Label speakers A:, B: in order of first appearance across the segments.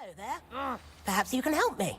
A: Hello there. Perhaps you can help me.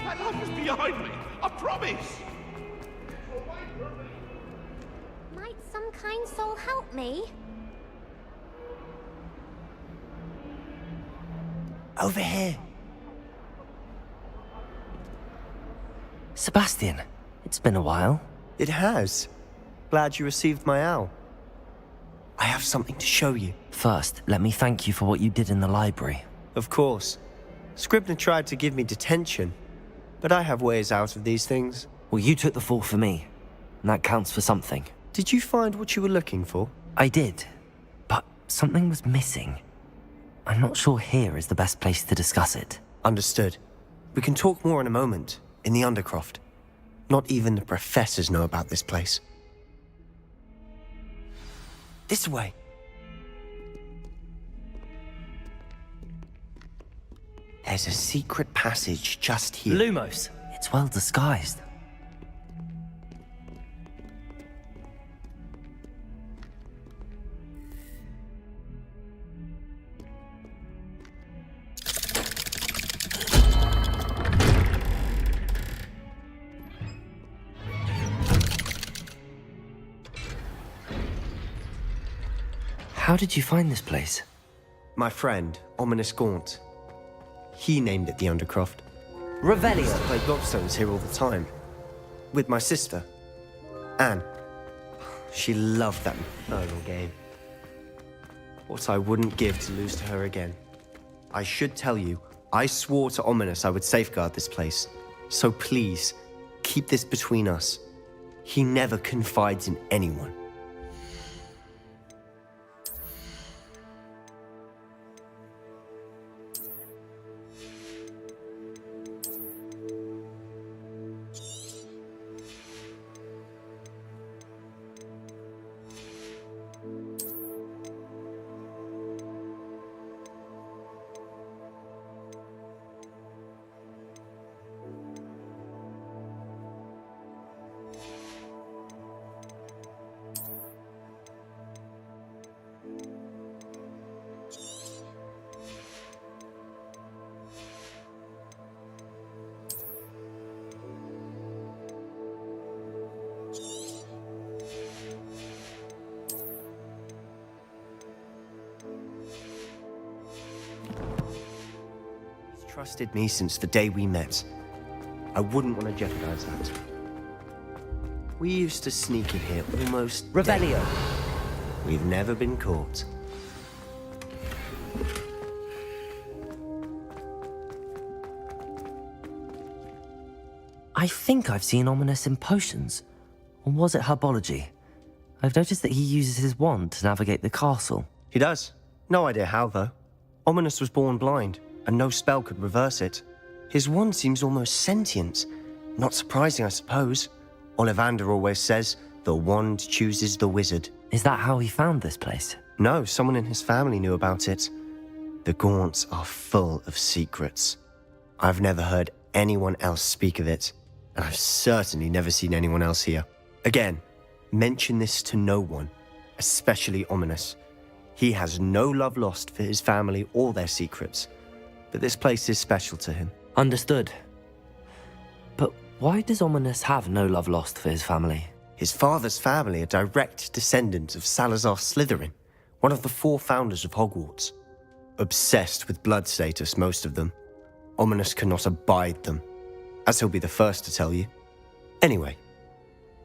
B: That light was behind me, I promise!
C: Might some kind soul help me?
A: Over here.
D: Sebastian, it's been a while.
E: It has. Glad you received my owl. I have something to show you.
D: First, let me thank you for what you did in the library.
E: Of course. Scribner tried to give me detention, but I have ways out of these things.
D: Well, you took the fall for me, and that counts for something.
E: Did you find what you were looking for?
D: I did, but something was missing. I'm not sure here is the best place to discuss it.
E: Understood. We can talk more in a moment, in the Undercroft. Not even the professors know about this place. This way. There's a secret passage just here.
D: Lumos! It's well disguised. How did you find this place?
E: My friend, Ominous Gaunt. He named it the Undercroft.
D: Revelio!
E: I play gobstones here all the time. With my sister, Anne. She loved that infernal game. What I wouldn't give to lose to her again. I should tell you, I swore to Ominous I would safeguard this place. So please, keep this between us. He never confides in anyone. Trusted me since the day we met. I wouldn't want to jeopardize that. We used to sneak in here almost
D: Revelio!
E: daily. We've never been caught.
D: I think I've seen Ominous in potions. Or was it herbology? I've noticed that he uses his wand to navigate the castle.
E: He does. No idea how, though. Ominous was born blind, and no spell could reverse it. His wand seems almost sentient. Not surprising, I suppose. Ollivander always says, the wand chooses the wizard.
D: Is that how he found this place?
E: No, someone in his family knew about it. The Gaunts are full of secrets. I've never heard anyone else speak of it, and I've certainly never seen anyone else here. Again, mention this to no one. especially ominous. He has no love lost for his family or their secrets, but this place is special to him.
D: Understood. But why does Ominous have no love lost for his family?
E: His father's family are direct descendants of Salazar Slytherin, one of the 4 founders of Hogwarts. Obsessed with blood status, most of them. Ominous cannot abide them, as he'll be the first to tell you. Anyway,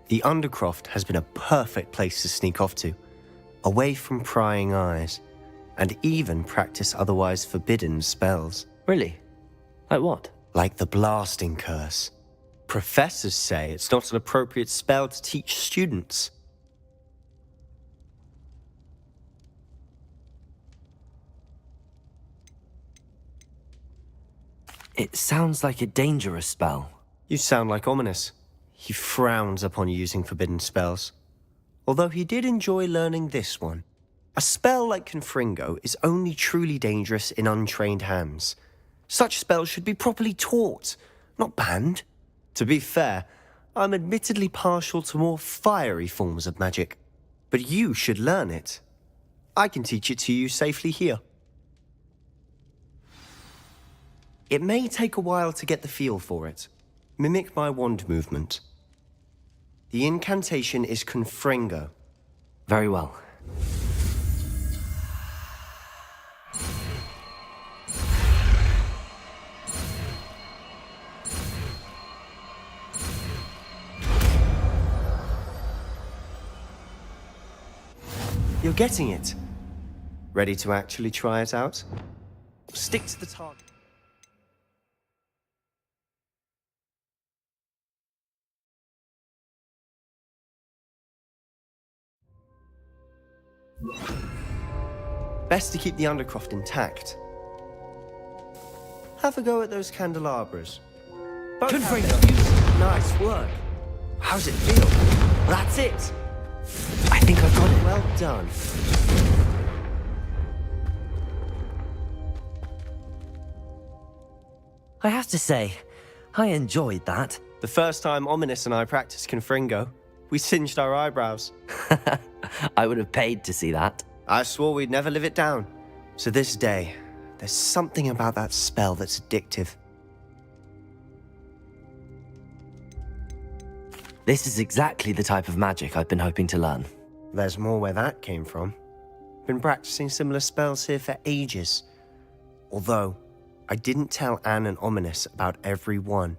E: the Undercroft has been a perfect place to sneak off to, away from prying eyes, and even practice otherwise forbidden spells.
D: Really? Like what?
E: Like the blasting curse. Professors say it's not an appropriate spell to teach students.
D: It sounds like a dangerous spell.
E: You sound like Ominous. He frowns upon using forbidden spells. Although he did enjoy learning this one. A spell like Confringo is only truly dangerous in untrained hands. Such spells should be properly taught, not banned. To be fair, I'm admittedly partial to more fiery forms of magic. But you should learn it. I can teach it to you safely here. It may take a while to get the feel for it. Mimic my wand movement. The incantation is Confringo.
D: Very well.
E: You're getting it. Ready to actually try it out? Stick to the target. Best to keep the Undercroft intact. Have a go at those candelabras.
D: Confringo!
E: Nice work. How's it feel? That's it.
D: I think I've got it.
E: Well done.
D: I have to say, I enjoyed that.
E: The first time Ominous and I practiced Confringo, we singed our eyebrows.
D: I would have paid to see that.
E: I swore we'd never live it down. To this day, there's something about that spell that's addictive.
D: This is exactly the type of magic I've been hoping to learn.
E: There's more where that came from. Been practicing similar spells here for ages. Although, I didn't tell Anne and Ominous about every one.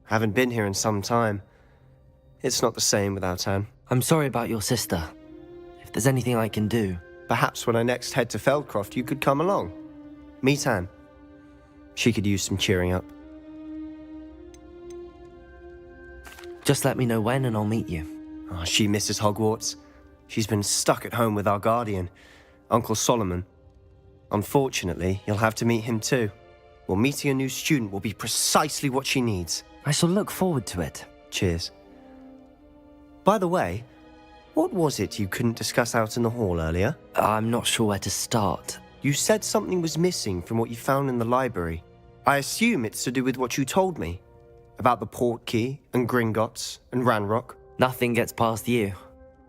E: Haven't been here in some time. It's not the same without Anne.
D: I'm sorry about your sister. If there's anything I can do...
E: Perhaps when I next head to Feldcroft, you could come along. Meet Anne. She could use some cheering up.
D: Just let me know when and I'll meet you.
E: Oh, she misses Hogwarts. She's been stuck at home with our guardian, Uncle Solomon. Unfortunately, you'll have to meet him too. Well, meeting a new student will be precisely what she needs.
D: I shall look forward to it.
E: Cheers. By the way, what was it you couldn't discuss out in the hall earlier?
D: I'm not sure where to start.
E: You said something was missing from what you found in the library. I assume it's to do with what you told me. About the Portkey, and Gringotts, and Ranrock.
D: Nothing gets past you.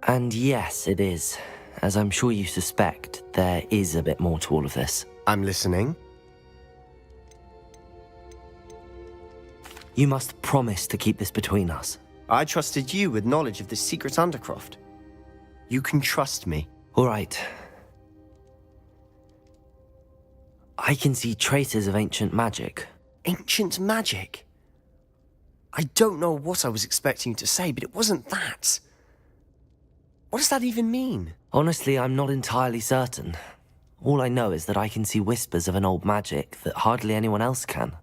D: And yes, it is. As I'm sure you suspect, there is a bit more to all of this.
E: I'm listening.
D: You must promise to keep this between us.
E: I trusted you with knowledge of this secret Undercroft. You can trust me.
D: All right. I can see traces of ancient magic.
E: Ancient magic? I don't know what I was expecting you to say, but it wasn't that. What does that even mean?
D: Honestly, I'm not entirely certain. All I know is that I can see whispers of an old magic that hardly anyone else can.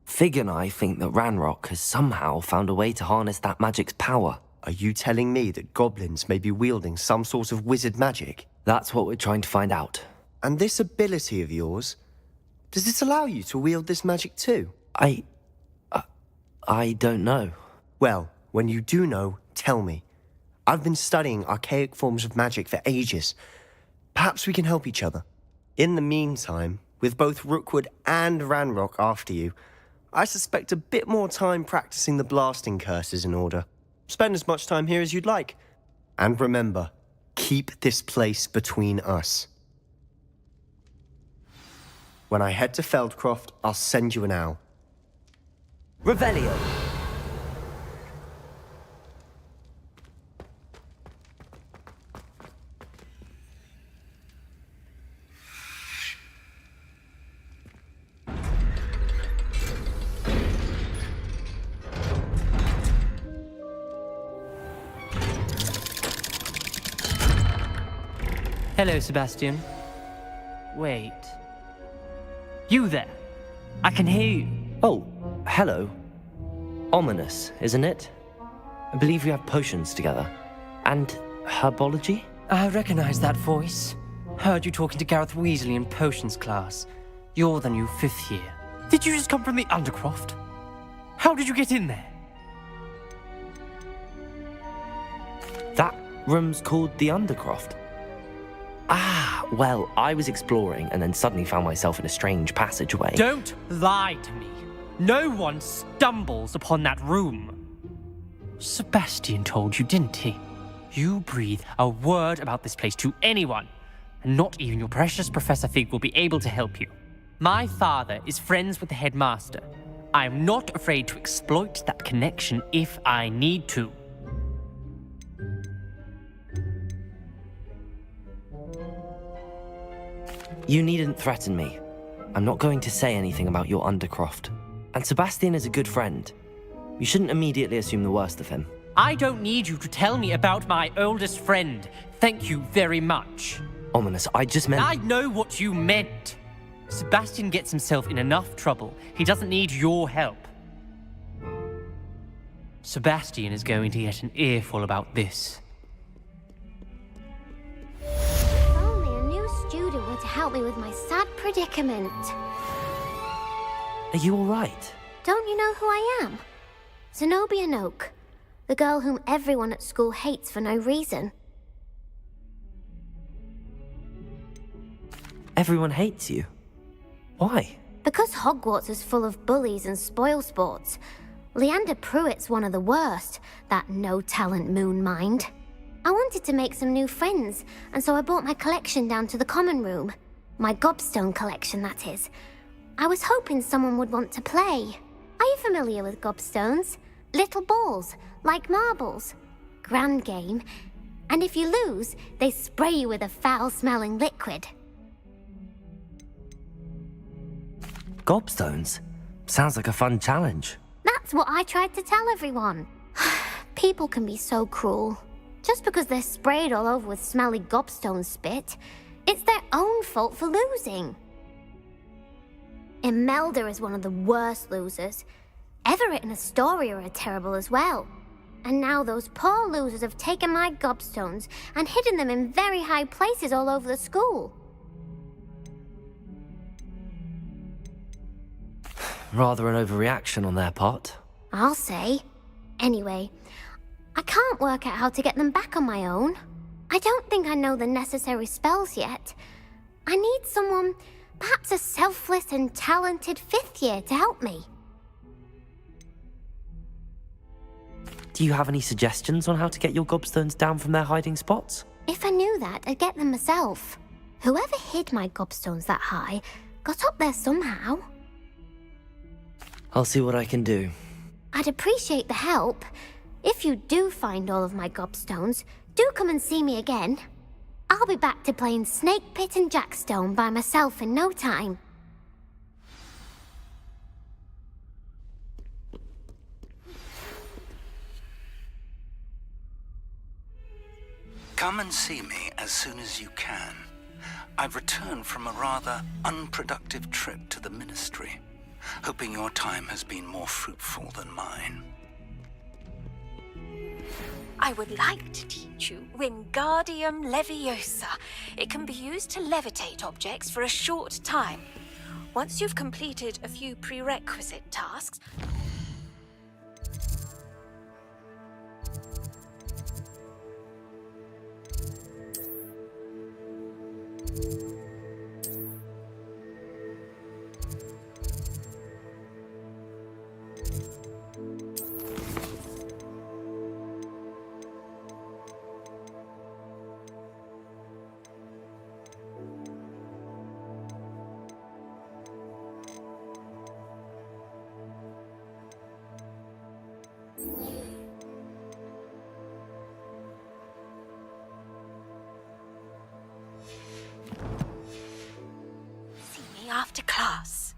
D: Fig and I think that Ranrock has somehow found a way to harness that magic's power.
E: Are you telling me that goblins may be wielding some sort of wizard magic?
D: That's what we're trying to find out.
E: And this ability of yours, does it allow you to wield this magic too?
D: I don't know.
E: Well, when you do know, tell me. I've been studying archaic forms of magic for ages. Perhaps we can help each other. In the meantime, with both Rookwood and Ranrock after you, I suspect a bit more time practicing the blasting curse is in order. Spend as much time here as you'd like. And remember, Keep this place between us. When I head to Feldcroft, I'll send you an owl.
D: Revelio.
F: Hello, Sebastian. Wait. You there? I can hear you.
D: Oh, hello. Ominous, isn't it? I believe we have potions together. And herbology?
F: I recognize that voice. Heard you talking to Gareth Weasley in potions class. You're the new 5th year. Did you just come from the Undercroft? How did you get in there?
D: That room's called the Undercroft. Ah, well, I was exploring and then suddenly found myself in a strange passageway.
F: Don't lie to me. No one stumbles upon that room. Sebastian told you, didn't he? You breathe a word about this place to anyone, and not even your precious Professor Fig will be able to help you. My father is friends with the headmaster. I am not afraid to exploit that connection if I need to.
D: You needn't threaten me. I'm not going to say anything about your Undercroft. And Sebastian is a good friend. You shouldn't immediately assume the worst of him.
F: I don't need you to tell me about my oldest friend. Thank you very much.
D: Ominous, I just meant...
F: I know what you meant. Sebastian gets himself in enough trouble. He doesn't need your help. Sebastian is going to get an earful about this.
C: If only a new student were to help me with my sad predicament.
D: Are you all right?
C: Don't you know who I am? Zenobia Noak, the girl whom everyone at school hates for no reason.
D: Everyone hates you. Why?
C: Because Hogwarts is full of bullies and spoilsports. Leander Pruitt's one of the worst, that no-talent moon mind. I wanted to make some new friends, and so I brought my collection down to the common room. My gobstone collection, that is. I was hoping someone would want to play. Are you familiar with gobstones? Little balls, like marbles. Grand game. And if you lose, they spray you with a foul-smelling liquid.
D: Gobstones? Sounds like a fun challenge.
C: That's what I tried to tell everyone. People can be so cruel. Just because they're sprayed all over with smelly gobstone spit, it's their own fault for losing. Imelda is one of the worst losers. Everett and Astoria are terrible as well. And now those poor losers have taken my gobstones and hidden them in very high places all over the school.
D: Rather an overreaction on their part.
C: I'll say. Anyway, I can't work out how to get them back on my own. I don't think I know the necessary spells yet. I need someone, perhaps a selfless and talented 5th year to help me.
D: Do you have any suggestions on how to get your gobstones down from their hiding spots?
C: If I knew that, I'd get them myself. Whoever hid my gobstones that high got up there somehow.
D: I'll see what I can do.
C: I'd appreciate the help. If you do find all of my gobstones, do come and see me again. I'll be back to playing Snake Pit and Jackstone by myself in no time.
G: Come and see me as soon as you can. I've returned from a rather unproductive trip to the Ministry, hoping your time has been more fruitful than mine.
H: I would like to teach you Wingardium Leviosa. It can be used to levitate objects for a short time. Once you've completed a few prerequisite tasks... See me after class.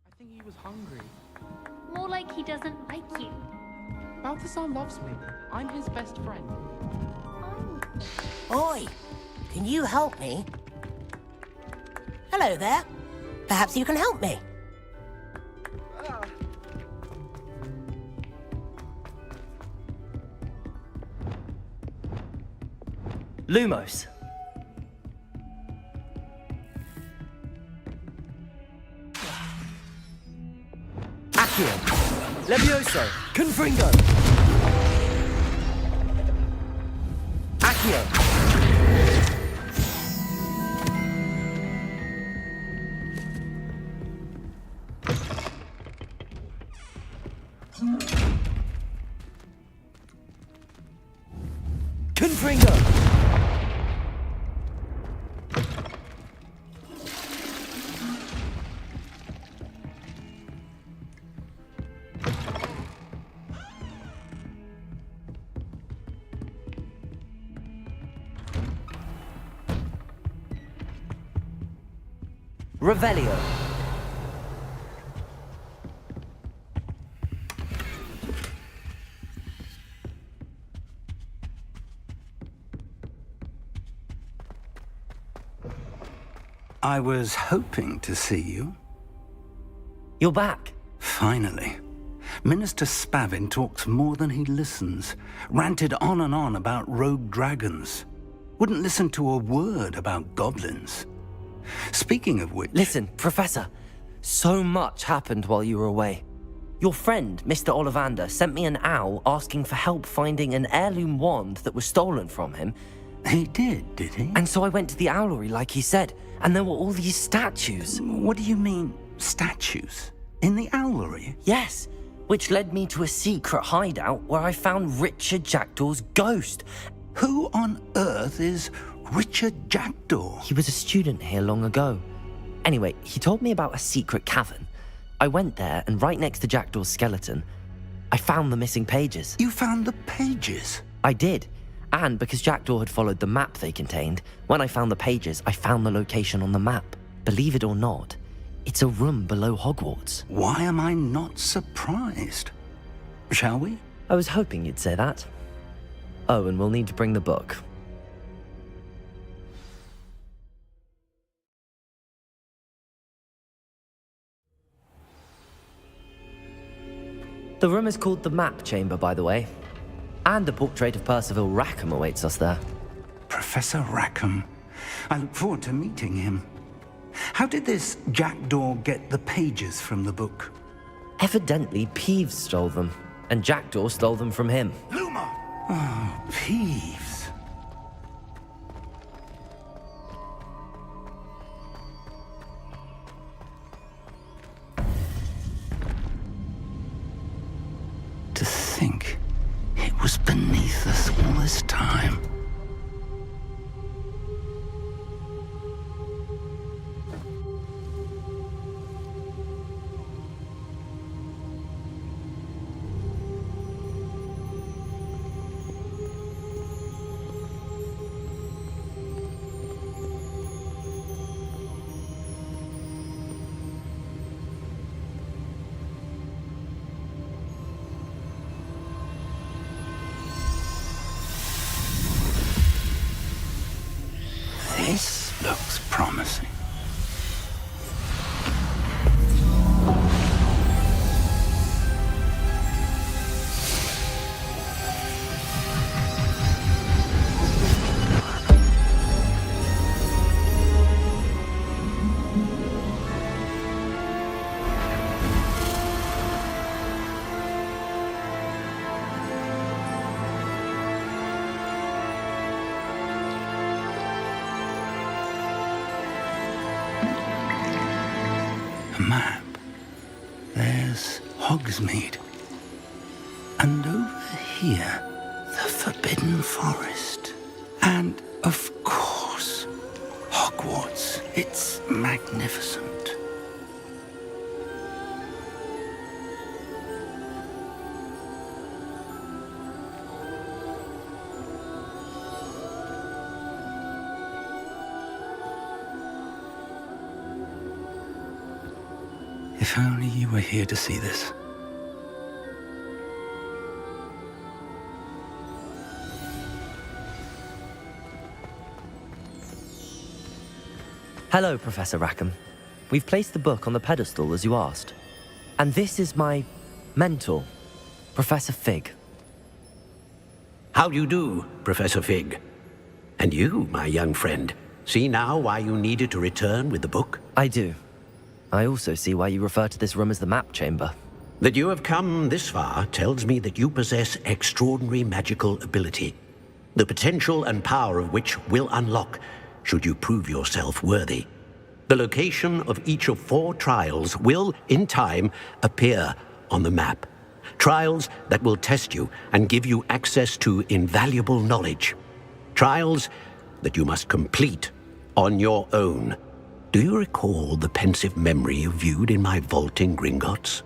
I: I think he was hungry.
J: More like he doesn't like you.
I: Balthazar loves me. I'm his best friend.
A: Oi, can you help me? Hello there. Perhaps you can help me.
D: Lumos. Accio. Levioso. Confringo. Accio. Confringo. Revelio.
G: I was hoping to see you.
D: You're back.
G: Finally. Minister Spavin talks more than he listens. Ranted on and on about rogue dragons. Wouldn't listen to a word about goblins. Speaking of which...
D: Listen, Professor. So much happened while you were away. Your friend, Mr. Ollivander, sent me an owl asking for help finding an heirloom wand that was stolen from him.
G: He did he?
D: And so I went to the owlery like he said, and there were all these statues.
G: What do you mean, statues? In the owlery?
D: Yes, which led me to a secret hideout where I found Richard Jackdaw's ghost.
G: Who on earth is Richard Jackdaw?
D: He was a student here long ago. Anyway, he told me about a secret cavern. I went there, and right next to Jackdaw's skeleton, I found the missing pages.
G: You found the pages?
D: I did. And because Jackdaw had followed the map they contained, when I found the pages, I found the location on the map. Believe it or not, it's a room below Hogwarts.
G: Why am I not surprised? Shall we?
D: I was hoping you'd say that. Oh, and we'll need to bring the book. The room is called the Map Chamber, by the way. And a portrait of Percival Rackham awaits us there.
G: Professor Rackham. I look forward to meeting him. How did this Jackdaw get the pages from the book?
D: Evidently, Peeves stole them, and Jackdaw stole them from him.
G: Luma! Oh, Peeves. To think it was beneath us all this time. there's Hogsmeade. And over here, the Forbidden Forest. And, of course, Hogwarts. It's magnificent. If only you were here to see this.
D: Hello, Professor Rackham. We've placed the book on the pedestal as you asked. And this is my mentor, Professor Fig.
K: How do you do, Professor Fig? And you, my young friend, see now why you needed to return with the book?
D: I do. I also see why you refer to this room as the map chamber.
K: That you have come this far tells me that you possess extraordinary magical ability, the potential and power of which will unlock should you prove yourself worthy. The location of each of 4 trials will, in time, appear on the map. Trials that will test you and give you access to invaluable knowledge. Trials that you must complete on your own. Do you recall the pensive memory you viewed in my vault in Gringotts?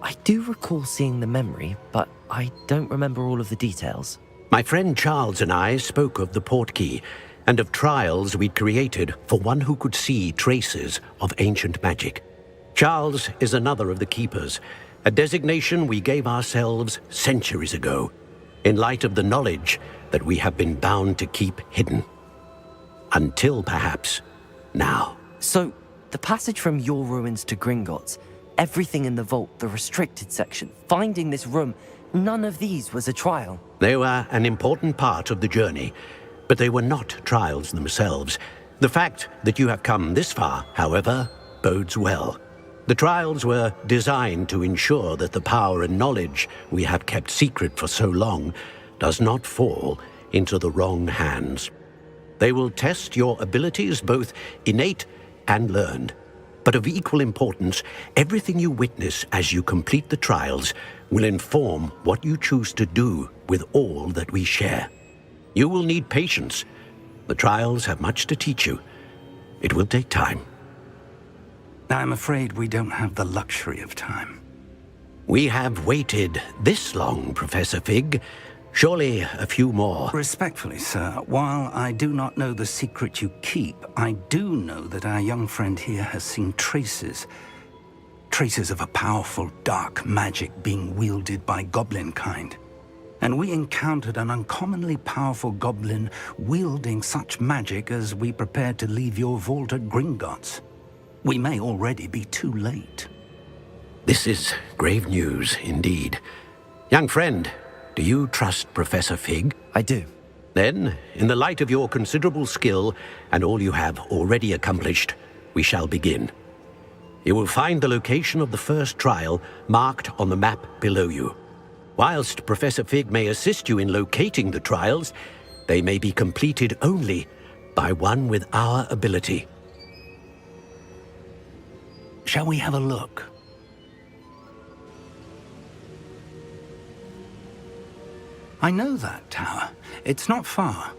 D: I do recall seeing the memory, but I don't remember all of the details.
K: My friend Charles and I spoke of the portkey and of trials we'd created for one who could see traces of ancient magic. Charles is another of the keepers, a designation we gave ourselves centuries ago, in light of the knowledge that we have been bound to keep hidden. Until perhaps now.
D: So, the passage from your ruins to Gringotts, everything in the vault, the restricted section, finding this room, none of these was a trial.
K: They were an important part of the journey, but they were not trials themselves. The fact that you have come this far, however, bodes well. The trials were designed to ensure that the power and knowledge we have kept secret for so long does not fall into the wrong hands. They will test your abilities, both innate and learned. But of equal importance, everything you witness as you complete the trials will inform what you choose to do with all that we share. You will need patience. The trials have much to teach you. It will take time.
G: I'm afraid we don't have the luxury of time.
K: We have waited this long, Professor Fig. Surely a few more.
G: Respectfully, sir, while I do not know the secret you keep, I do know that our young friend here has seen traces of a powerful dark magic being wielded by goblin kind. And we encountered an uncommonly powerful goblin wielding such magic as we prepared to leave your vault at Gringotts. We may already be too late.
K: This is grave news indeed. Young friend, do you trust Professor Fig?
D: I do.
K: Then, in the light of your considerable skill and all you have already accomplished, we shall begin. You will find the location of the first trial marked on the map below you. Whilst Professor Fig may assist you in locating the trials, they may be completed only by one with our ability.
G: Shall we have a look? I know that tower. It's not far.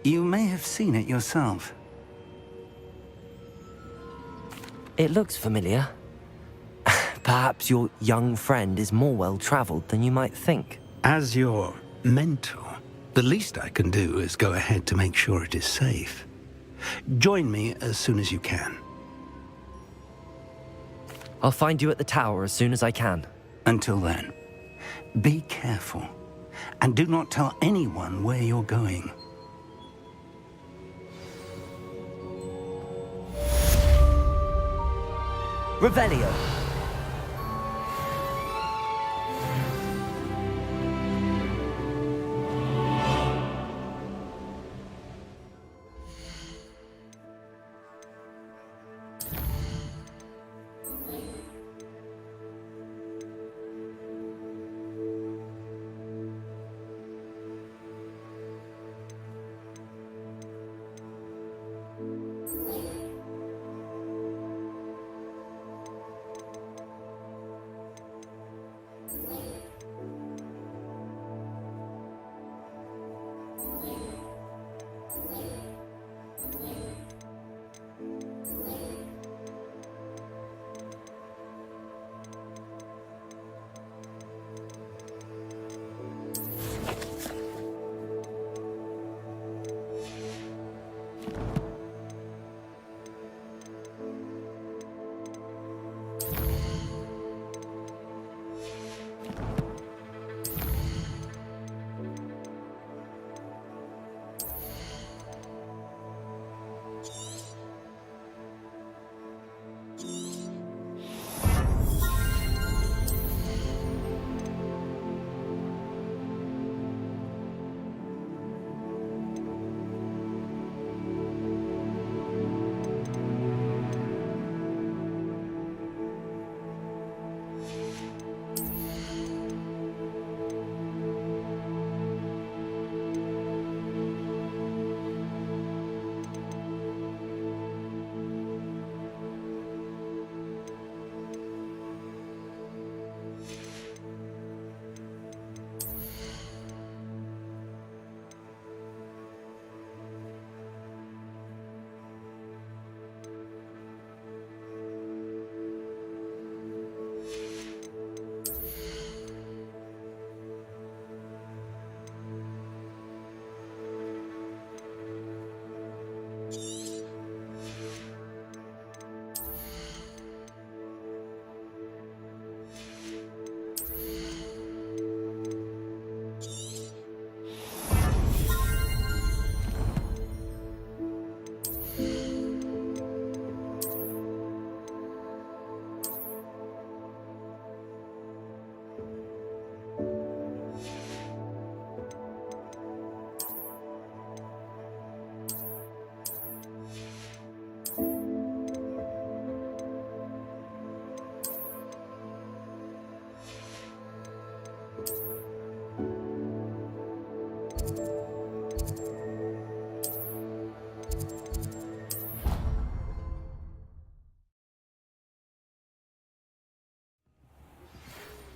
G: You may have seen it yourself.
D: It looks familiar. Perhaps your young friend is more well-traveled than you might think.
G: As your mentor, the least I can do is go ahead to make sure it is safe. Join me as soon as you can.
D: I'll find you at the tower as soon as I can.
G: Until then, be careful. And do not tell anyone where you're going.
D: Revelio.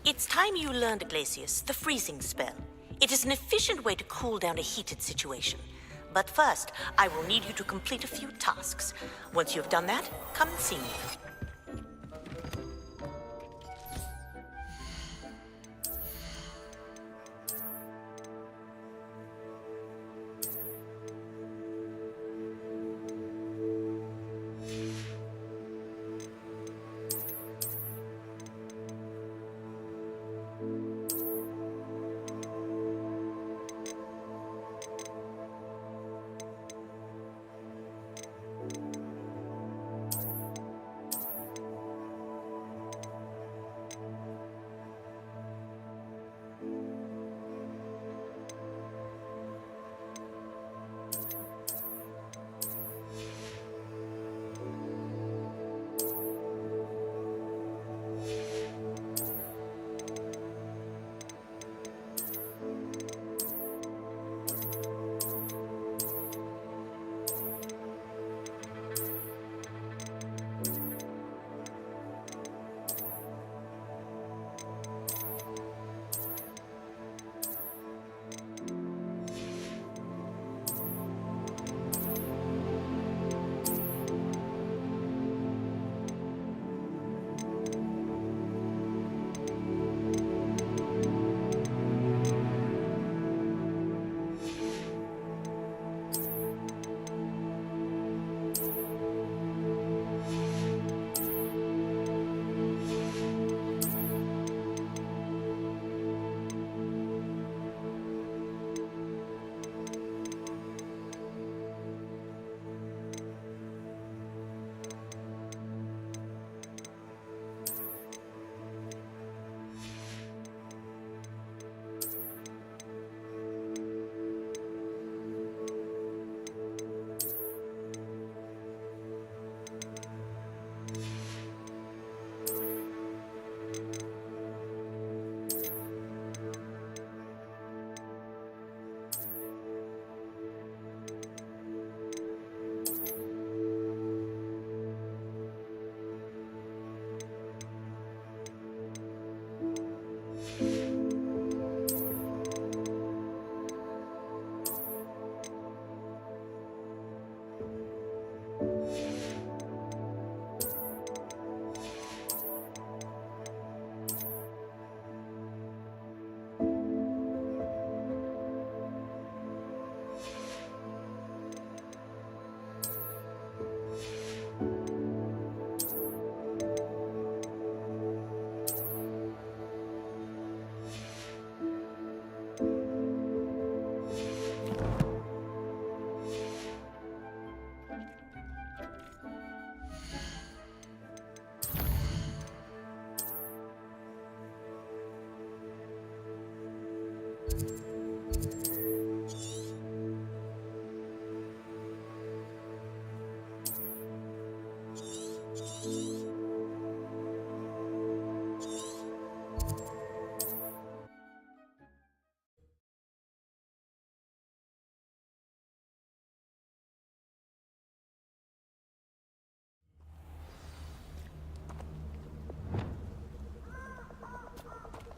L: It's time you learned, Glacius, the freezing spell. It is an efficient way to cool down a heated situation. But first, I will need you to complete a few tasks. Once you've done that, come and see me.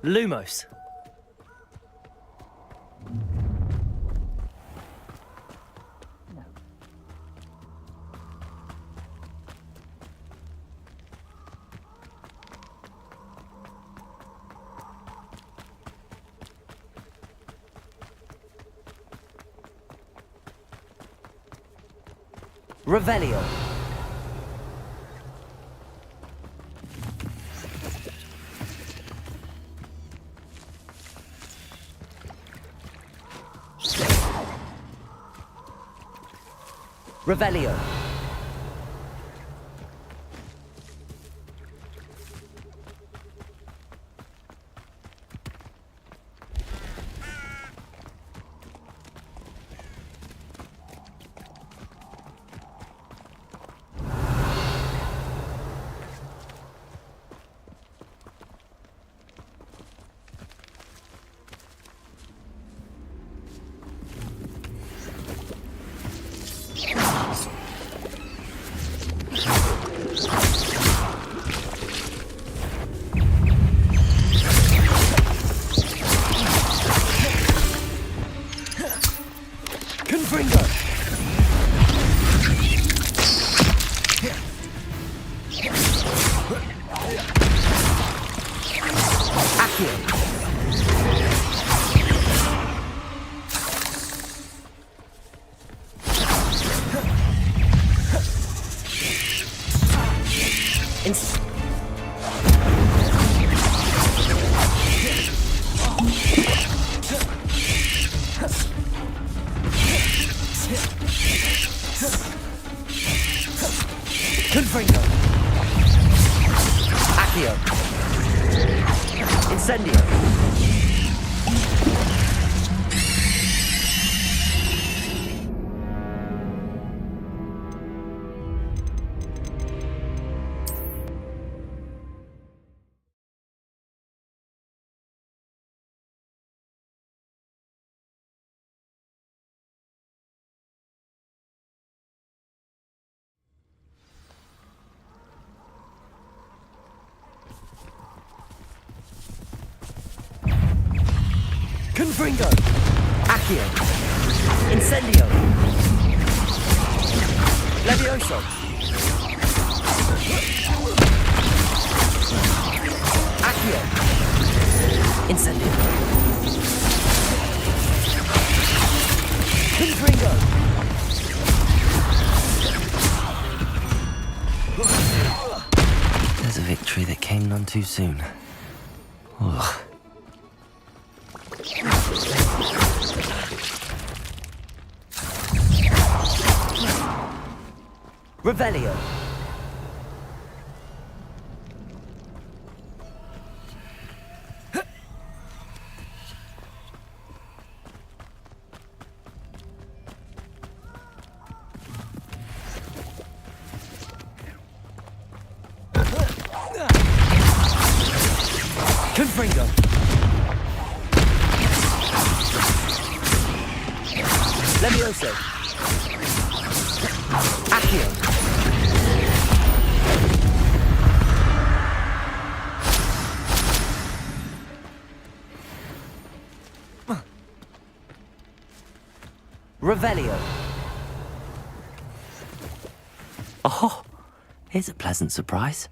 F: Lumos.
D: Revelio. Revelio. Confringo. Accio. Incendio. Confringo! Accio! Incendio! Levioso! Accio! Incendio! Confringo! There's a victory that came none too soon. Ugh. Revelio. Confringo. Levioso. Accio. Revelio. Oh, here's a pleasant surprise.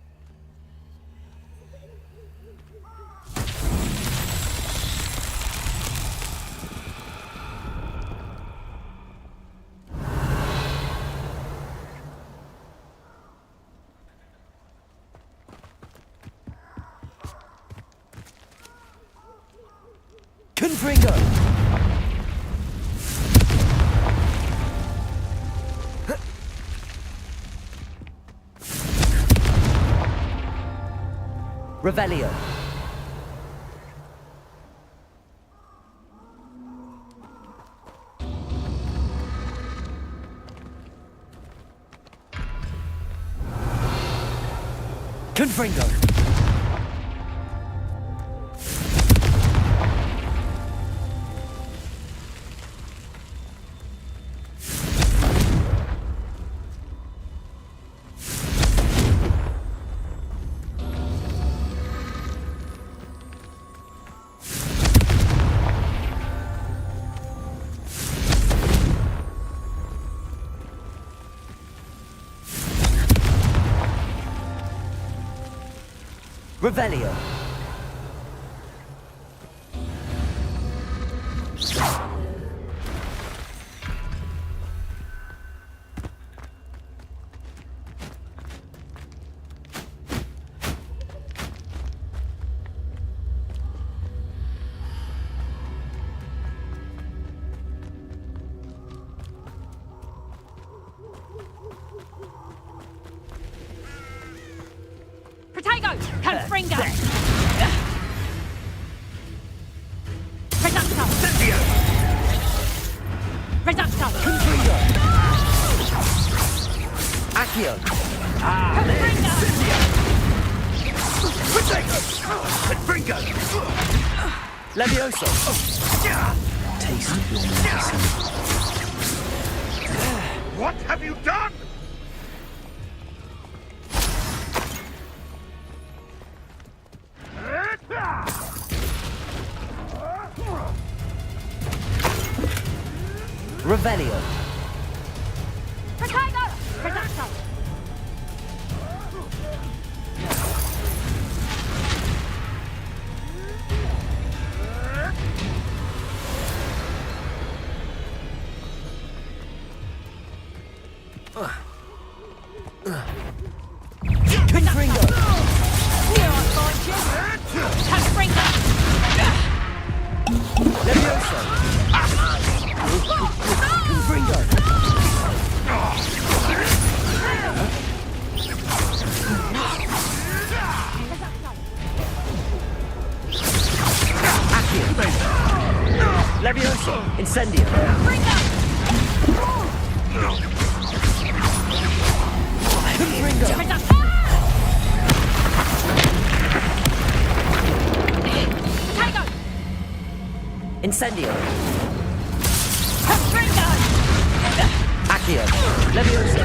D: Confringo! Revelio. Confringo. Revelio.
J: Protego! Confringo! Reducto! Reducto!
D: Confringo! Accio!
J: Confringo!
B: Confringo!
D: Levioso! Taste of your medicine.
B: What have you done?
D: Revelio.
J: Protego! Reducto! Confringo! Here I find you! Confringo!
F: Levioso! Confringo! Levioso! Incendio! Confringo!
J: Potato!
F: Incendio!
J: Confringo!
F: Accio! Levioso!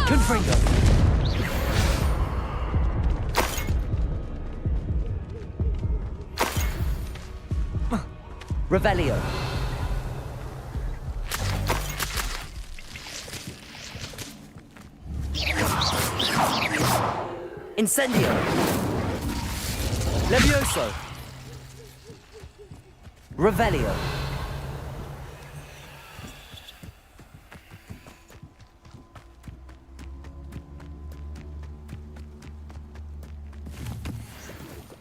F: Confringo! Revelio! Incendio! Levioso! Revelio!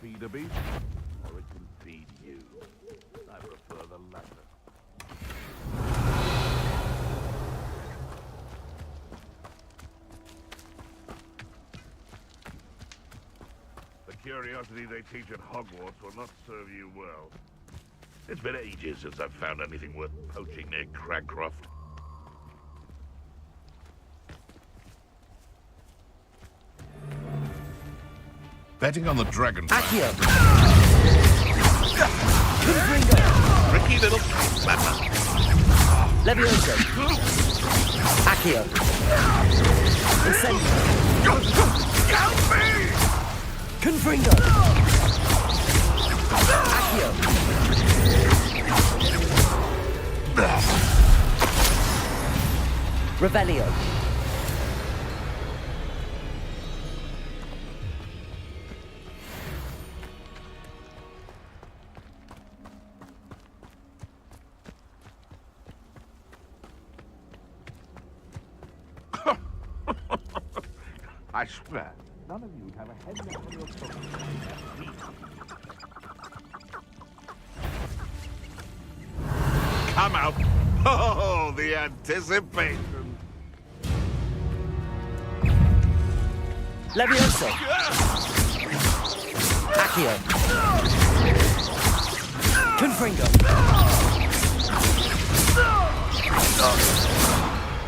B: Feed a beast, or it can feed you. I prefer the latter. The curiosity they teach at Hogwarts will not serve you well. It's been ages since I've found anything worth poaching near Cragcroft. Betting on the dragon.
F: Accio!
B: Tricky little slapper.
F: Levioso! Accio! Incendio!
B: Help me!
F: Confringo! Accio! Revelio!
B: I swear, none of you have a head left on your shoulders. Come out! Oh, the anticipation!
F: Levioso! Accio! Confringo!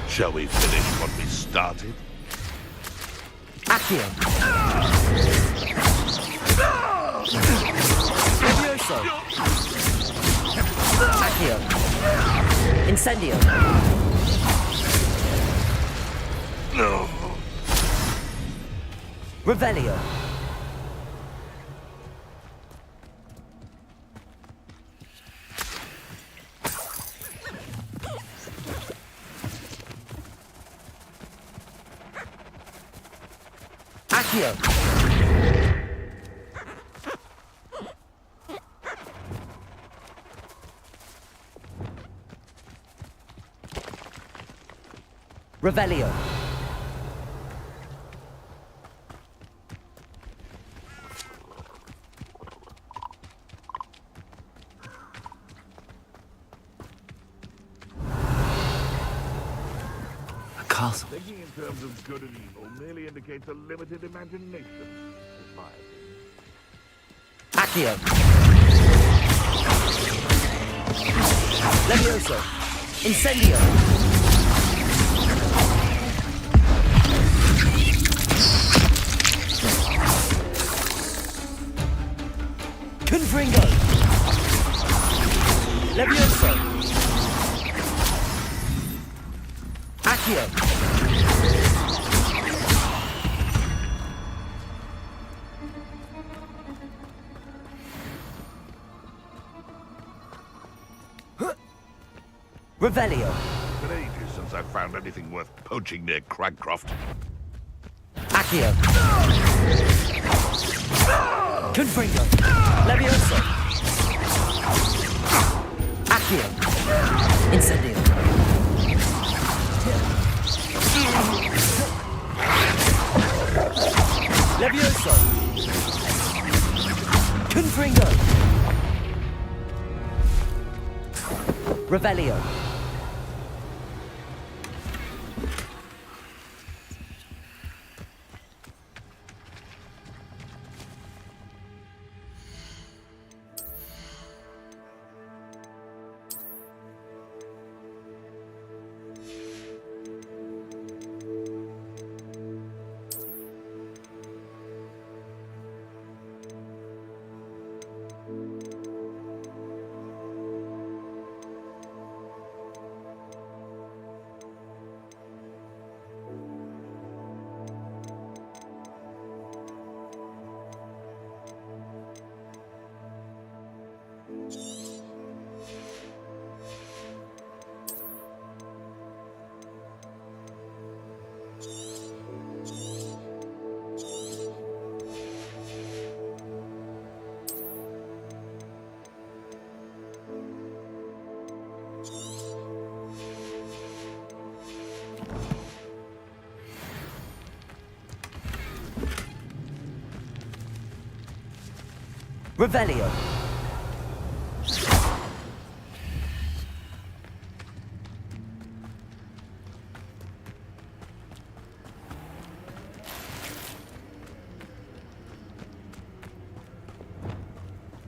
B: Shall we finish what we started?
F: Accio! Levioso! Accio! Incendio!
B: No.
F: Revelio! Accio! Revelio! A castle.
B: Thinking in terms of good and evil merely indicates a limited imagination, in my opinion.
F: Accio! Levioso! Incendio! Confringo! Levioso! Accio! Revelio!
B: It's been ages since I've found anything worth poaching near Cragcroft.
D: Accio. Confringo. Levioso. Accio. Incendio. Levioso! Confringo! Revelio! Revelio!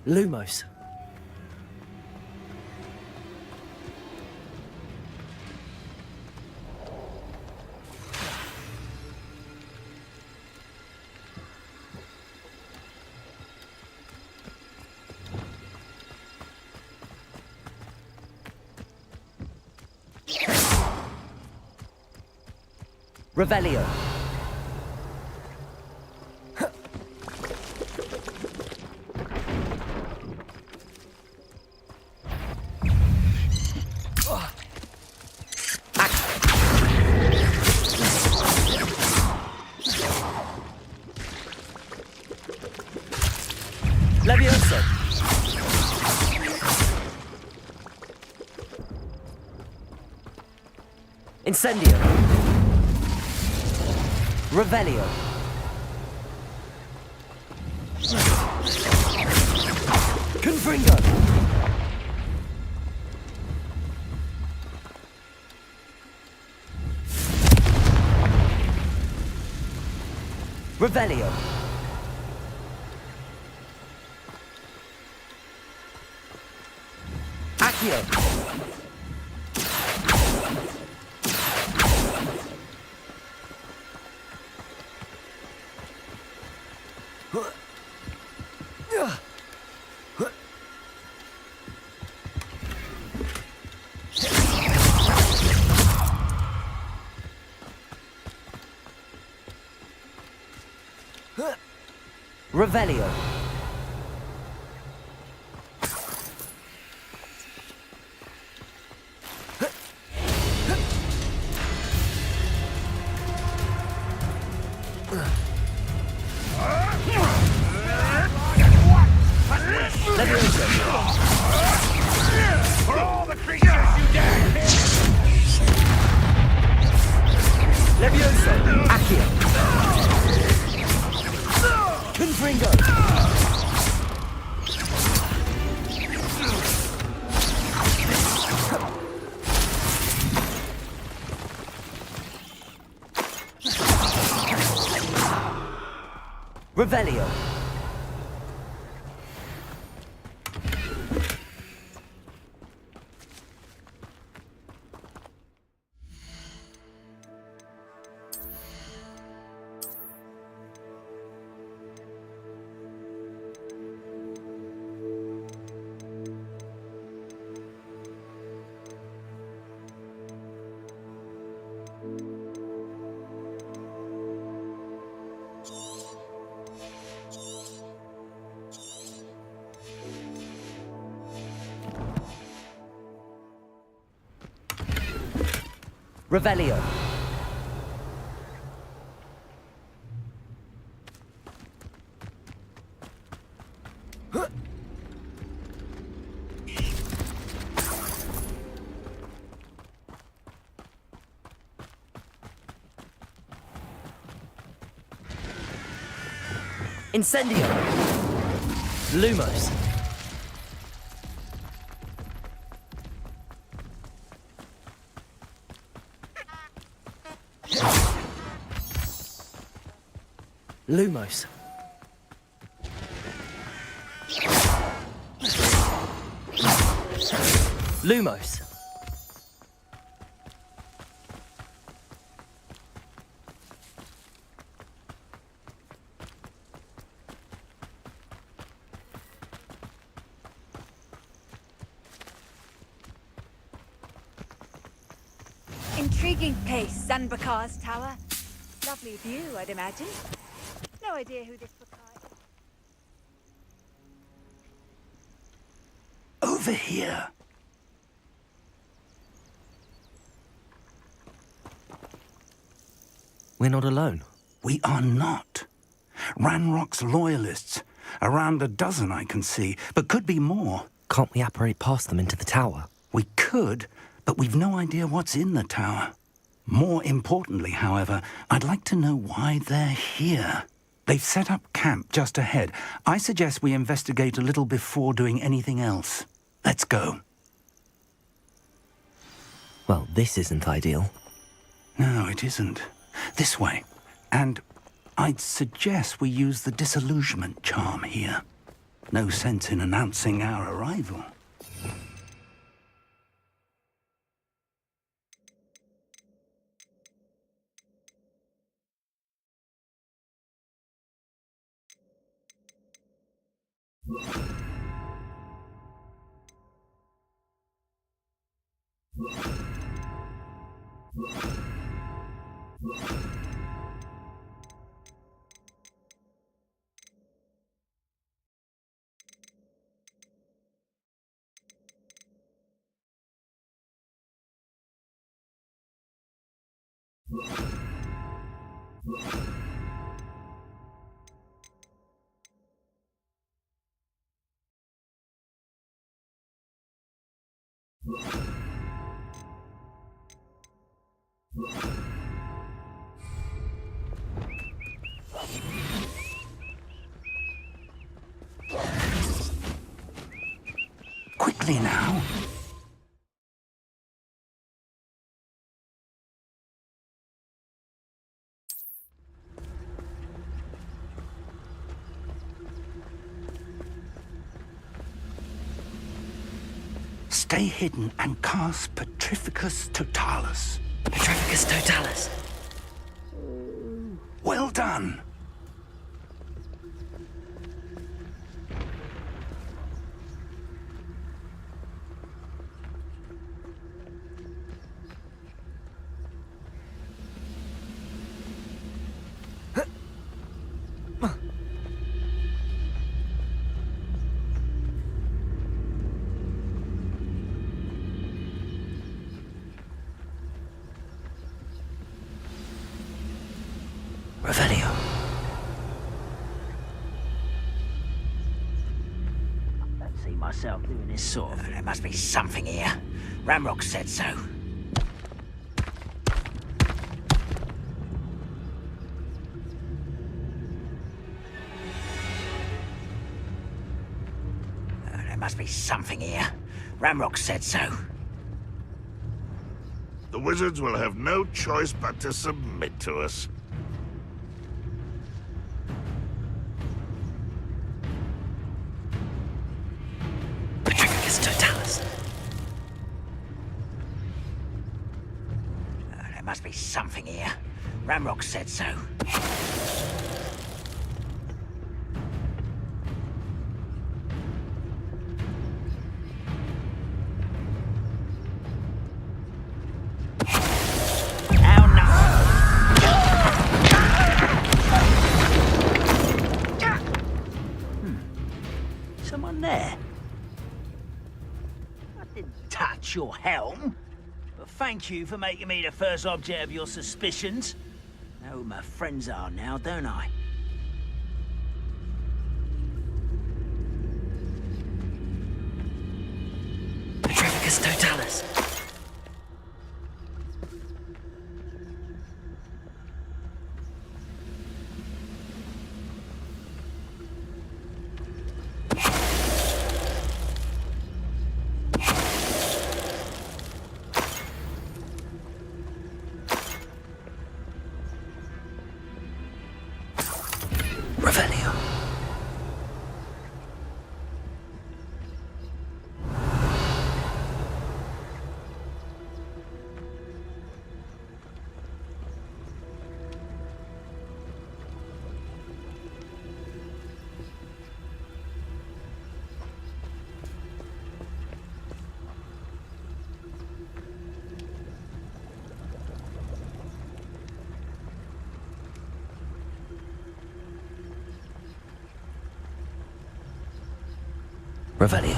D: Lumos. Revelio. Levioso. Incendio. Revelio. Confringo. Revelio. Accio. Revelio.
B: For all the creatures you dare hit!
D: Levioso. Accio. Confringo. Revelio. Revelio. Incendio! Lumos! Lumos. Lumos.
J: Intriguing place, Zanbakar's tower. Lovely view, I'd imagine. No idea who this Bakar is.
G: Over here.
D: We're not alone.
G: We are not. Ranrock's loyalists. Around a dozen I can see, but could be more.
D: Can't we apparate past them into the tower?
G: We could, but we've no idea what's in the tower. More importantly, however, I'd like to know why they're here. They've set up camp just ahead. I suggest we investigate a little before doing anything else. Let's go.
D: Well, this isn't ideal.
G: No, it isn't. This way. And I'd suggest we use the disillusionment charm here. No sense in announcing our arrival. Quickly now. Stay hidden and cast Petrificus Totalis.
D: Petrificus Totalis.
G: Well done.
D: Revelio.
M: I don't see myself doing this sort of... There must be something here. Ramrock said so. There must be something here. Ramrock said so.
B: The wizards will have no choice but to submit to us.
D: Petrificus Totalis.
M: There must be something here. Ramrock said so. Someone there. I didn't touch your helm. But thank you for making me the first object of your suspicions. I know who my friends are now, don't I?
D: Petrificus Totalis. Revelio.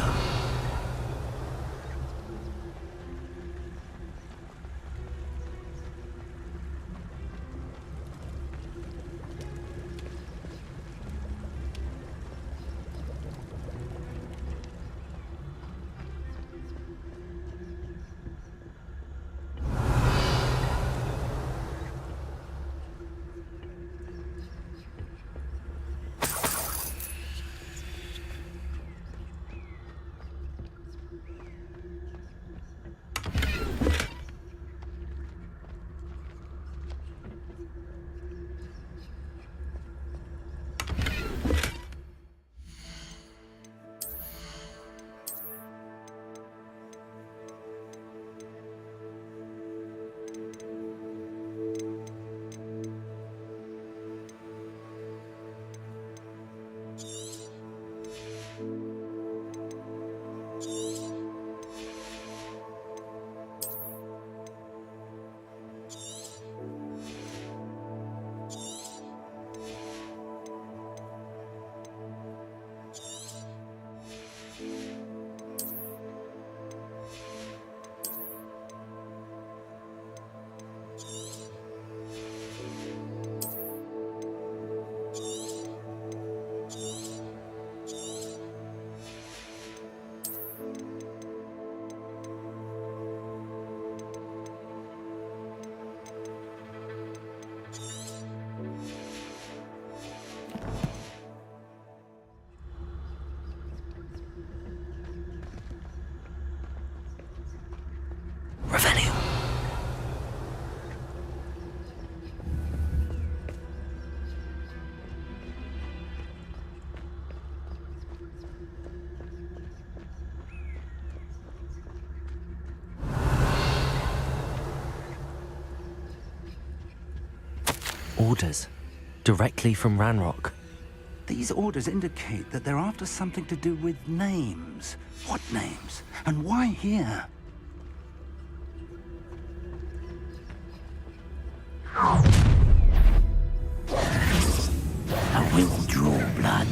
D: Revelio. Orders. Directly from Ranrock.
G: These orders indicate that they're after something to do with names. What names? And why here?
M: I will draw blood.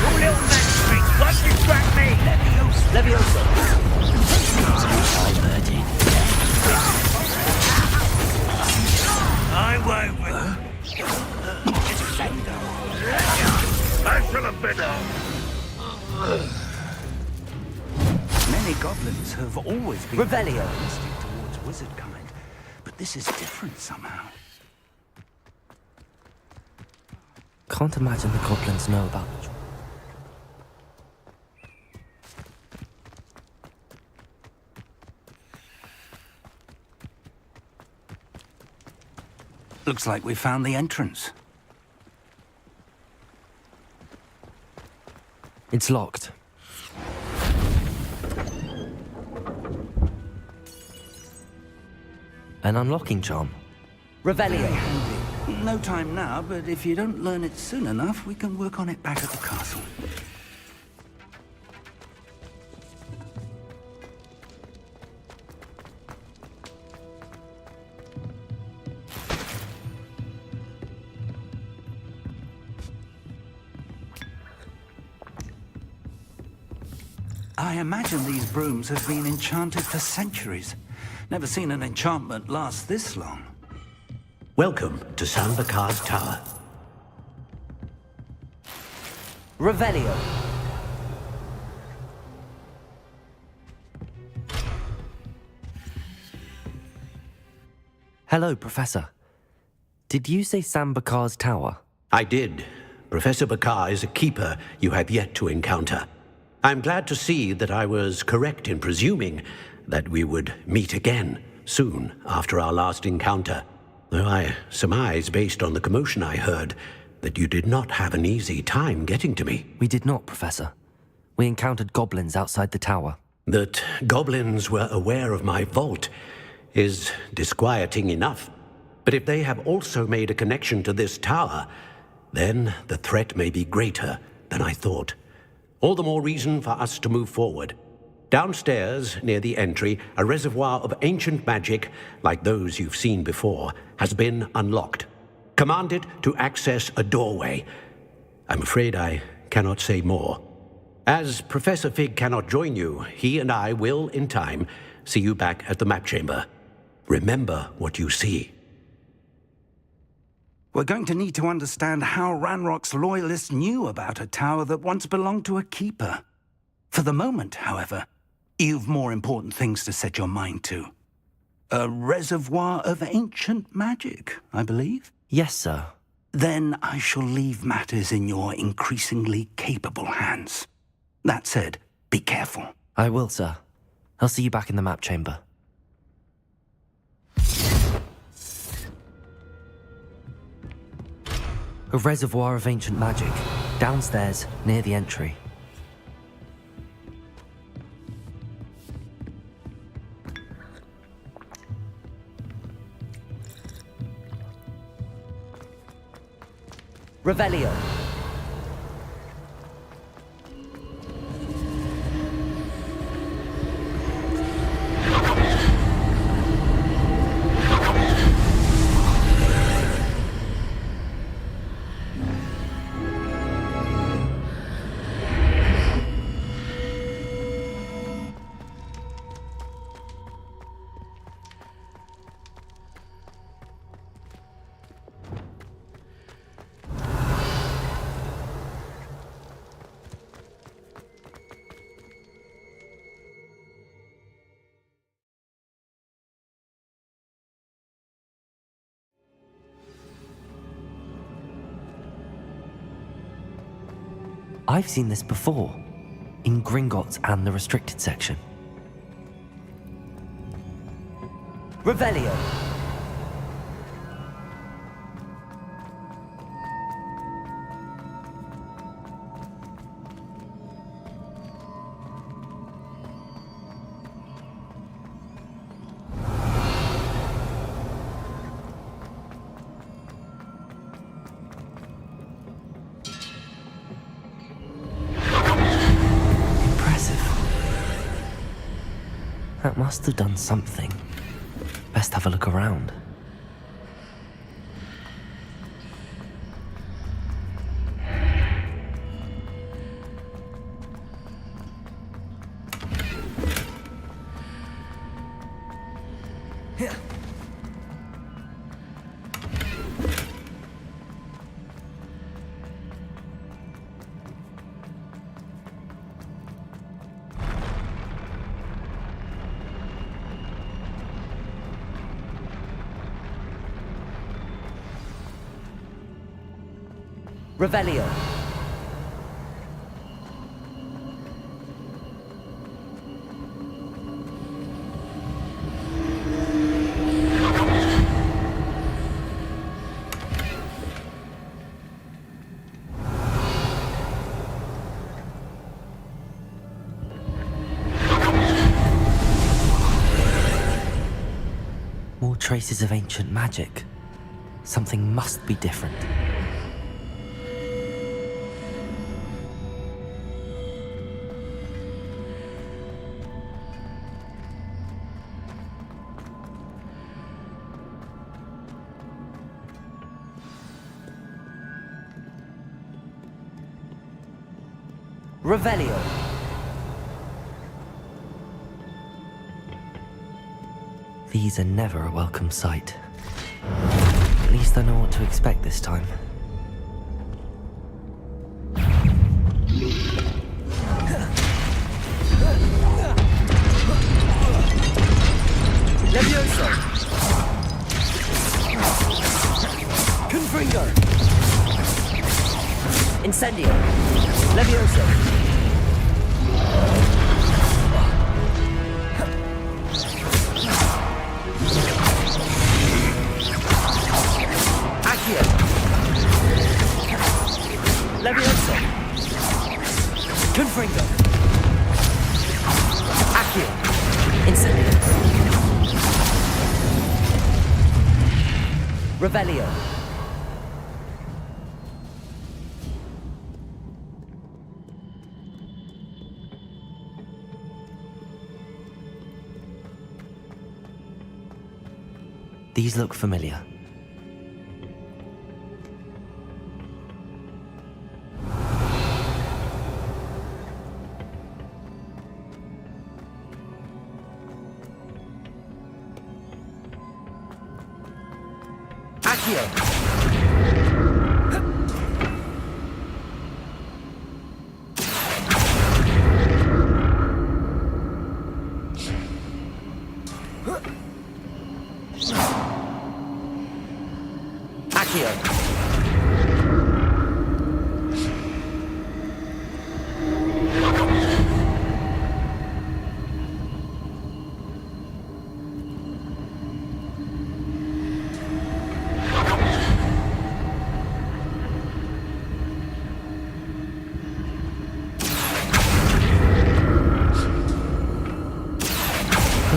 M: You little magistrate, won't distract me! Leviosa! I won't.
B: I should have been.
G: Many goblins have always been
D: Revelio.
G: instinct towards wizard kind, but this is different somehow.
D: Can't imagine the goblins know about the...
G: Looks like we found the entrance.
D: It's locked. An unlocking charm.
G: Revelio. No time now, but if you don't learn it soon enough, we can work on it back at the castle. I imagine these brooms have been enchanted for centuries. Never seen an enchantment last this long.
K: Welcome to Sambakar's Tower.
D: Revelio. Hello, Professor. Did you say Sambakar's Tower?
K: I did. Professor Bakar is a keeper you have yet to encounter. I'm glad to see that I was correct in presuming that we would meet again soon after our last encounter. Though I surmise, based on the commotion I heard, that you did not have an easy time getting to me.
D: We did not, Professor. We encountered goblins outside the tower.
K: That goblins were aware of my vault is disquieting enough. But if they have also made a connection to this tower, then the threat may be greater than I thought. All the more reason for us to move forward. Downstairs, near the entry, a reservoir of ancient magic, like those you've seen before, has been unlocked. Command it to access a doorway. I'm afraid I cannot say more. As Professor Fig cannot join you, he and I will, in time, see you back at the map chamber. Remember what you see.
G: We're going to need to understand how Ranrock's loyalists knew about a tower that once belonged to a keeper. For the moment, however, you've more important things to set your mind to. A reservoir of ancient magic, I believe?
D: Yes, sir.
G: Then I shall leave matters in your increasingly capable hands. That said, be careful.
D: I will, sir. I'll see you back in the map chamber. A reservoir of ancient magic, downstairs, near the entry. Revelio. I've seen this before, in Gringotts and the restricted section. Revelio. That must have done something. Best have a look around. Revelio. More traces of ancient magic. Something must be different. Revelio. These are never a welcome sight. At least I know what to expect this time. Levioso! Confringo! Incendio! Levioso! Accio! Levioso! Confringo! Accio! Incendio! Revelio! These look familiar. Was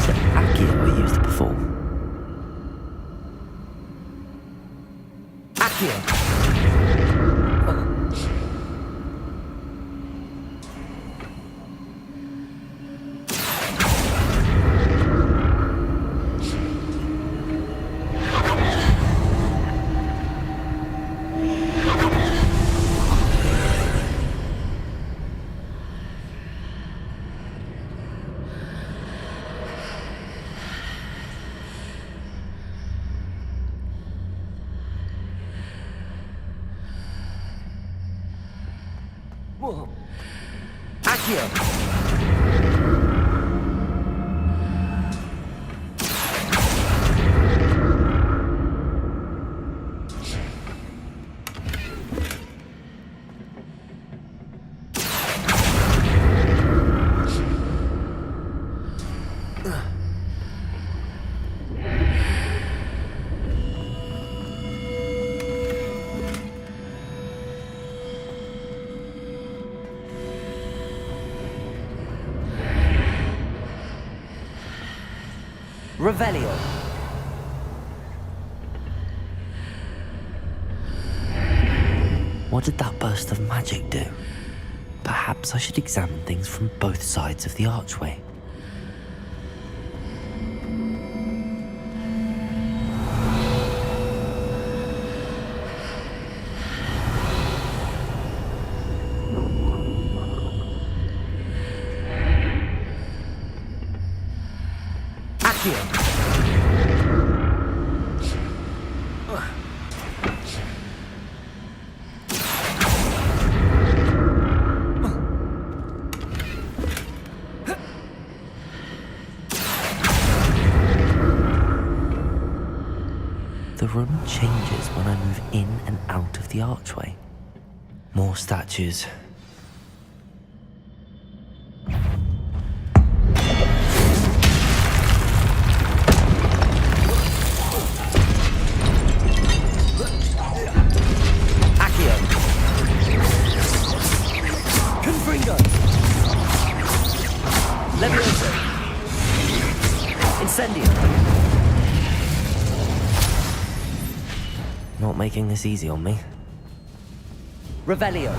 D: it Accio I used before? Accio! Accio! Revelio. What did that burst of magic do? Perhaps I should examine things from both sides of the archway. The room changes when I move in and out of the archway. More statues. Accio. Confringo. Levioso. Incendio. Not making this easy on me. Revelio.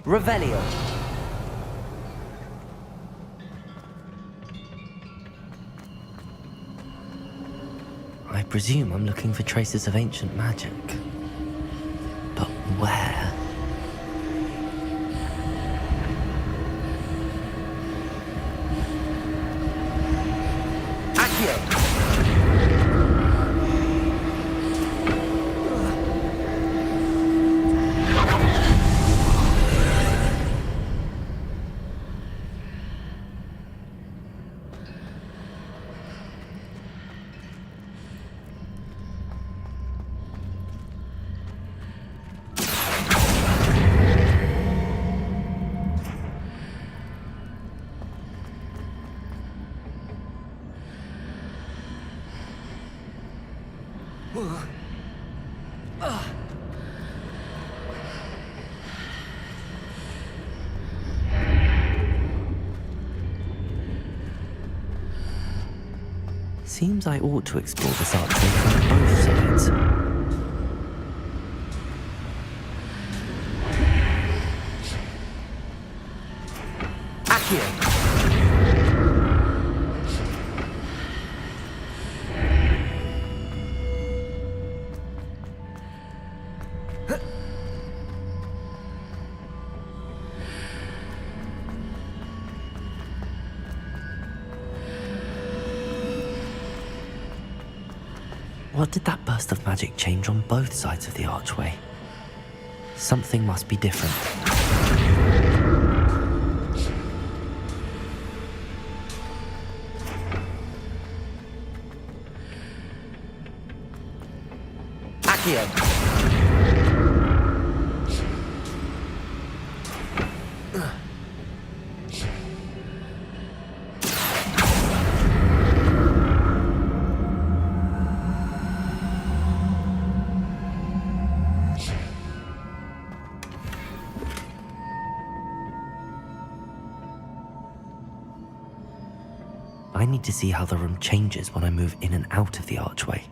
D: Revelio. I presume I'm looking for traces of ancient magic. But where? Accio! Seems I ought to explore this archway from both sides. Accio! What did that burst of magic change on both sides of the archway? Something must be different. Accio! I need to see how the room changes when I move in and out of the archway.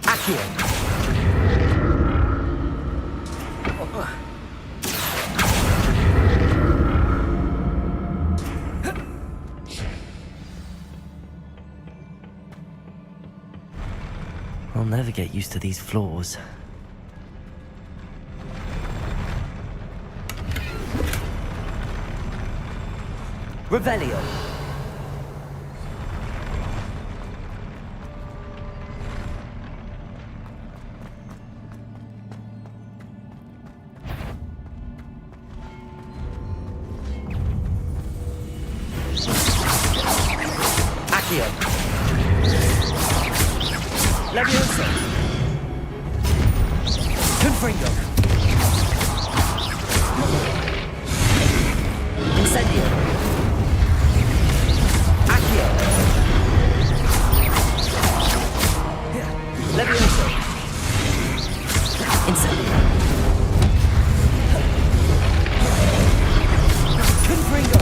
D: Accio! I'll never get used to these floors. Revelio! Accio! Leviosa! Confringo! Incendio! Accio! Leviosa! Incendio! Confringo!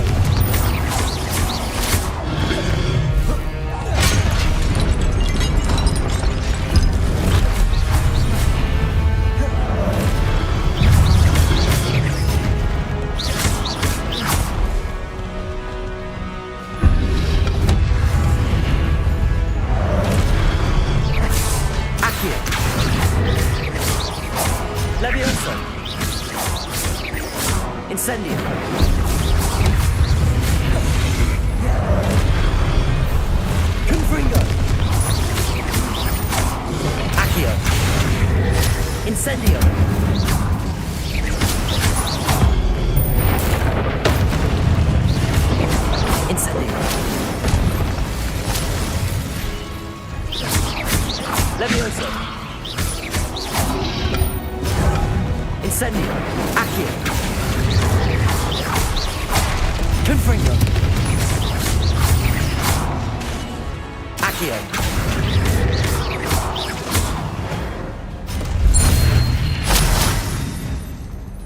D: Leviosa! Incendio! Confringo! Accio! Incendio! Incendio! Leviosa! Incendio! Accio! Confringo! Accio!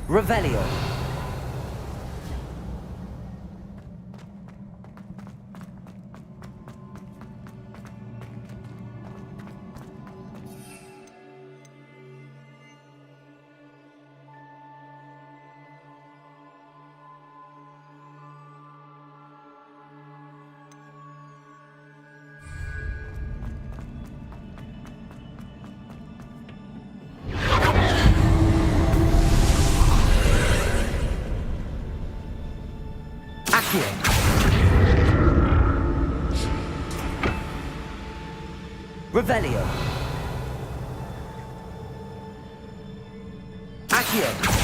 D: Revelio! Accio! Revelio! Accio!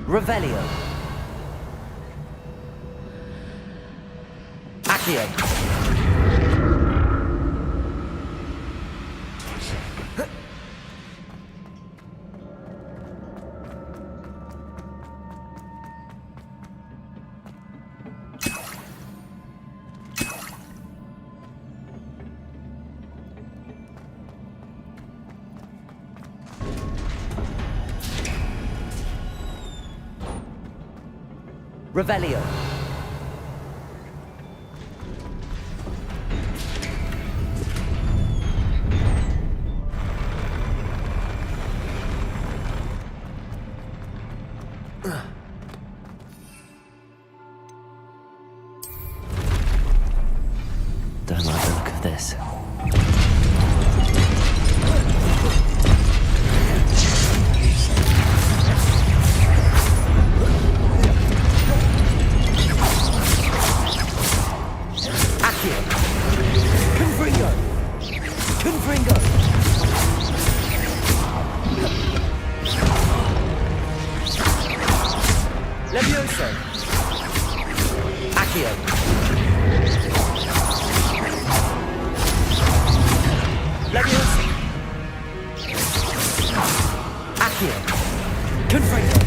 D: Revelio! Accio. Revelio. Don't like the look of this. Levioso. Accio. Levioso. Accio. Confringo.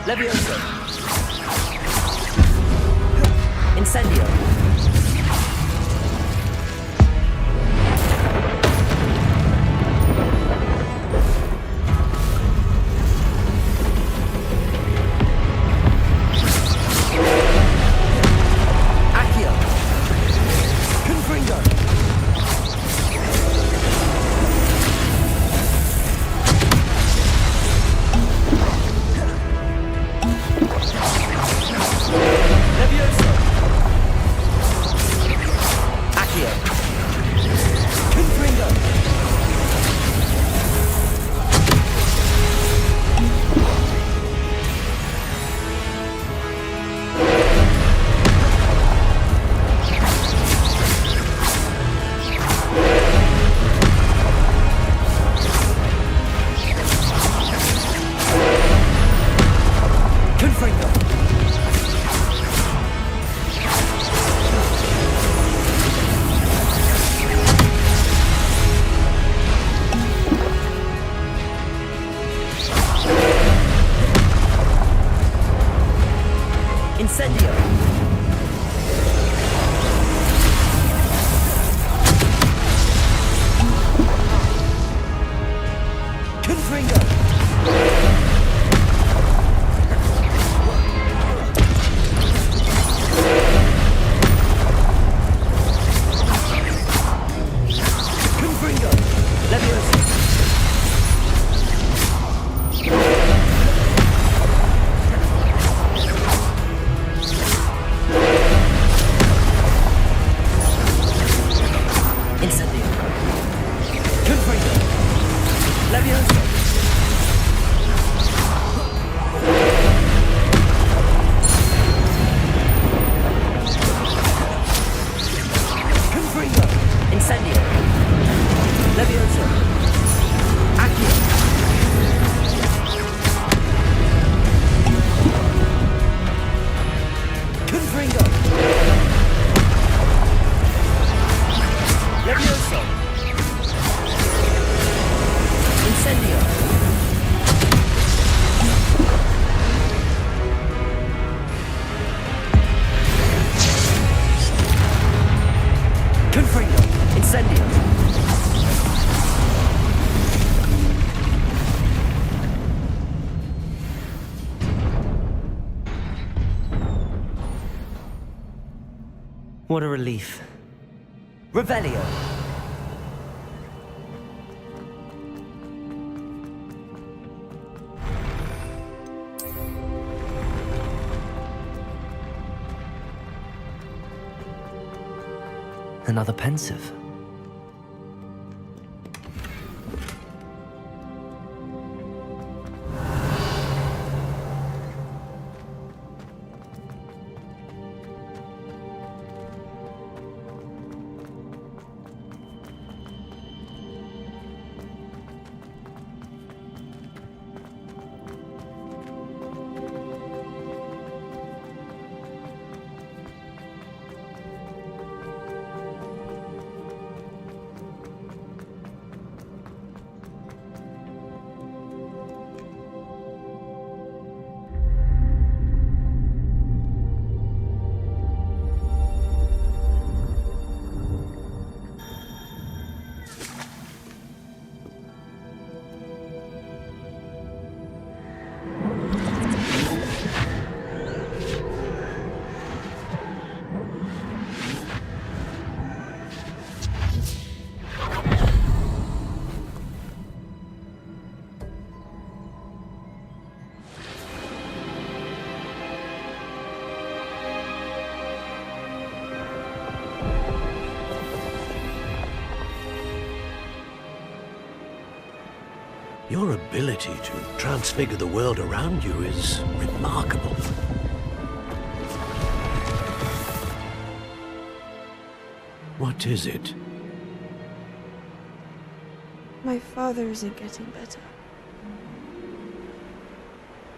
D: Levioso. Incendio. Incendio. Confringo. Confringo. Levioso. What a relief. Revelio. Another pensive.
K: Your ability to transfigure the world around you is remarkable. What is it?
N: My father isn't getting better.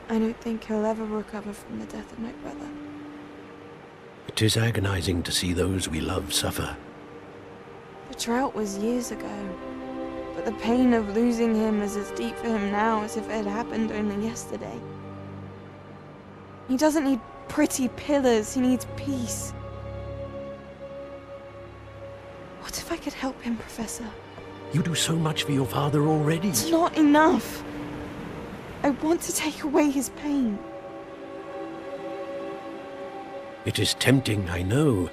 N: I don't think he'll ever recover from the death of my brother.
K: It is agonizing to see those we love suffer.
N: The drought was years ago, but the pain of losing him is as deep for him now as if it had happened only yesterday. He doesn't need pretty pillars, he needs peace. What if I could help him, Professor?
K: You do so much for your father already.
N: It's not enough. I want to take away his pain.
K: It is tempting, I know,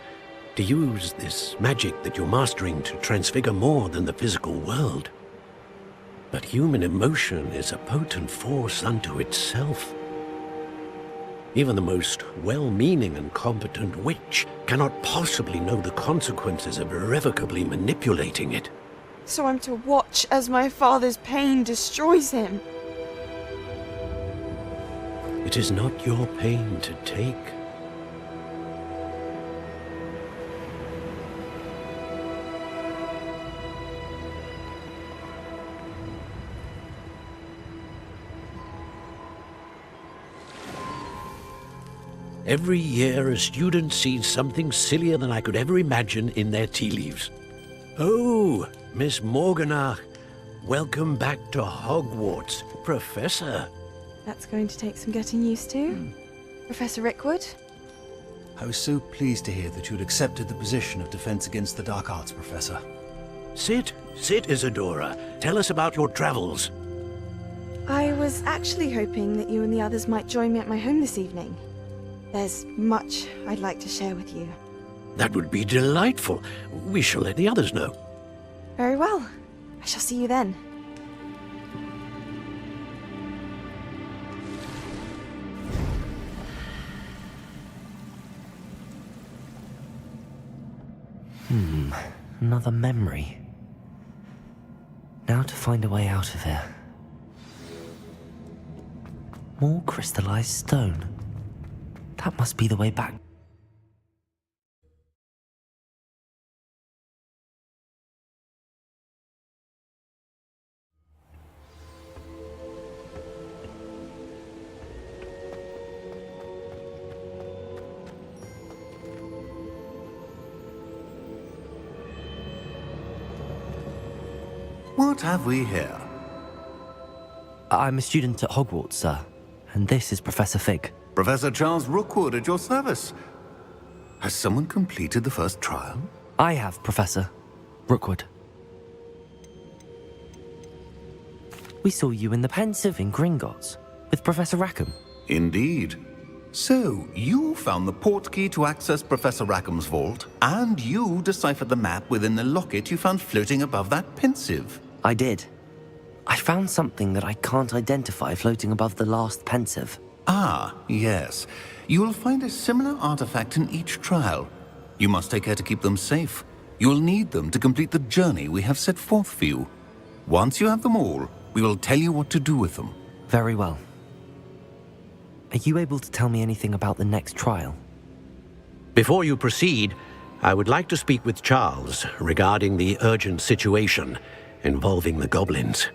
K: to use this magic that you're mastering to transfigure more than the physical world. But human emotion is a potent force unto itself. Even the most well-meaning and competent witch cannot possibly know the consequences of irrevocably manipulating it.
N: So I'm to watch as my father's pain destroys him.
K: It is not your pain to take. Every year, a student sees something sillier than I could ever imagine in their tea leaves. Oh, Miss Morganach, welcome back to Hogwarts, Professor.
N: That's going to take some getting used to. Professor Rickwood?
O: I was so pleased to hear that you'd accepted the position of Defense Against the Dark Arts, Professor.
K: Sit, Isadora. Tell us about your travels.
N: I was actually hoping that you and the others might join me at my home this evening. There's much I'd like to share with you.
K: That would be delightful. We shall let the others know.
N: Very well. I shall see you then.
D: Another memory. Now to find a way out of here. More crystallized stone. That must be the way back.
P: What have we here?
D: I'm a student at Hogwarts, sir. And this is Professor Fig.
P: Professor Charles Rookwood at your service. Has someone completed the first trial?
D: I have, Professor Rookwood. We saw you in the Pensive in Gringotts with Professor Rackham.
P: Indeed. So, you found the portkey to access Professor Rackham's vault, and you deciphered the map within the locket you found floating above that Pensive.
D: I did. I found something that I can't identify floating above the last Pensive.
P: Ah, yes. You will find a similar artifact in each trial. You must take care to keep them safe. You will need them to complete the journey we have set forth for you. Once you have them all, we will tell you what to do with them.
D: Very well. Are you able to tell me anything about the next trial?
K: Before you proceed, I would like to speak with Charles regarding the urgent situation involving the goblins.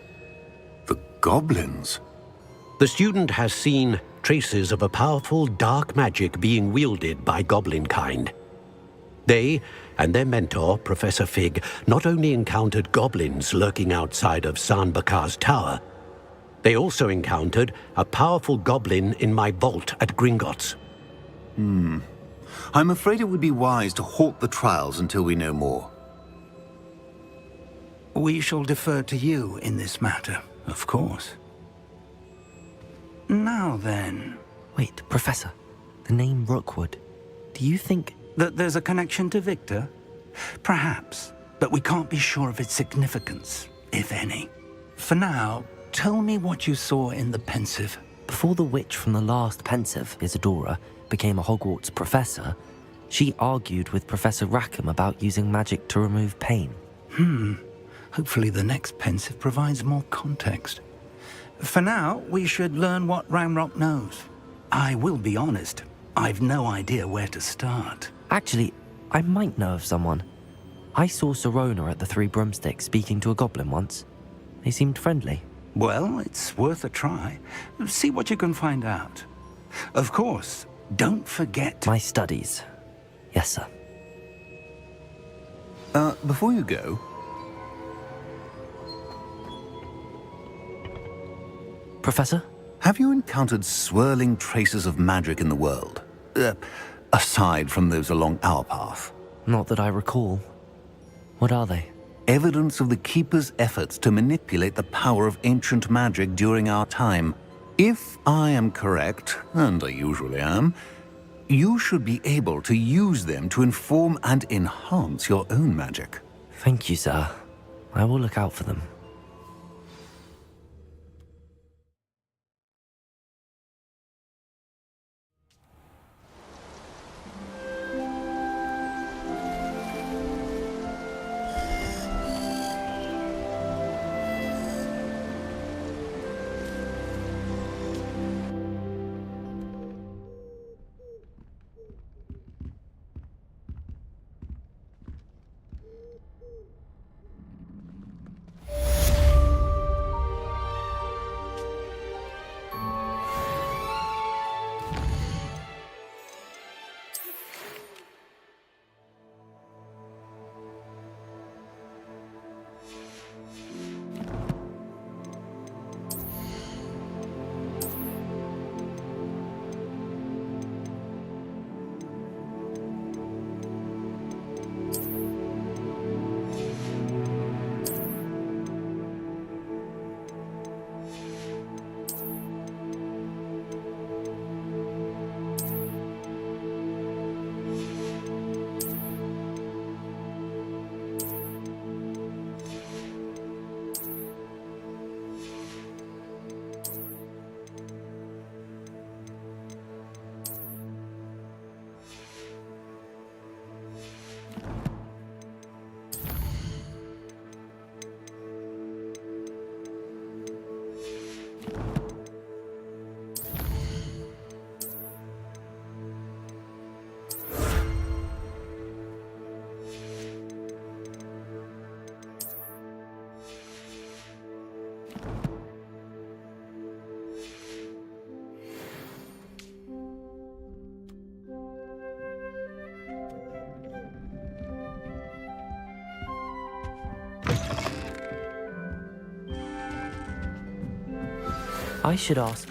P: The goblins?
K: The student has seen traces of a powerful dark magic being wielded by goblin kind. They and their mentor, Professor Fig, not only encountered goblins lurking outside of San Bakar's tower, they also encountered a powerful goblin in my vault at Gringotts.
P: I'm afraid it would be wise to halt the trials until we know more.
G: We shall defer to you in this matter, of course. Now then...
D: Wait, Professor. The name Rookwood. Do you think...
G: that there's a connection to Victor? Perhaps, but we can't be sure of its significance, if any. For now, tell me what you saw in the Pensive.
D: Before the witch from the last Pensive, Isadora, became a Hogwarts professor, she argued with Professor Rackham about using magic to remove pain.
G: Hopefully the next Pensive provides more context. For now, we should learn what Ranrock knows. I will be honest, I've no idea where to start.
D: Actually, I might know of someone. I saw Sirona at the Three Broomsticks speaking to a goblin once. They seemed friendly.
G: Well, it's worth a try. See what you can find out. Of course, don't forget...
D: My studies. Yes, sir.
P: Before you go...
D: Professor?
P: Have you encountered swirling traces of magic in the world? Aside from those along our path?
D: Not that I recall. What are they?
P: Evidence of the Keeper's efforts to manipulate the power of ancient magic during our time. If I am correct, and I usually am, you should be able to use them to inform and enhance your own magic.
D: Thank you, sir. I will look out for them. I should ask...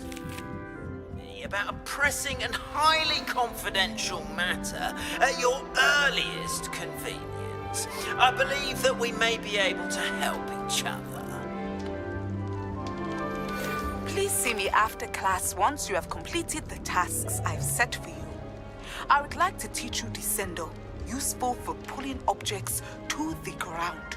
Q: about a pressing and highly confidential matter at your earliest convenience. I believe that we may be able to help each other.
R: Please see me after class once you have completed the tasks I've set for you. I would like to teach you Descendo, useful for pulling objects to the ground.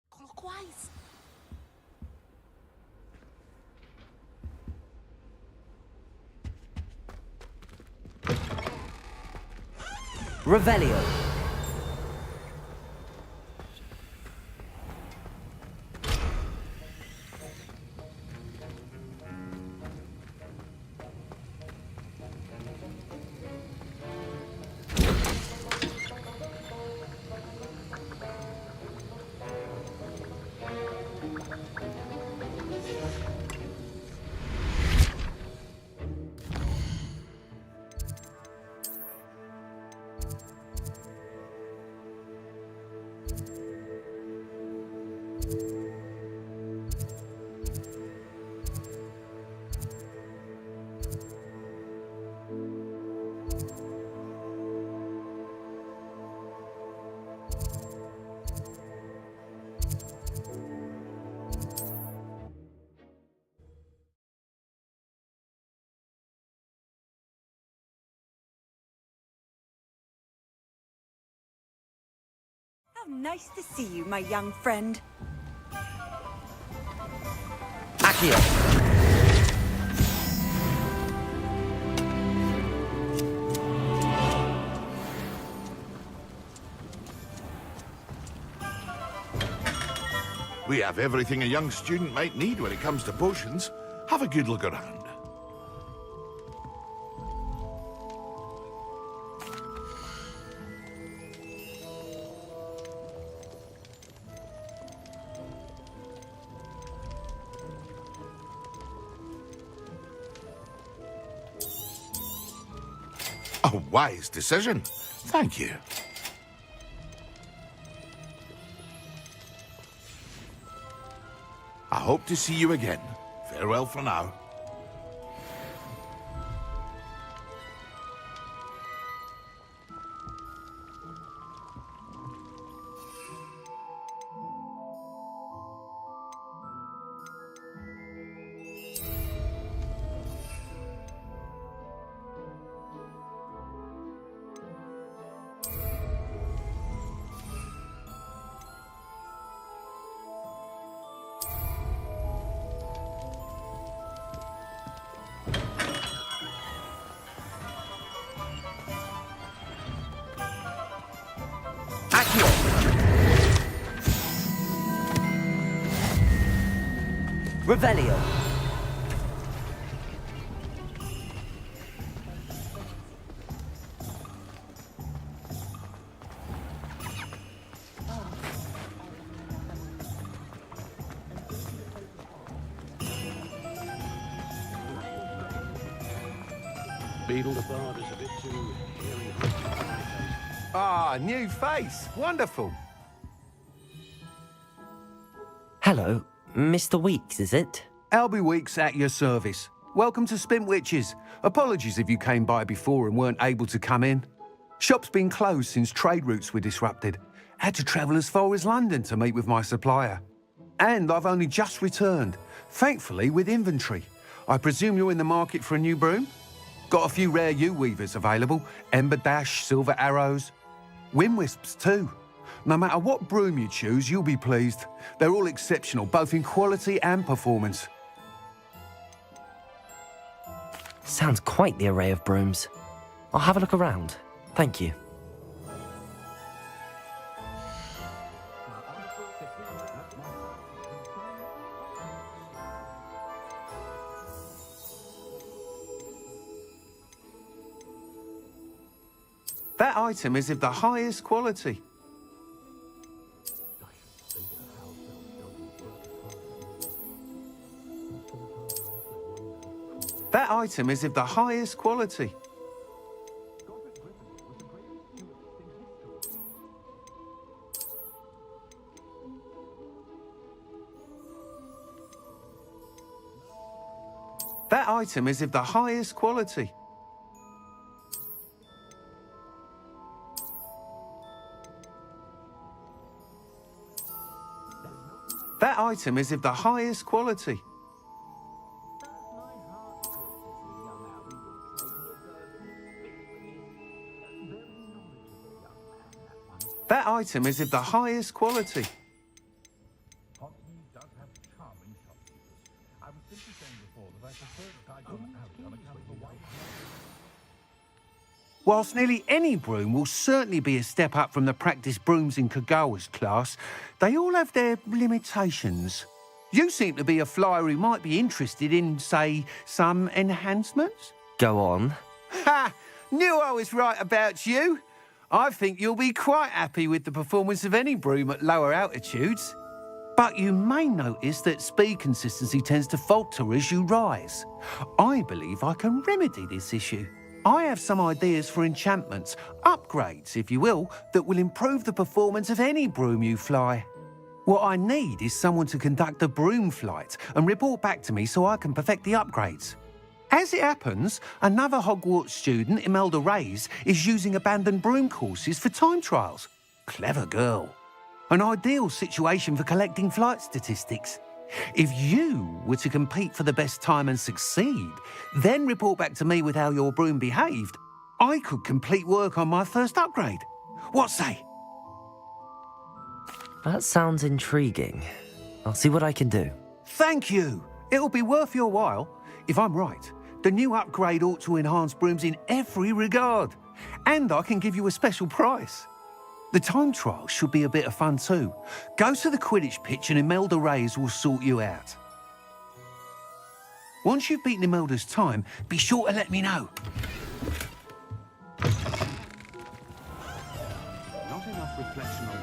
R: Clockwise.
D: Revelio.
J: How nice to see you, my young friend.
D: Accio.
B: We have everything a young student might need when it comes to potions. Have a good look around. A wise decision. Thank you. I hope to see you again. Farewell for now.
D: Revelio.
K: Beetle the Bard is a bit too hairy.
S: Ah, new face. Wonderful.
D: Hello, Mr. Weeks, is it?
S: Albie Weeks at your service. Welcome to Spintwitches. Apologies if you came by before and weren't able to come in. Shop's been closed since trade routes were disrupted. Had to travel as far as London to meet with my supplier. And I've only just returned, thankfully with inventory. I presume you're in the market for a new broom? Got a few rare yew-weavers available. Ember Dash, Silver Arrows. Wind Wisps too. No matter what broom you choose, you'll be pleased. They're all exceptional, both in quality and performance.
D: Sounds quite the array of brooms. I'll have a look around. Thank you.
S: That item is of the highest quality. That item is of the highest quality. That item is of the highest quality. That item is of the highest quality. That item is of the highest quality. Whilst nearly any broom will certainly be a step up from the practice brooms in Kagawa's class, they all have their limitations. You seem to be a flyer who might be interested in, say, some enhancements?
D: Go on.
S: Ha! Knew I was right about you. I think you'll be quite happy with the performance of any broom at lower altitudes. But you may notice that speed consistency tends to falter as you rise. I believe I can remedy this issue. I have some ideas for enchantments, upgrades, if you will, that will improve the performance of any broom you fly. What I need is someone to conduct a broom flight and report back to me so I can perfect the upgrades. As it happens, another Hogwarts student, Imelda Reyes, is using abandoned broom courses for time trials. Clever girl. An ideal situation for collecting flight statistics. If you were to compete for the best time and succeed, then report back to me with how your broom behaved, I could complete work on my first upgrade. What say?
D: That sounds intriguing. I'll see what I can do.
S: Thank you. It'll be worth your while. If I'm right, the new upgrade ought to enhance brooms in every regard. And I can give you a special price. The time trial should be a bit of fun too. Go to the Quidditch pitch and Imelda Reyes will sort you out. Once you've beaten Imelda's time, be sure to let me know. Not enough reflection on...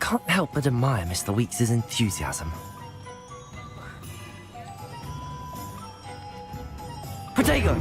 D: Can't help but admire Mr. Weeks' enthusiasm. Protego!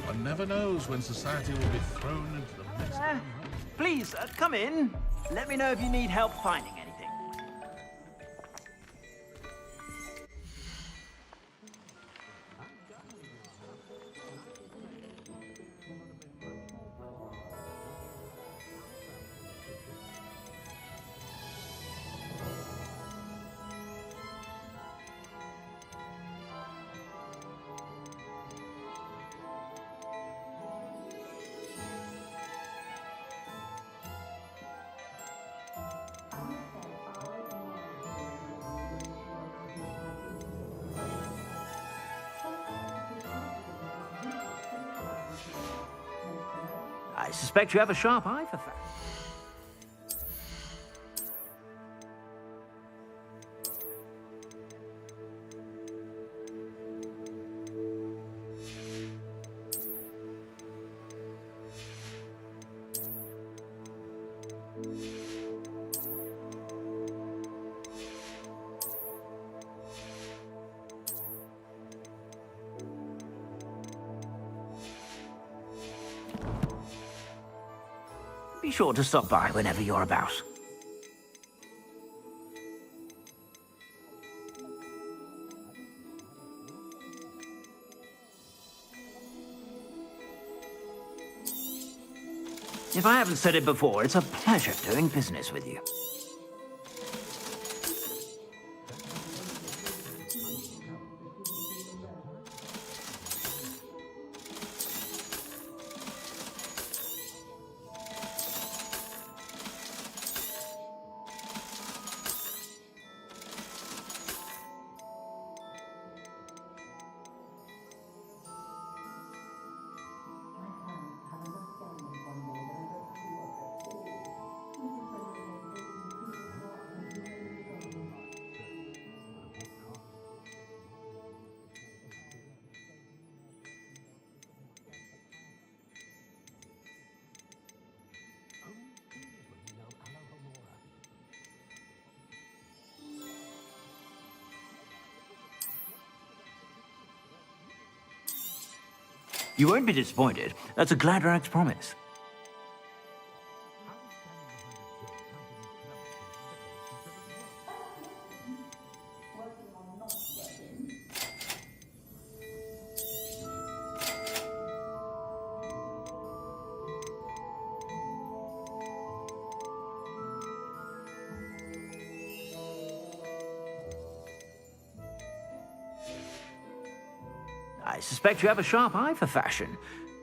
B: One never knows when society will be thrown into the next.
M: Please, come in. Let me know if you need help finding anything. I suspect you have a sharp eye for facts. Be sure to stop by whenever you're about. If I haven't said it before, it's a pleasure doing business with you. You won't be disappointed. That's a Gladrag's promise. I suspect you have a sharp eye for fashion.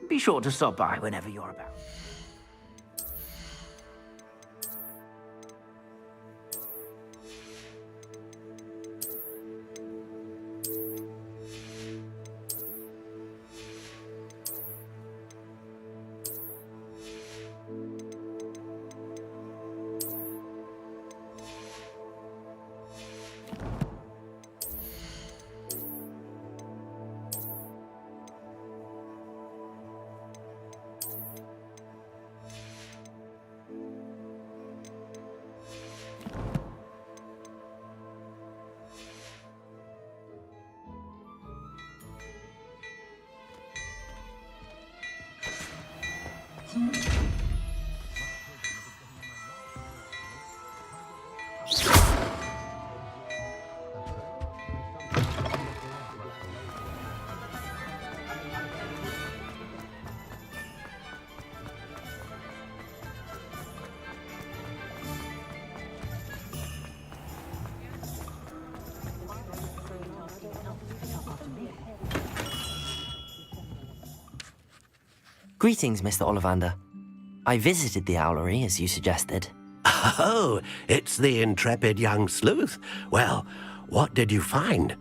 M: Be sure to stop by whenever you're about.
D: Greetings, Mr. Ollivander. I visited the owlery, as you suggested.
K: Oh, it's the intrepid young sleuth. Well, what did you find?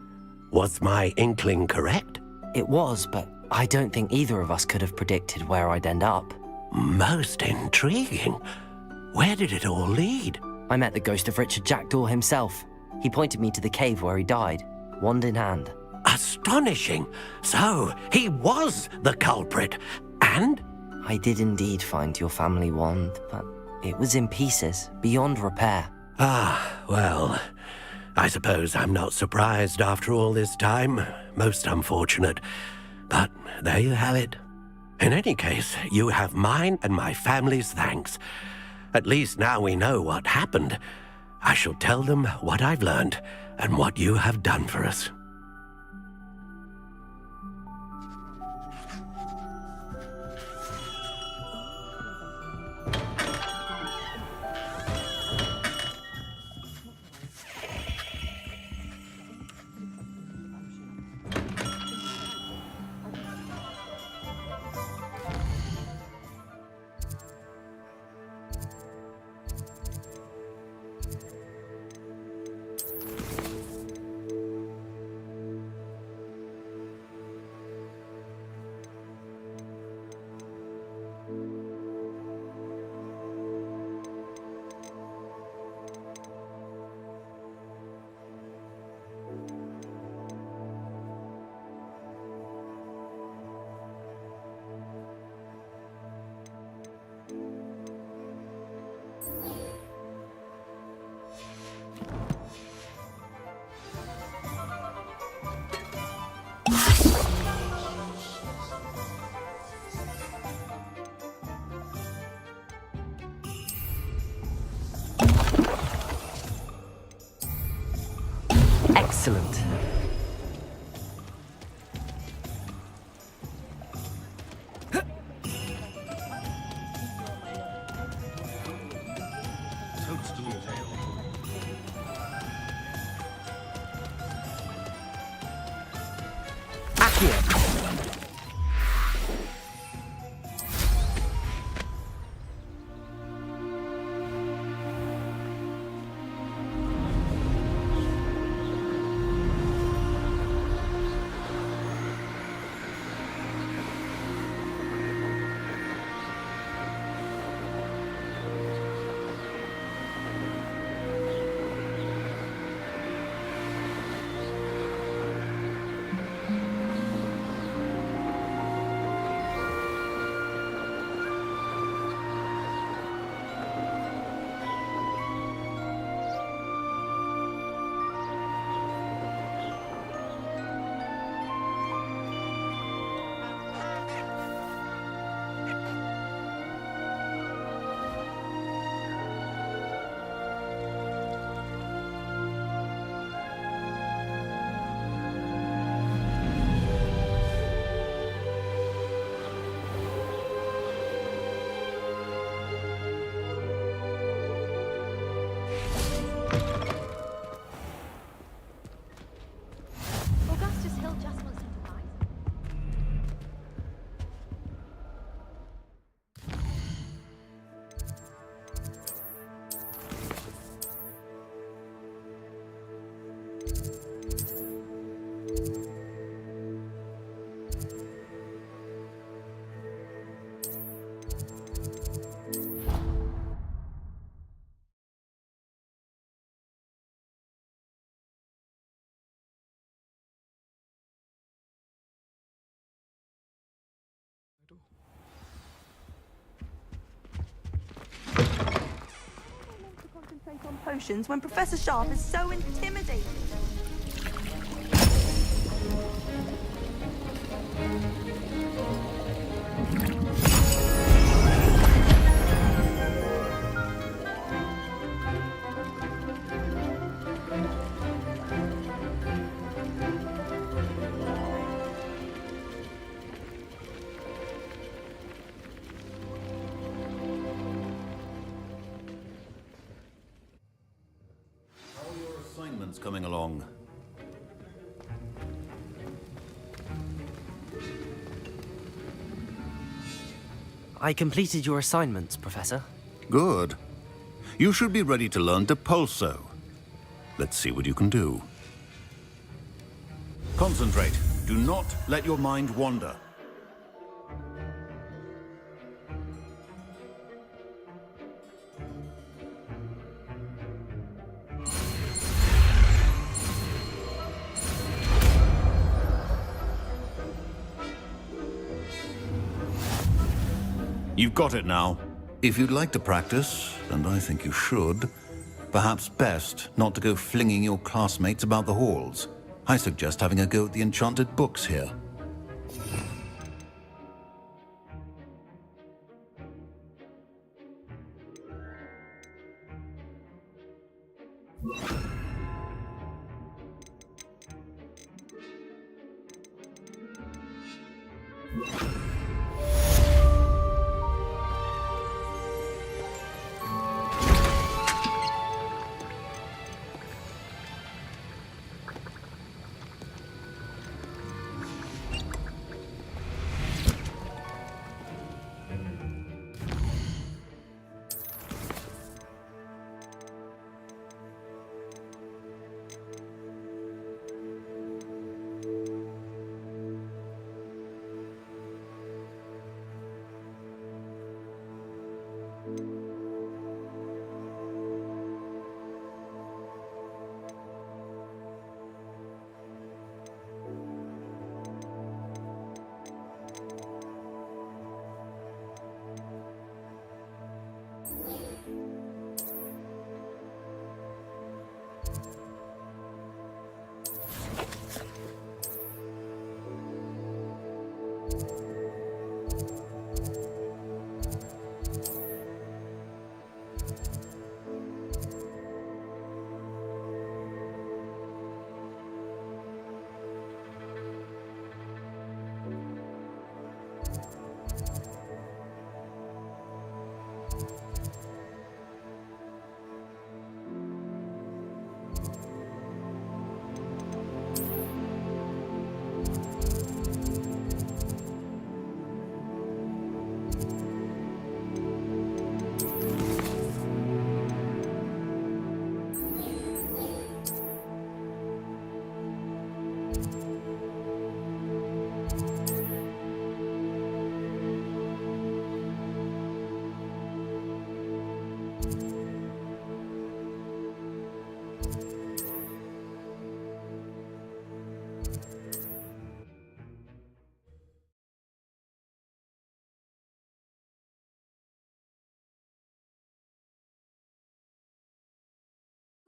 K: Was my inkling correct?
D: It was, but I don't think either of us could have predicted where I'd end up.
K: Most intriguing. Where did it all lead?
D: I met the ghost of Richard Jackdaw himself. He pointed me to the cave where he died, wand in hand.
K: Astonishing. So, he was the culprit. And?
D: I did indeed find your family wand, but it was in pieces, beyond repair.
K: Ah, well, I suppose I'm not surprised after all this time. Most unfortunate. But there you have it. In any case, you have mine and my family's thanks. At least now we know what happened. I shall tell them what I've learned and what you have done for us.
D: Excellent.
J: comment on potions when Professor Sharp is so intimidating?
P: Assignments coming along.
D: I completed your assignments, Professor.
P: Good. You should be ready to learn Depulso. Let's see what you can do. Concentrate. Do not let your mind wander. You've got it now. If you'd like to practice, and I think you should, perhaps best not to go flinging your classmates about the halls. I suggest having a go at the enchanted books here.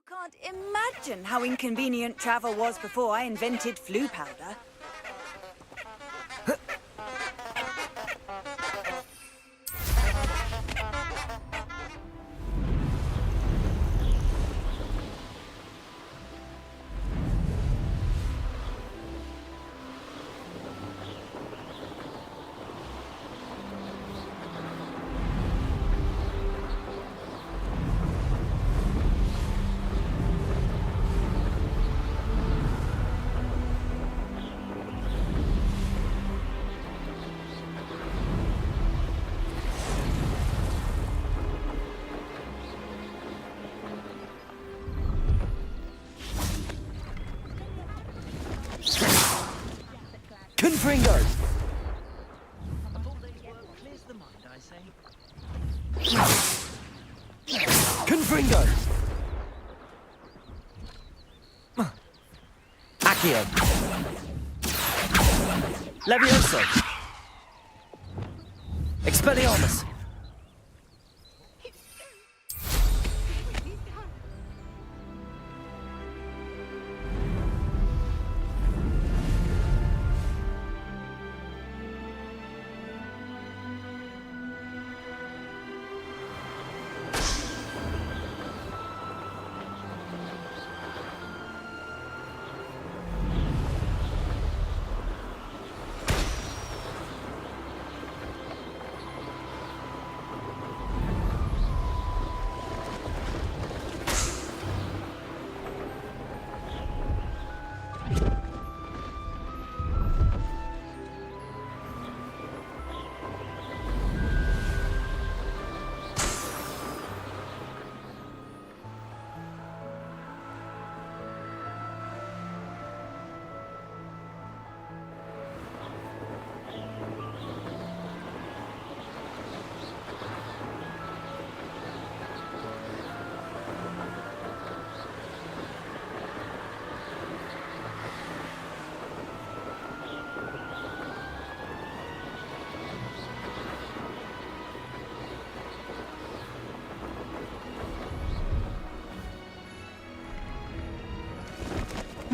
J: Can't imagine how inconvenient travel was before I invented flu powder.
D: Confringo! Confringo! Accio! Levioso! Expelliarmus!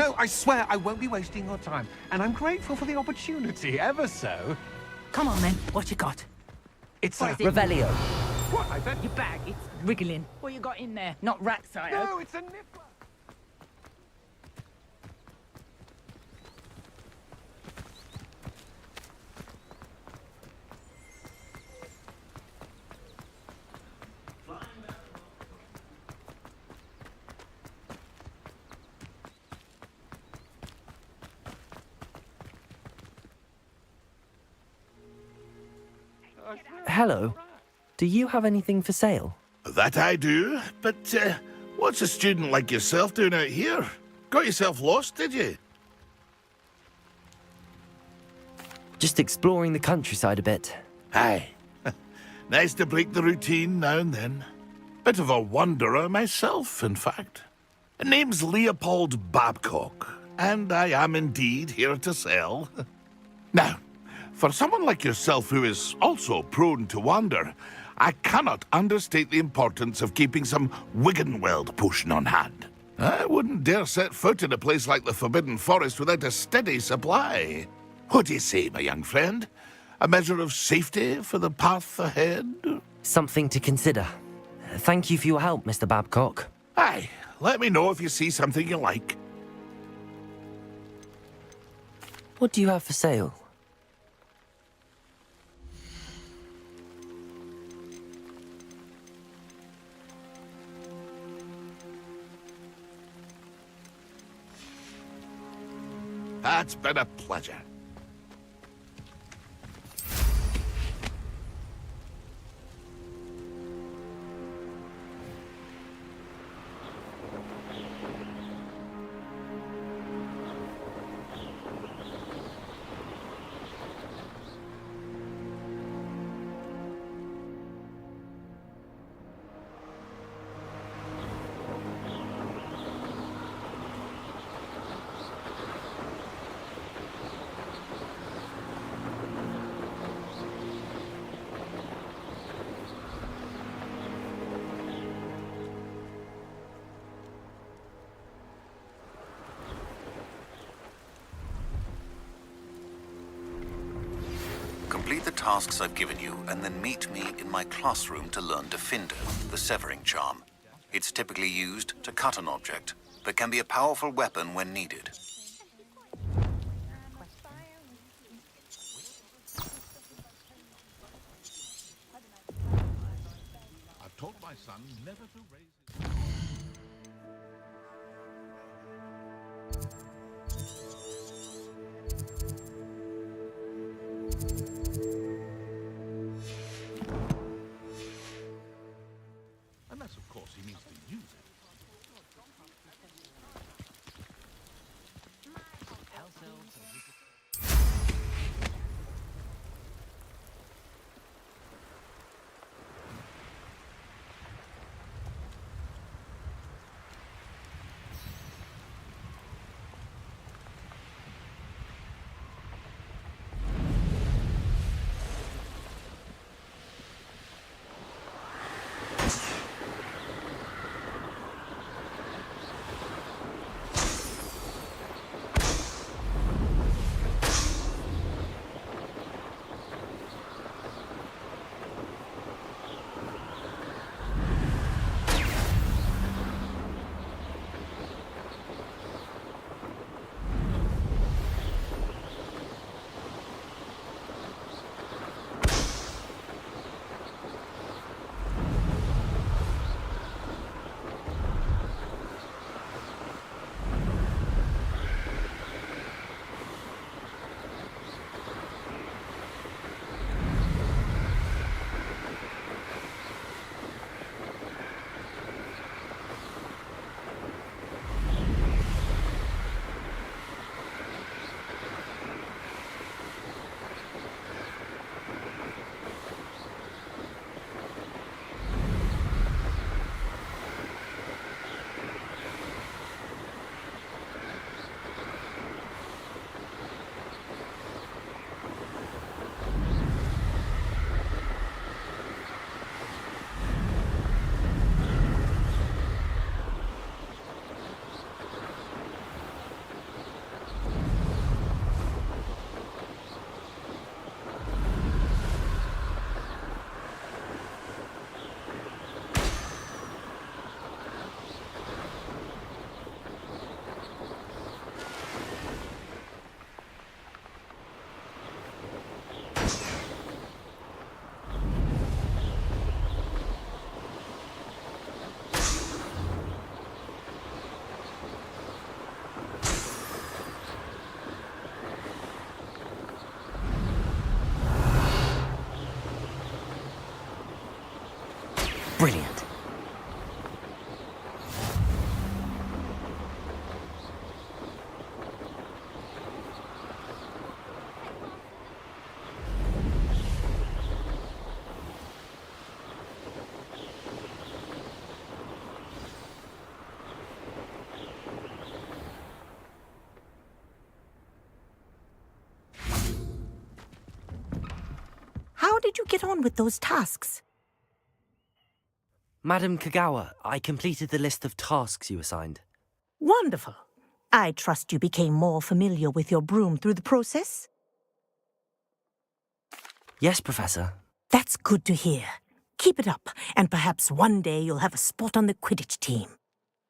S: No, I swear I won't be wasting your time. And I'm grateful for the opportunity, ever so.
T: Come on, then. What you got?
S: It's
T: What
S: a...
T: is it?
I: Revelio.
S: What? I bet...
T: Your bag, it's wriggling. What you got in there? Not rats, I hope.
S: No, it's a niffler.
D: Hello. Do you have anything for sale?
B: That I do, but what's a student like yourself doing out here? Got yourself lost, did you?
D: Just exploring the countryside a bit.
B: Aye. Nice to break the routine now and then. Bit of a wanderer myself, in fact. Name's Leopold Babcock, and I am indeed here to sell. Now, for someone like yourself who is also prone to wander, I cannot understate the importance of keeping some Wiggenweld potion on hand. I wouldn't dare set foot in a place like the Forbidden Forest without a steady supply. What do you say, my young friend? A measure of safety for the path ahead?
D: Something to consider. Thank you for your help, Mr. Babcock.
B: Aye, let me know if you see something you like.
D: What do you have for sale?
B: It's been a pleasure.
P: Complete the tasks I've given you, and then meet me in my classroom to learn Defender, the severing charm. It's typically used to cut an object, but can be a powerful weapon when needed.
B: I've told my son never to raise his... Unless, of course, he means to use it.
A: How did you get on with those tasks?
D: Madam Kagawa, I completed the list of tasks you assigned.
A: Wonderful. I trust you became more familiar with your broom through the process?
D: Yes, Professor.
A: That's good to hear. Keep it up, and perhaps one day you'll have a spot on the Quidditch team.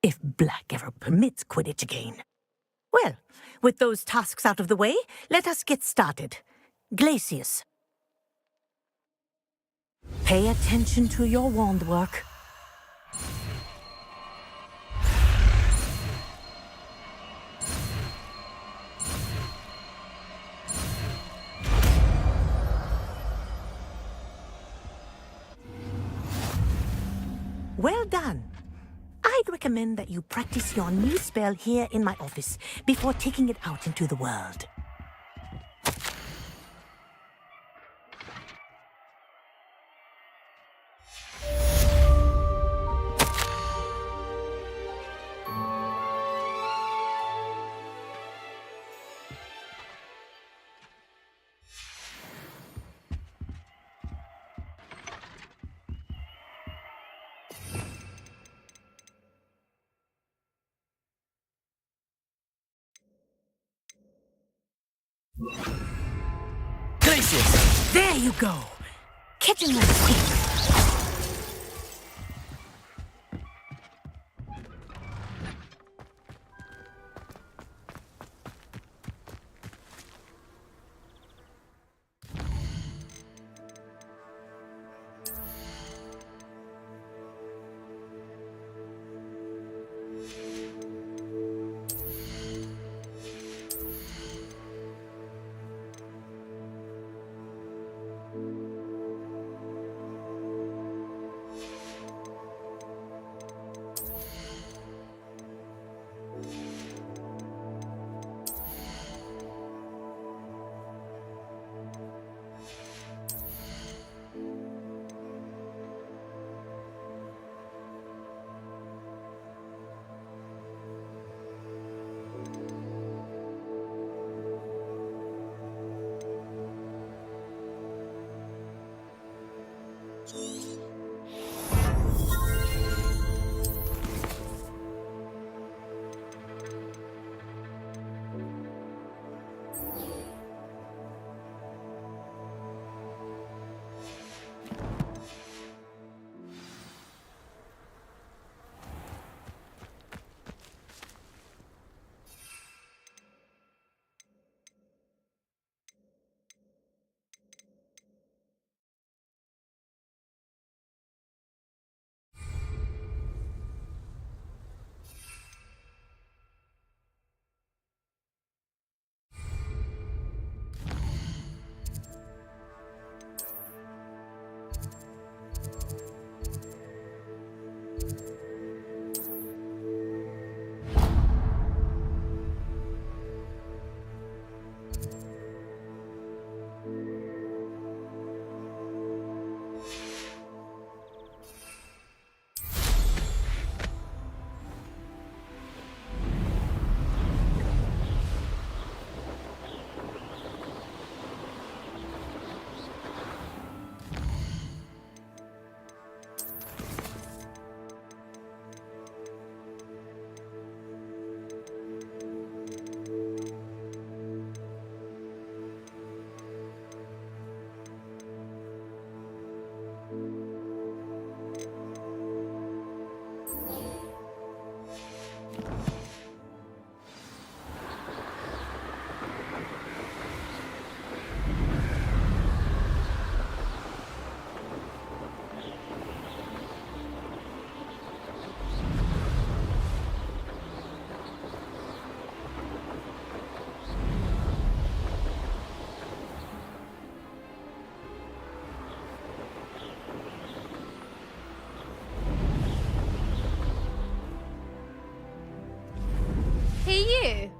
A: If Black ever permits Quidditch again. Well, with those tasks out of the way, let us get started. Glacius. Pay attention to your wand work. Well done. I'd recommend that you practice your new spell here in my office before taking it out into the world.
D: Glacius!
A: There you go! Catching like quick.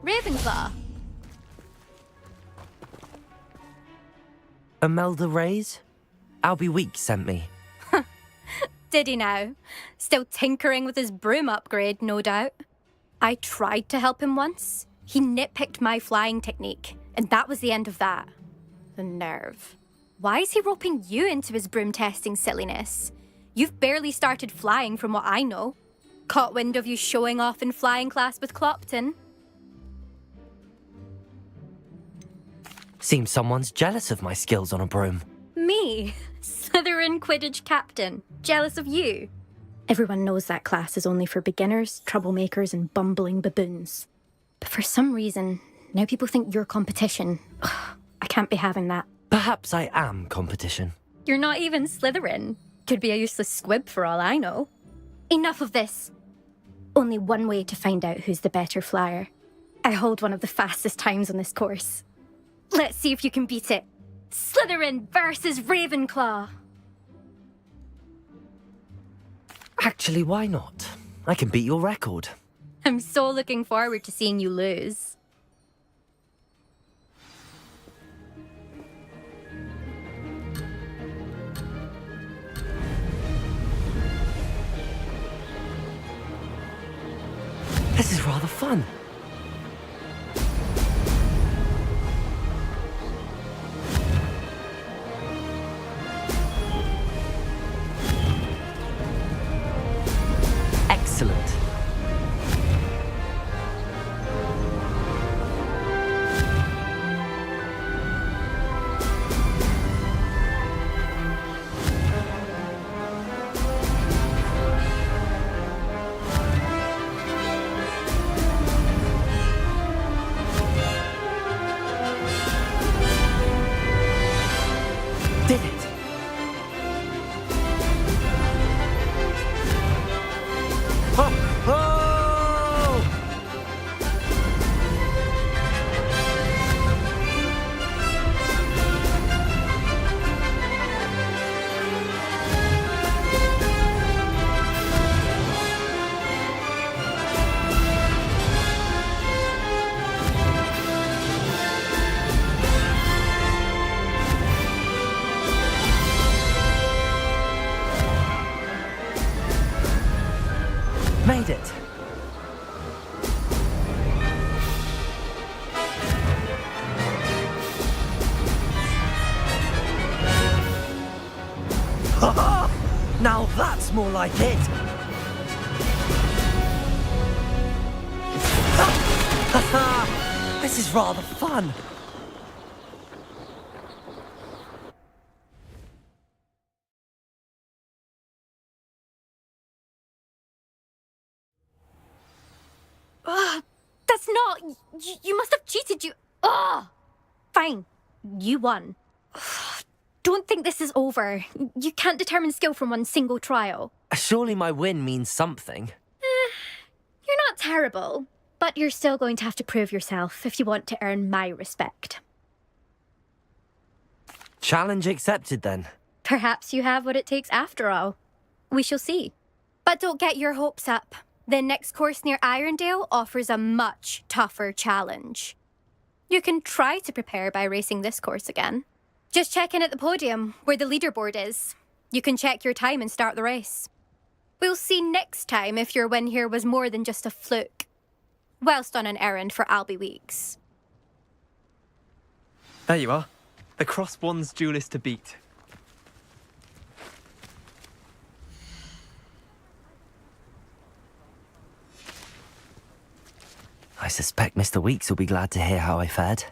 U: Ravenclaw.
D: Imelda Reyes? Albie Weeks sent me.
U: Did he now? Still tinkering with his broom upgrade, no doubt. I tried to help him once. He nitpicked my flying technique, and that was the end of that. The nerve. Why is he roping you into his broom testing silliness? You've barely started flying from what I know. Caught wind of you showing off in flying class with Clopton.
D: Seems someone's jealous of my skills on a broom.
U: Me? Slytherin Quidditch captain. Jealous of you? Everyone knows that class is only for beginners, troublemakers, and bumbling baboons. But for some reason, now people think you're competition. Ugh, I can't be having that.
D: Perhaps I am competition.
U: You're not even Slytherin. Could be a useless squib for all I know. Enough of this. Only one way to find out who's the better flyer. I hold one of the fastest times on this course. Let's see if you can beat it. Slytherin versus Ravenclaw.
D: Actually, why not? I can beat your record.
U: I'm so looking forward to seeing you lose.
D: This is rather fun. Excellent. Did it? Oh! Oh! Made it. Ha-ha! Now that's more like it. Ha-ha! This is rather fun.
U: That's not... You must have cheated, you... Ugh! Fine. You won. Don't think this is over. You can't determine skill from one single trial.
D: Surely my win means something.
U: You're not terrible, but you're still going to have to prove yourself if you want to earn my respect.
D: Challenge accepted then.
U: Perhaps you have what it takes after all. We shall see. But don't get your hopes up. The next course near Irondale offers a much tougher challenge. You can try to prepare by racing this course again. Just check in at the podium, where the leaderboard is. You can check your time and start the race. We'll see next time if your win here was more than just a fluke. Whilst on an errand for Albie Weeks.
E: There you are. The Crosswands duelist to beat.
D: I suspect Mr. Weeks will be glad to hear how I fared.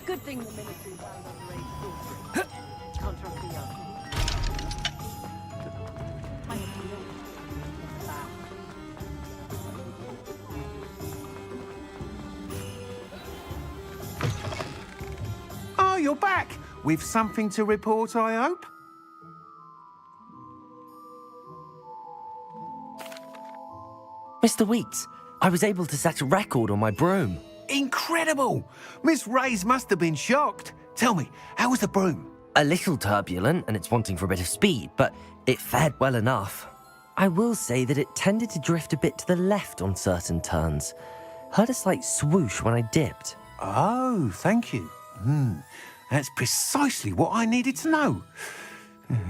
T: Good thing the military found underage sorcery. Can't trust the young.
S: Oh, you're back! With something to report, I hope?
D: Mr. Weeks, I was able to set a record on my broom.
S: Incredible! Miss Reyes must have been shocked. Tell me, how was the broom?
D: A little turbulent and it's wanting for a bit of speed, but it fared well enough. I will say that it tended to drift a bit to the left on certain turns. Heard a slight swoosh when I dipped.
S: Oh, thank you. That's precisely what I needed to know.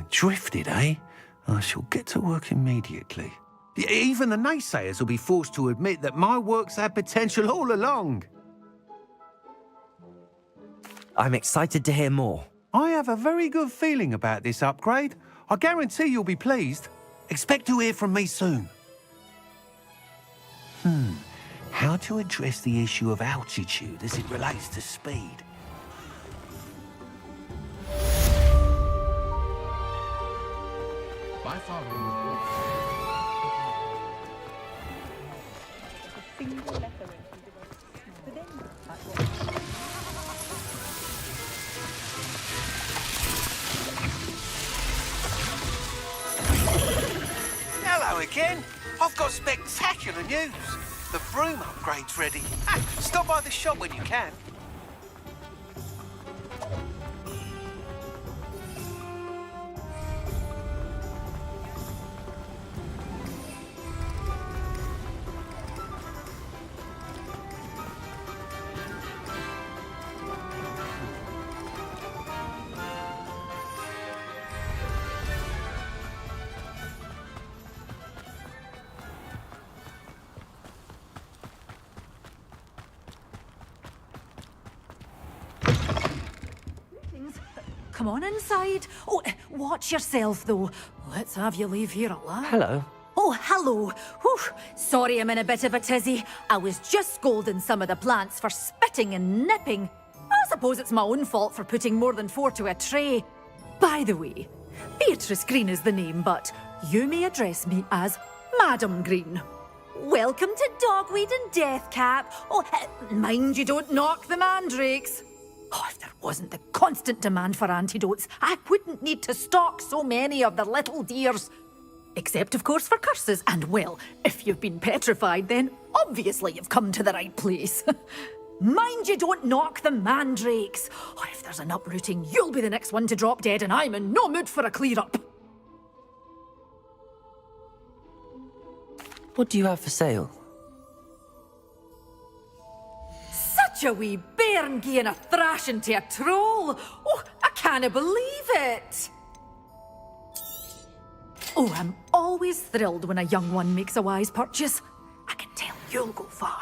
S: Drifted, eh? I shall get to work immediately. Even the naysayers will be forced to admit that my work's had potential all along.
D: I'm excited to hear more.
S: I have a very good feeling about this upgrade. I guarantee you'll be pleased. Expect to hear from me soon. How to address the issue of altitude as it relates to speed?
B: By following
S: Hello again. I've got spectacular news. The broom upgrade's ready. Stop by the shop when you can.
J: Come on inside. Oh, watch yourself, though. Let's have you leave here alive.
D: Hello.
J: Oh, hello. Whew. Sorry I'm in a bit of a tizzy. I was just scolding some of the plants for spitting and nipping. I suppose it's my own fault for putting more than 4 to a tray. By the way, Beatrice Green is the name, but you may address me as Madam Green. Welcome to Dogweed and Deathcap. Oh, mind you don't knock the mandrakes. Oh, if there wasn't the constant demand for antidotes, I wouldn't need to stock so many of the little dears. Except, of course, for curses. And, well, if you've been petrified, then obviously you've come to the right place. Mind you don't knock the mandrakes. Oh, if there's an uprooting, you'll be the next one to drop dead, and I'm in no mood for a clear-up.
D: What do you have for sale?
J: Such a wee bairn gieing a thrashing to a troll. Oh, I can't believe it. Oh, I'm always thrilled when a young one makes a wise purchase. I can tell you'll go far.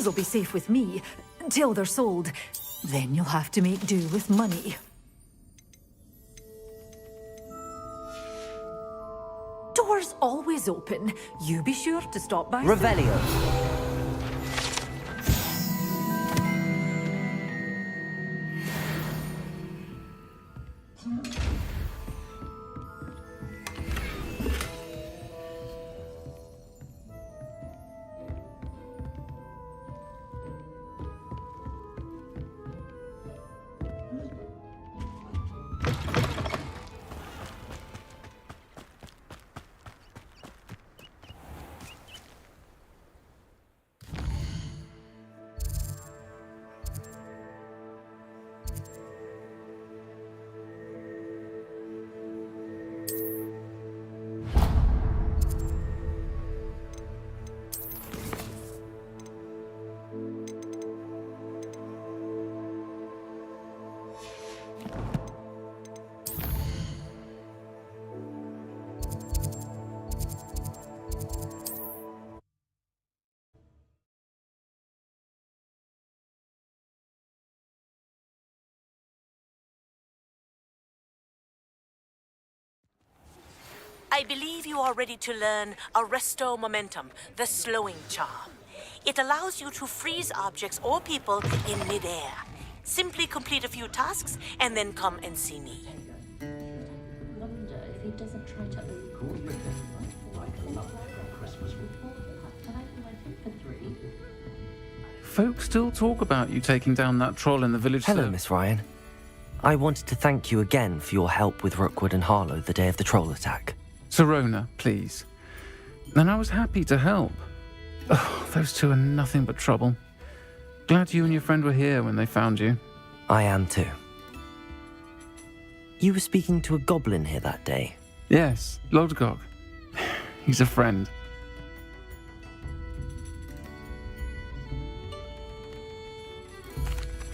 J: will be safe with me, till they're sold. Then you'll have to make do with money. Doors always open. You be sure to stop by.
D: Revelio.
L: I believe you are ready to learn Arresto Momentum, the slowing charm. It allows you to freeze objects or people in midair. Simply complete a few tasks and then come and see me.
T: Wonder if he doesn't try to overcall
C: Folk still talk about you taking down that troll in the village.
D: Hello, Miss Ryan. I wanted to thank you again for your help with Rookwood and Harlow the day of the troll attack.
C: Sirona, please. And I was happy to help. Oh, those two are nothing but trouble. Glad you and your friend were here when they found you.
D: I am too. You were speaking to a goblin here that day.
C: Yes, Lodgok. He's a friend.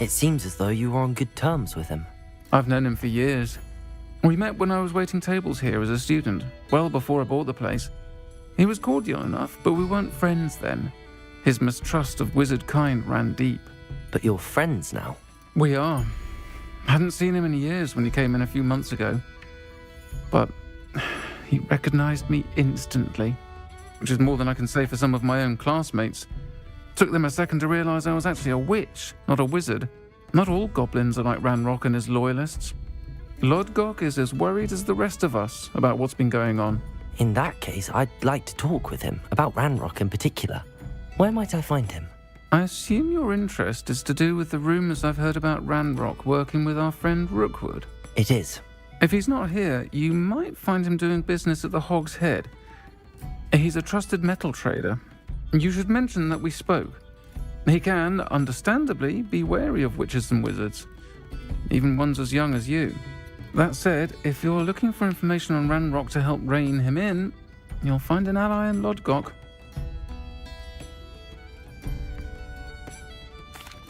D: It seems as though you were on good terms with him.
C: I've known him for years. We met when I was waiting tables here as a student, well before I bought the place. He was cordial enough, but we weren't friends then. His mistrust of wizard kind ran deep.
D: But you're friends now?
C: We are. Hadn't seen him in years when he came in a few months ago. But he recognized me instantly, which is more than I can say for some of my own classmates. Took them a second to realize I was actually a witch, not a wizard. Not all goblins are like Ranrock and his loyalists. Lodgok is as worried as the rest of us about what's been going on.
D: In that case, I'd like to talk with him, about Ranrock in particular. Where might I find him?
C: I assume your interest is to do with the rumors I've heard about Ranrock working with our friend Rookwood.
D: It is.
C: If he's not here, you might find him doing business at the Hog's Head. He's a trusted metal trader. You should mention that we spoke. He can, understandably, be wary of witches and wizards, even ones as young as you. That said, if you're looking for information on Ranrock to help rein him in, you'll find an ally in Lodgok.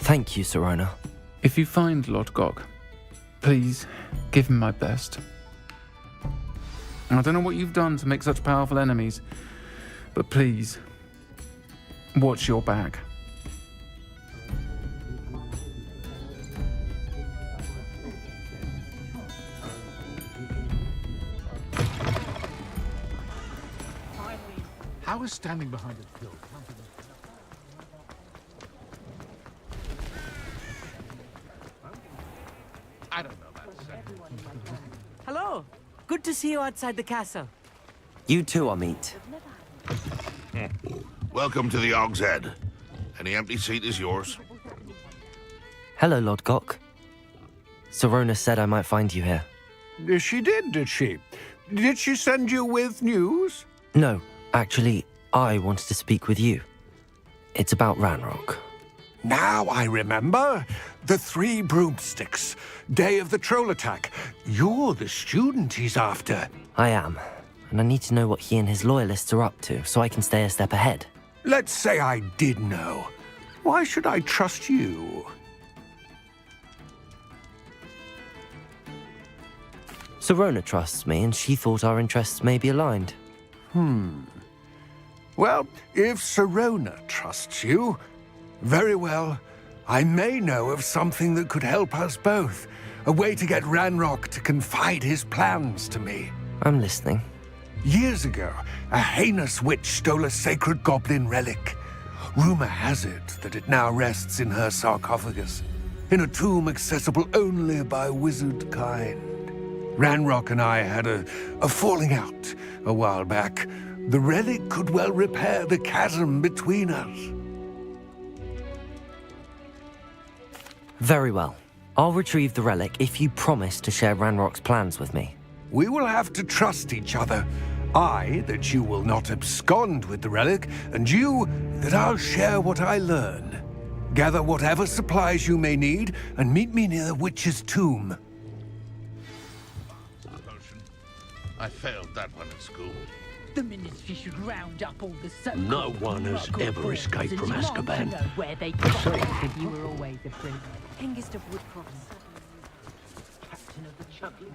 D: Thank you, Sirona.
C: If you find Lodgok, please give him my best. I don't know what you've done to make such powerful enemies, but please, watch your back.
V: How is standing behind a pill? I don't know that.
W: Hello. Good to see you outside the castle.
D: You too, Amit.
B: Welcome to the Hog's Head. Any empty seat is yours.
D: Hello, Lodgok. Sirona said I might find you here.
S: She did she? Did she send you with news?
D: No, actually, I wanted to speak with you. It's about Ranrock.
S: Now I remember. The 3 broomsticks. Day of the troll attack. You're the student he's after.
D: I am, and I need to know what he and his loyalists are up to so I can stay a step ahead.
S: Let's say I did know. Why should I trust you?
D: Sirona trusts me, and she thought our interests may be aligned.
S: Well, if Sirona trusts you, Very well. I may know of something that could help us both. A way to get Ranrock to confide his plans to me.
D: I'm listening.
S: Years ago, a heinous witch stole a sacred goblin relic. Rumor has it that it now rests in her sarcophagus, in a tomb accessible only by wizard kind. Ranrock and I had a falling out a while back. The relic could well repair the chasm between us.
D: Very well. I'll retrieve the relic if you promise to share Ranrock's plans with me.
S: We will have to trust each other. I, that you will not abscond with the relic, and you, that I'll share what I learn. Gather whatever supplies you may need, and meet me near the witch's tomb.
B: I failed that one at school.
T: The ministry should round up all the so-called
K: No one has
T: local
K: ever
T: boys
K: escaped
T: and
K: from
T: demand to
K: Azkaban.
T: know where they got. You were always a prince. Hengist of Woodcroft. Captain of the Chucky.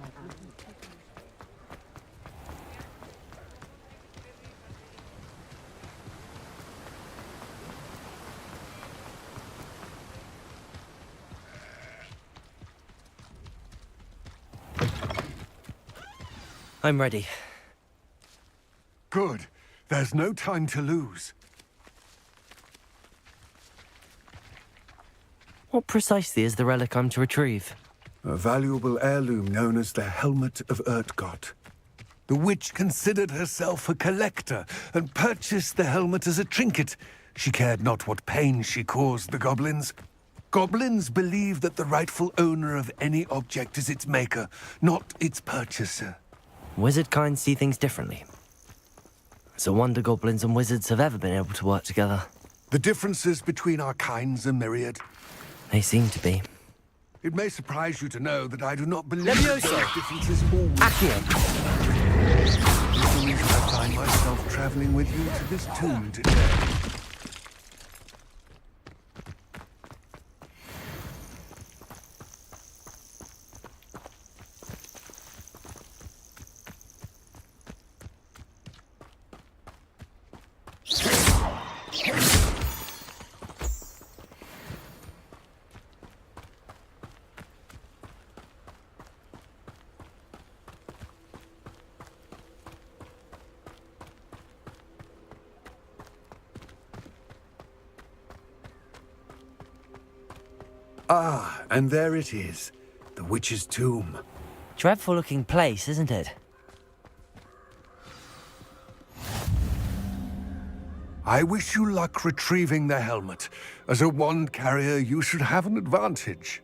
D: I'm ready.
S: Good. There's no time to lose.
D: What precisely is the relic I'm to retrieve?
S: A valuable heirloom known as the Helmet of Urtkot. The witch considered herself a collector and purchased the helmet as a trinket. She cared not what pain she caused the goblins. Goblins believe that the rightful owner of any object is its maker, not its purchaser.
D: Wizard kind see things differently. It's a wonder goblins and wizards have ever been able to work together.
S: The differences between our kinds are myriad.
D: They seem to be.
S: It may surprise you to know that I do not believe
D: Levioso!
S: those differences always...
D: Accio!
S: It's the reason I find myself traveling with you to this tomb today. Ah, and there it is. The witch's tomb.
D: Dreadful looking place, isn't it?
S: I wish you luck retrieving the helmet. As a wand carrier, you should have an advantage.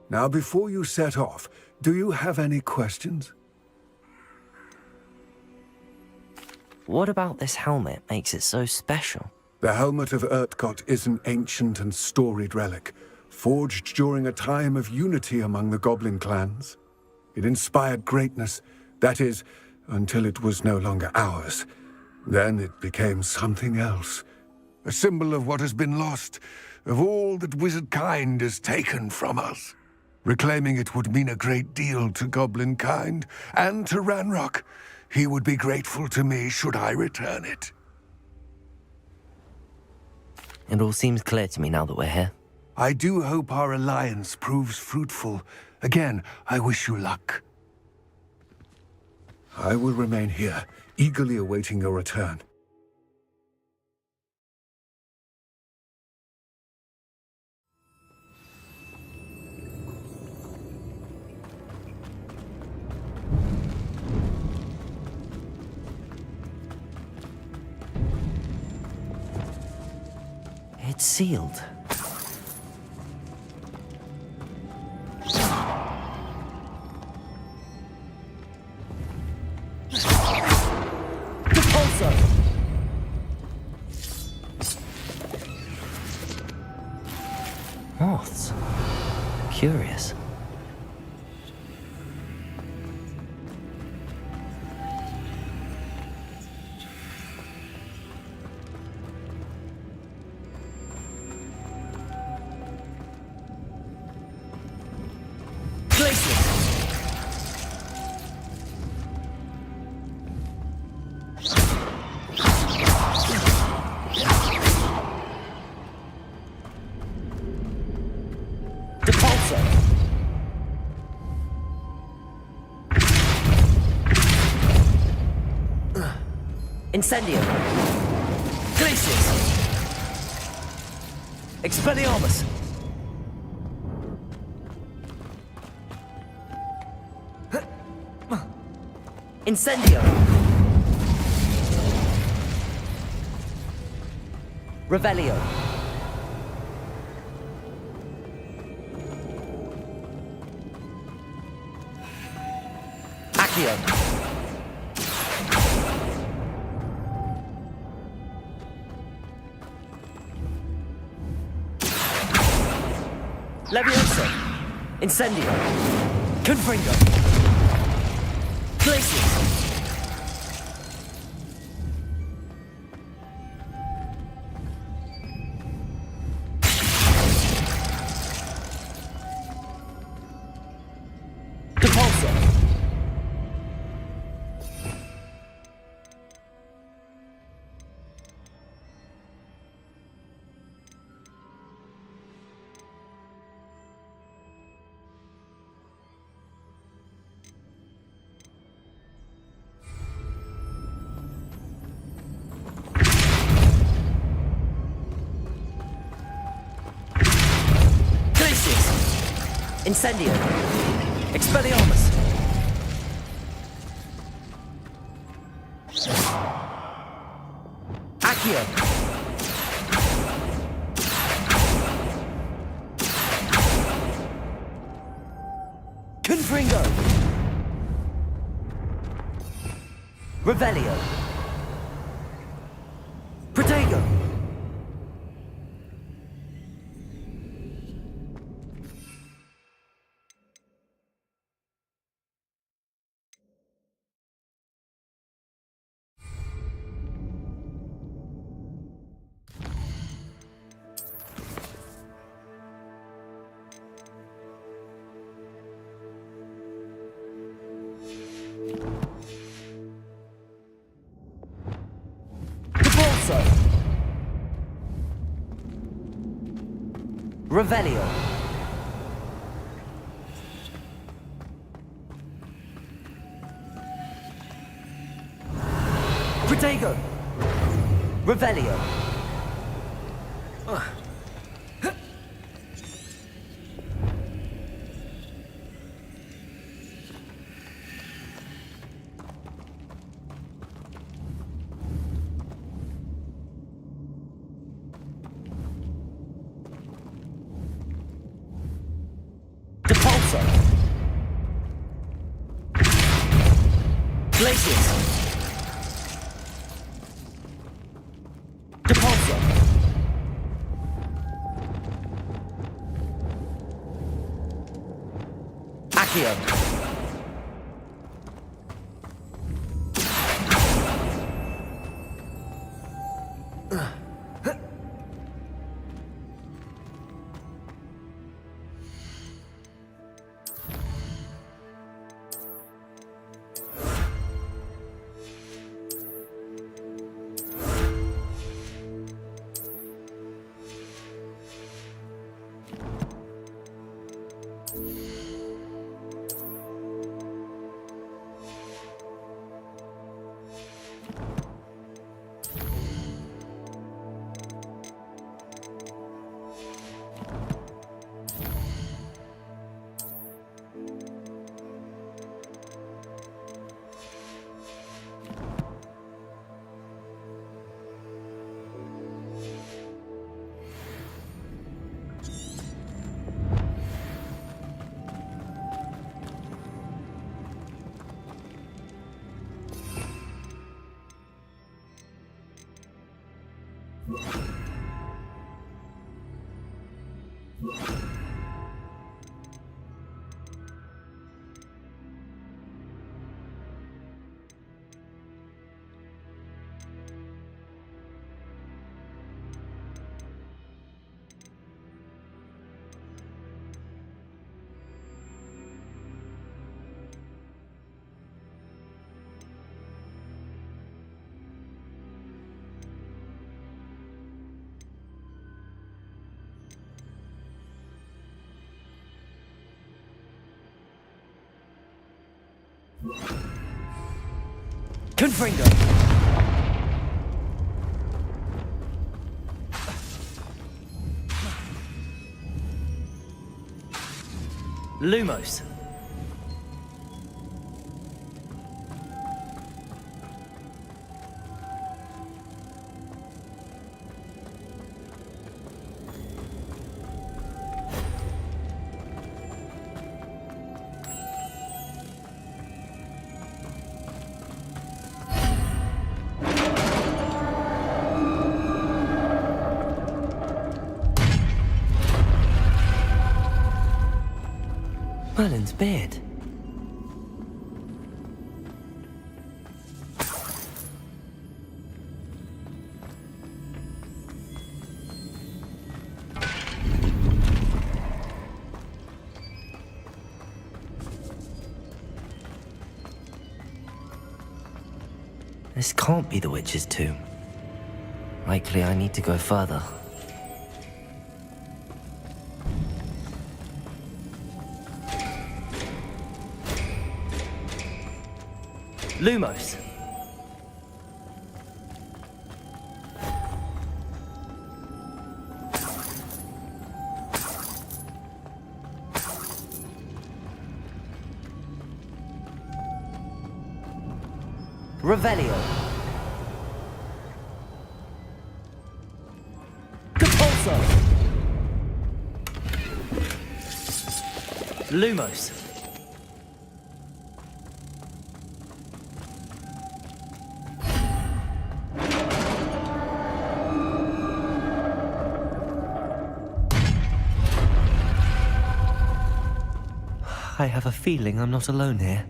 S: Now, before you set off, do you have any questions?
D: What about this helmet makes it so special?
S: The Helmet of Urtkot is an ancient and storied relic, forged during a time of unity among the goblin clans. It inspired greatness, that is, until it was no longer ours. Then it became something else. A symbol of what has been lost, of all that wizard kind has taken from us. Reclaiming it would mean a great deal to goblin kind, and to Ranrock. He would be grateful to me should I return it.
D: It all seems clear to me now that we're here.
S: I do hope our alliance proves fruitful. Again, I wish you luck. I will remain here, eagerly awaiting your return.
D: It's sealed. Moths. Curious. Incendio. Glacius. Expelliarmus. Incendio. Revelio. Accio. Leviosa. Incendio. Confringo. Glacius. Depulso. Incendio. Expelliarmus. Accio. Confringo. Revelio. Protego. Revelio. Protego. Revelio. Depulso. Glacius. Depulso. Accio. Confringo. Lumos. Merlin's beard. This can't be the witch's tomb. Likely I need to go further. Lumos. Revelio. Compulso. Lumos. I have a feeling I'm not alone here.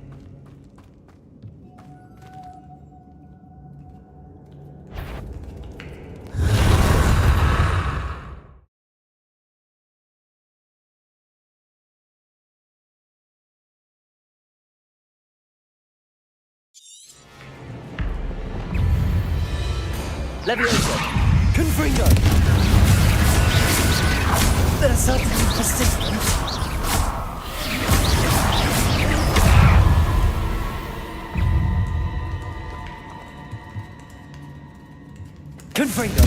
D: Levioso! Confringo! They're certainly persistent. Confringo!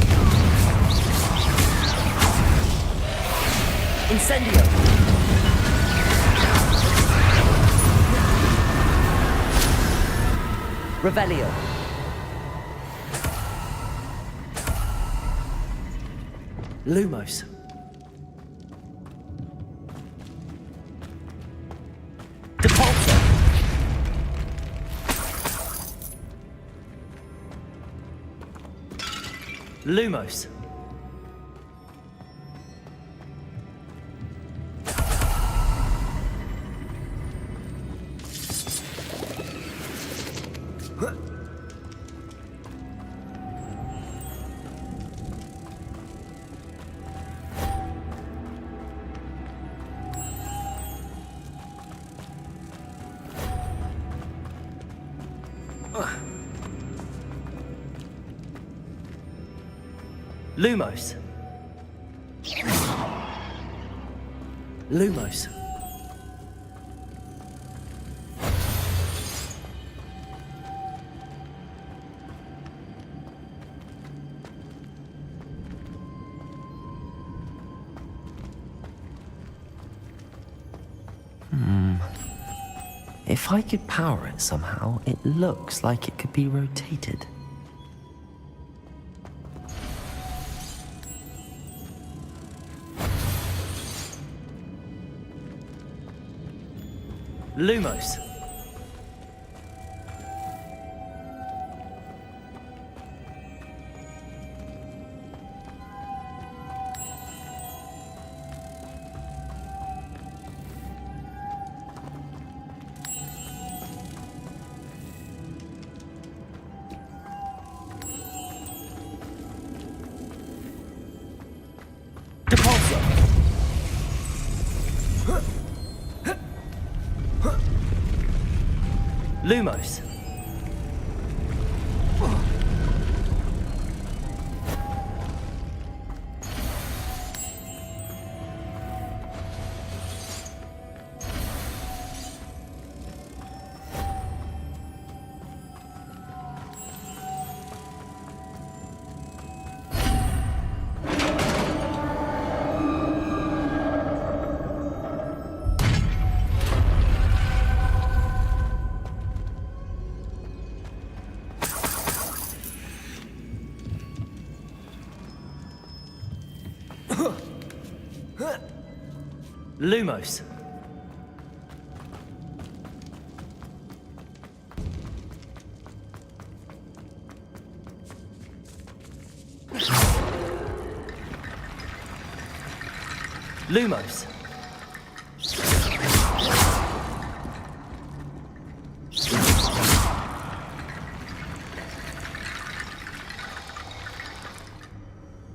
D: Incendio! Revelio! Lumos. Depulso. Lumos. Lumos. Lumos. If I could power it somehow, it looks like it could be rotated. Lumos. Depulso. Lumos. Lumos. Lumos.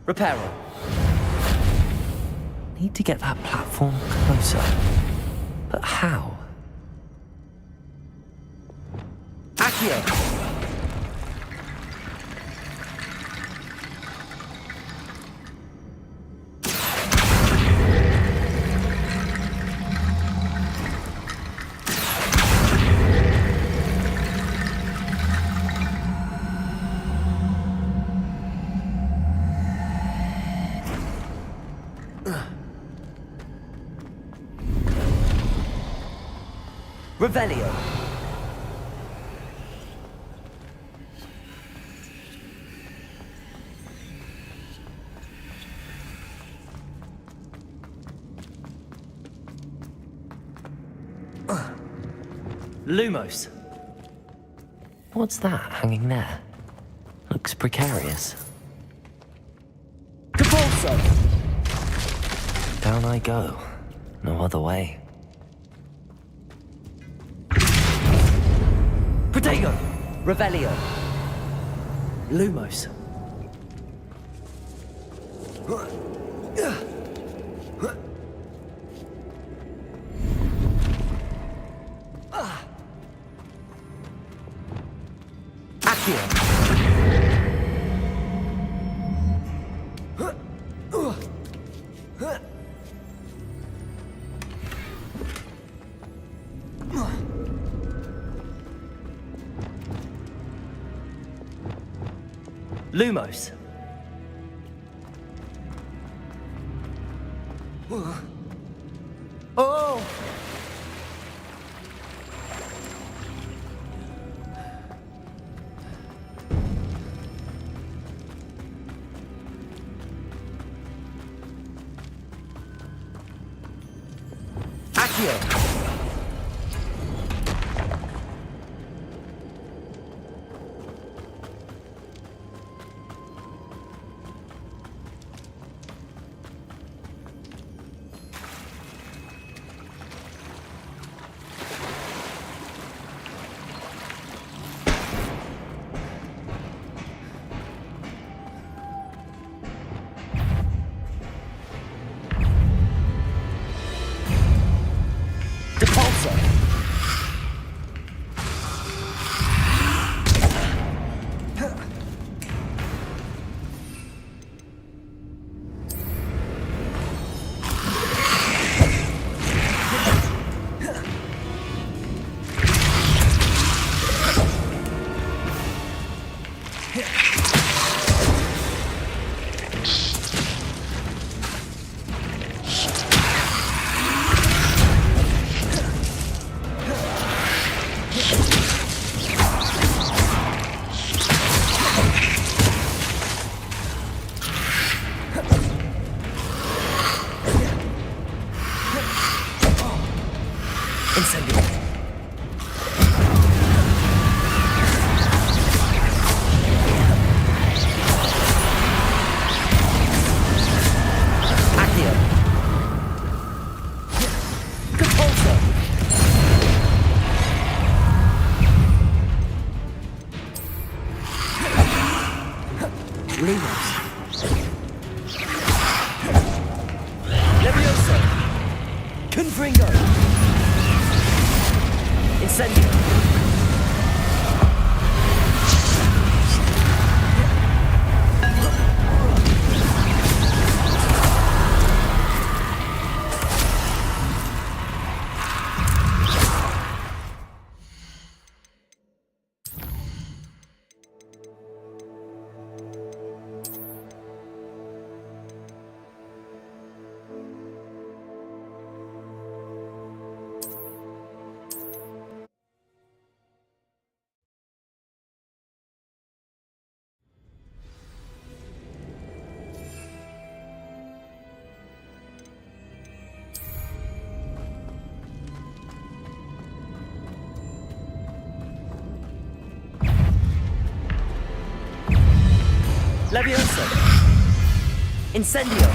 D: Reparo. Need to get that platform closer. But how? Accio. Revelio. Lumos. What's that hanging there? Looks precarious. Capulso! Down I go. No other way. Protego! Revelio. Lumos. Accio. Lumos. Oh! Accio.
F: Levioso! Incendio!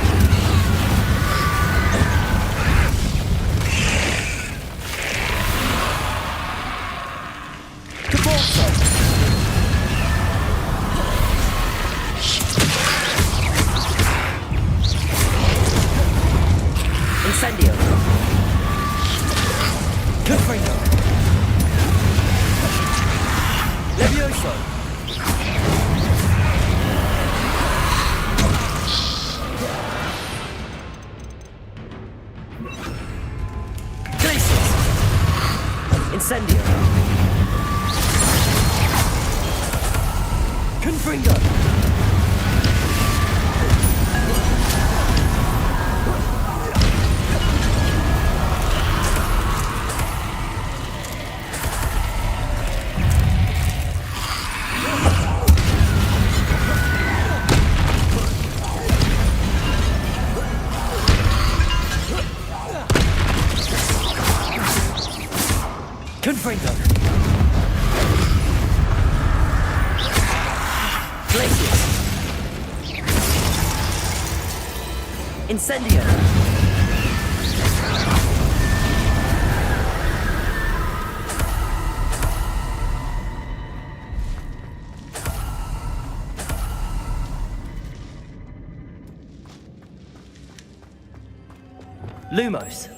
F: Cabalso! Incendio! Confringo! Levioso! Glacius! Incendio! Confringo! Confringo! Glacius! Incendio! Lumos!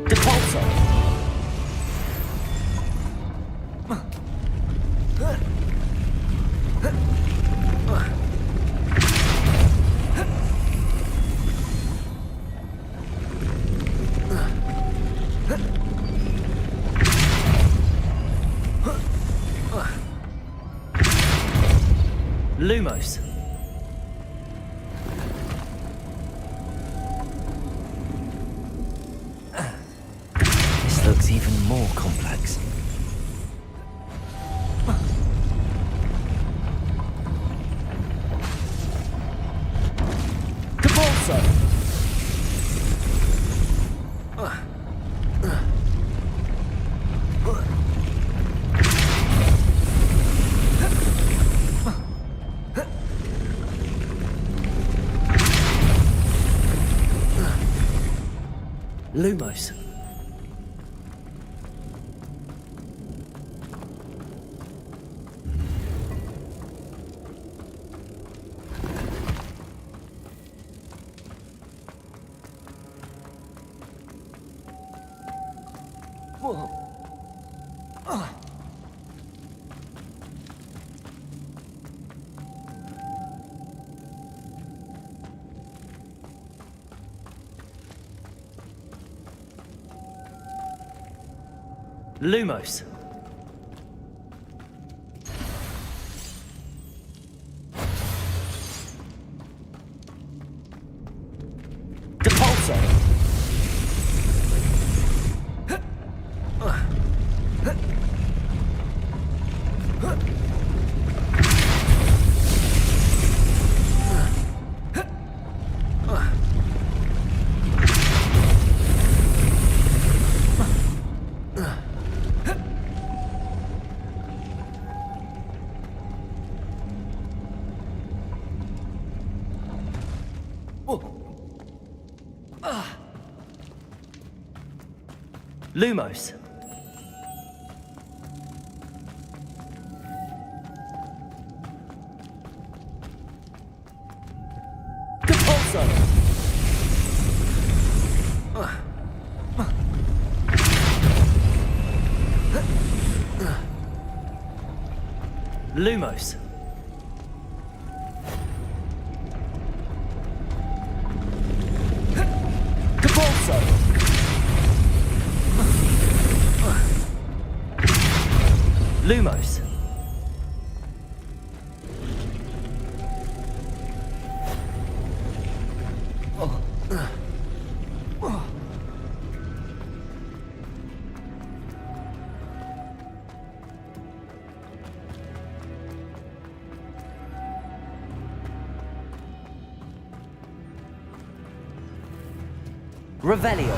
F: Depulso! Lumos! This looks even more complex. Depulso! Lumos. Whoa. Lumos. Depulso. Lumos. Depulso. Lumos. Depulso. Lumos. Revelio.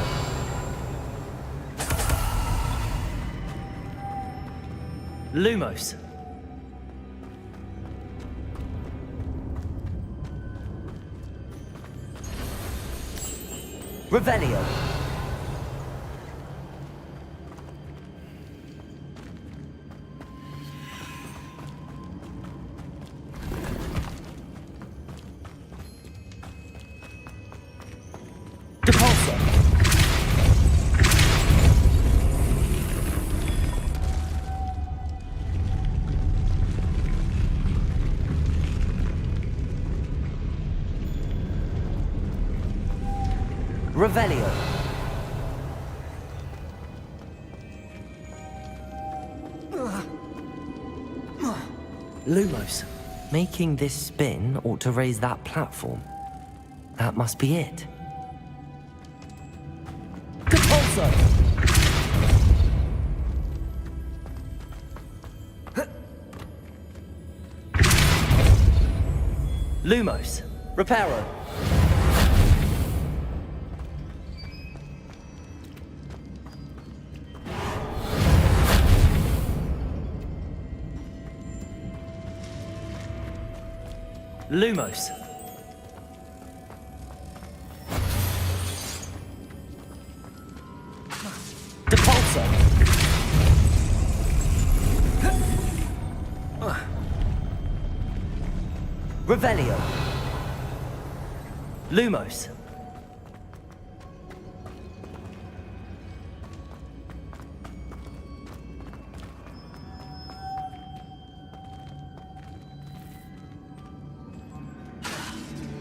F: Lumos. Revelio. Depulso. Revelio. Lumos. Making this spin ought to raise that platform. That must be it. Depulso. Lumos. Reparo. Lumos. Depulso. Revelio. Lumos.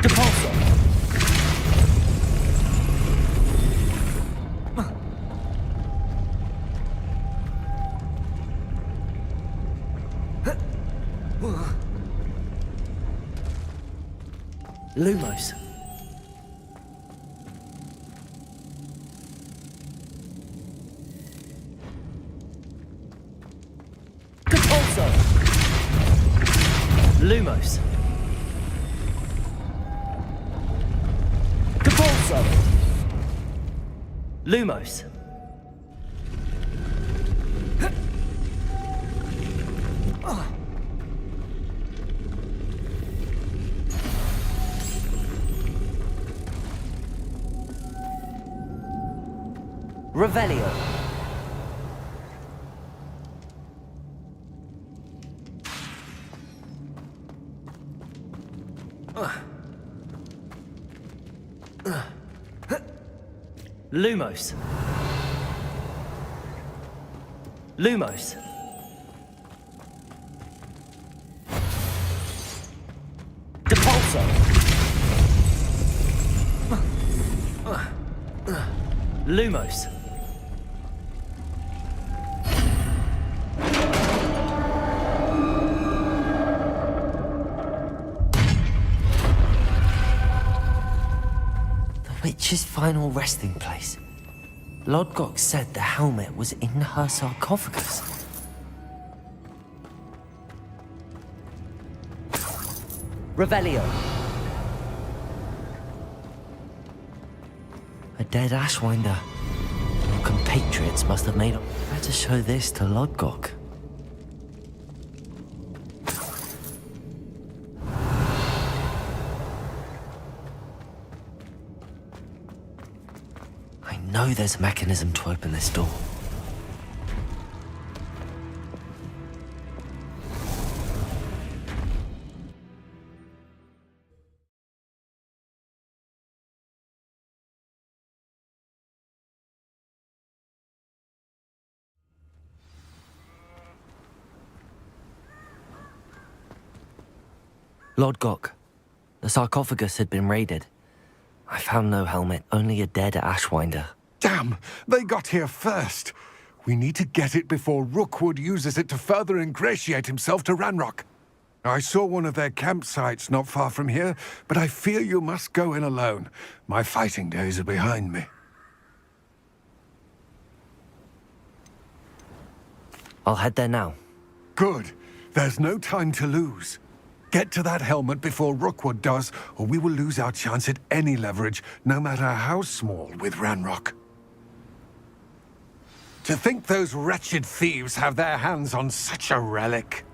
F: Depulso. Lumos. Depulso. Lumos. Depulso. Lumos. Revelio. Lumos. Lumos. Depulso. Lumos. The witch's final resting place. Lodgok said the helmet was in her sarcophagus. Revelio. A dead Ashwinder. Your compatriots must have made up. Better show this to Lodgok. I know there's a mechanism to open this door. Lodgok, the sarcophagus had been raided. I found no helmet, only a dead Ashwinder.
S: Damn! They got here first. We need to get it before Rookwood uses it to further ingratiate himself to Ranrock. I saw one of their campsites not far from here, but I fear you must go in alone. My fighting days are behind me.
D: I'll head there now.
S: Good. There's no time to lose. Get to that helmet before Rookwood does, or we will lose our chance at any leverage, no matter how small, with Ranrock. To think those wretched thieves have their hands on such a relic.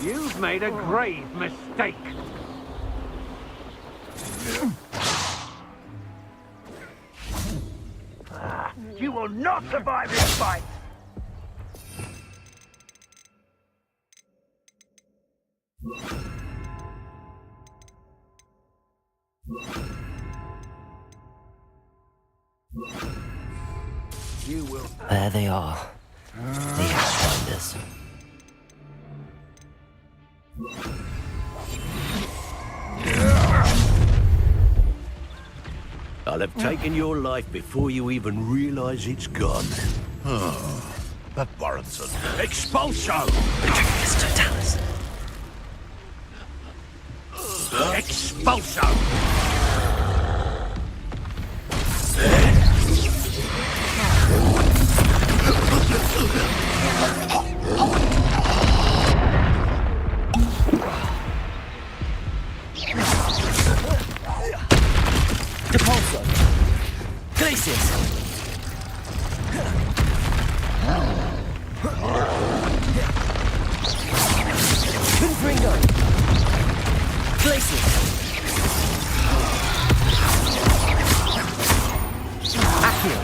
H: You've made a grave mistake. You will not survive this fight!
M: You will...
D: There they are. The Outriders.
K: I'll have taken your life before you even realize it's gone.
B: Oh, that warrants an expulso! Expulso!
F: Depulso! Glacius! Confringo! Glacius! Accio!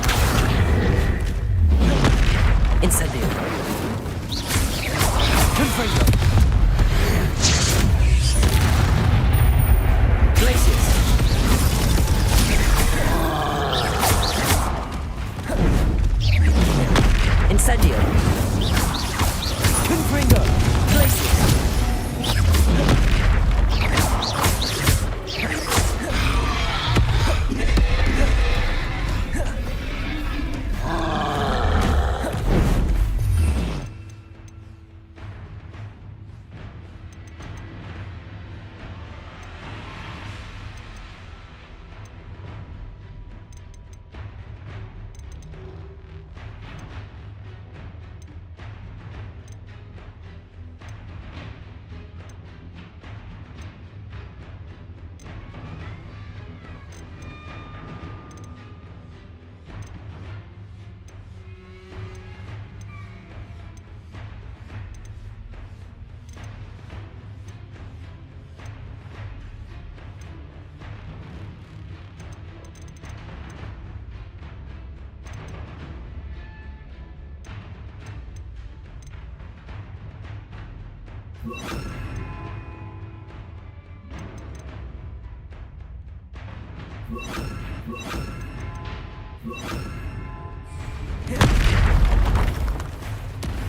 F: Incendio! Confringo! Glacius! Incendio! Confringo! Glacius!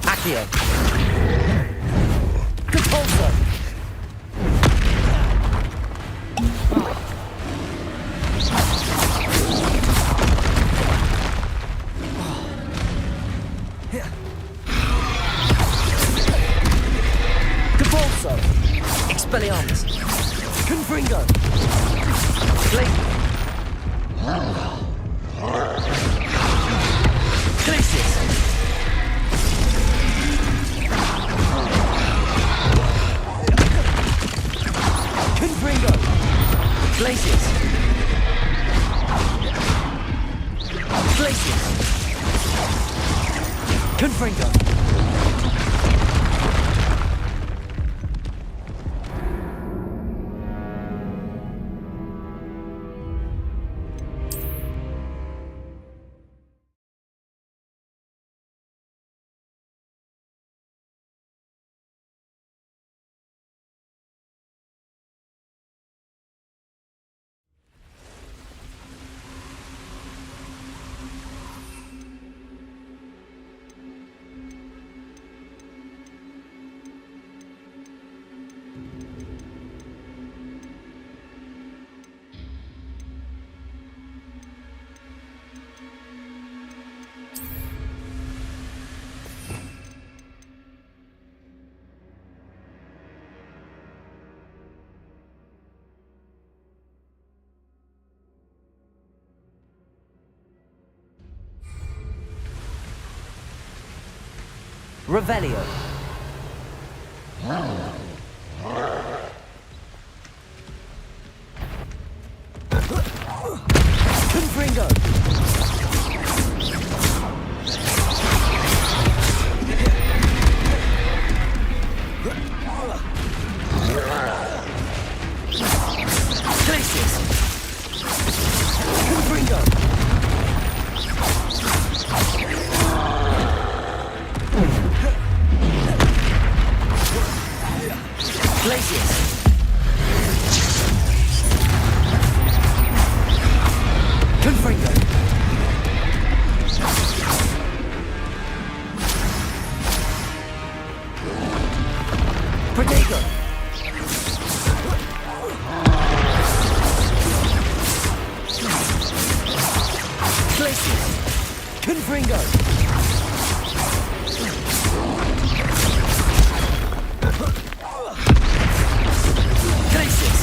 F: Accio! Depulso! Depulso! Expelliarmus! Confringo! Glacius! Confringo! Glacius! Glacius! Confringo!
D: Revelio. Confringo. Glacius. Confringo. Glacius. Confringo. Protego. Glacius. Confringo. Glacius.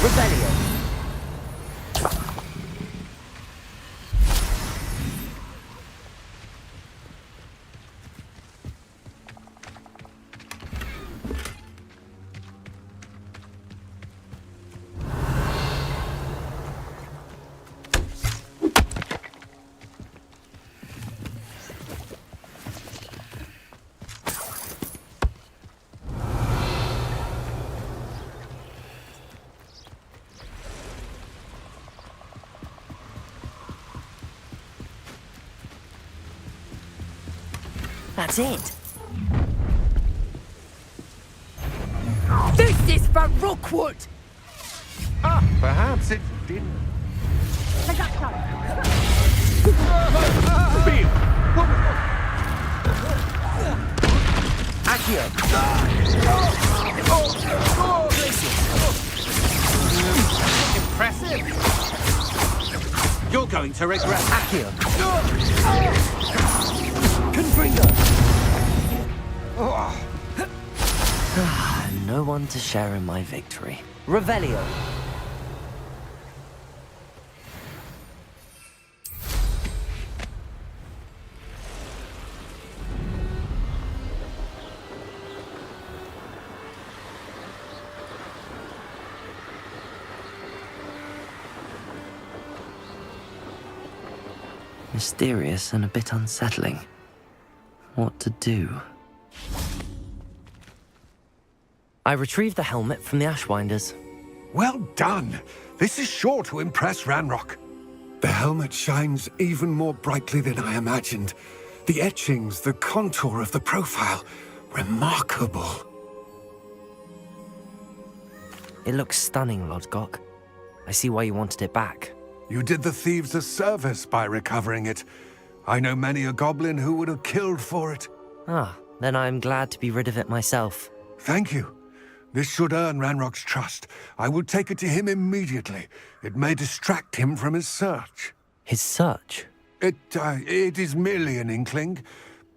D: Rebellion. That's it.
G: This is for Rookwood!
S: Ah, perhaps it didn't.
G: Beam!
D: Accio.
M: Impressive. You're going to regret.
D: Accio. Confringo. No one to share in my victory. Revelio. Mysterious and a bit unsettling. What to do? I retrieved the helmet from the Ashwinders.
S: Well done. This is sure to impress Ranrock. The helmet shines even more brightly than I imagined. The etchings, the contour of the profile. Remarkable.
D: It looks stunning, Lodgok. I see why you wanted it back.
S: You did the thieves a service by recovering it. I know many a goblin who would have killed for it.
D: Ah, then I'm glad to be rid of it myself.
S: Thank you. This should earn Ranrock's trust. I will take it to him immediately. It may distract him from his search.
D: His search?
S: It is merely an inkling.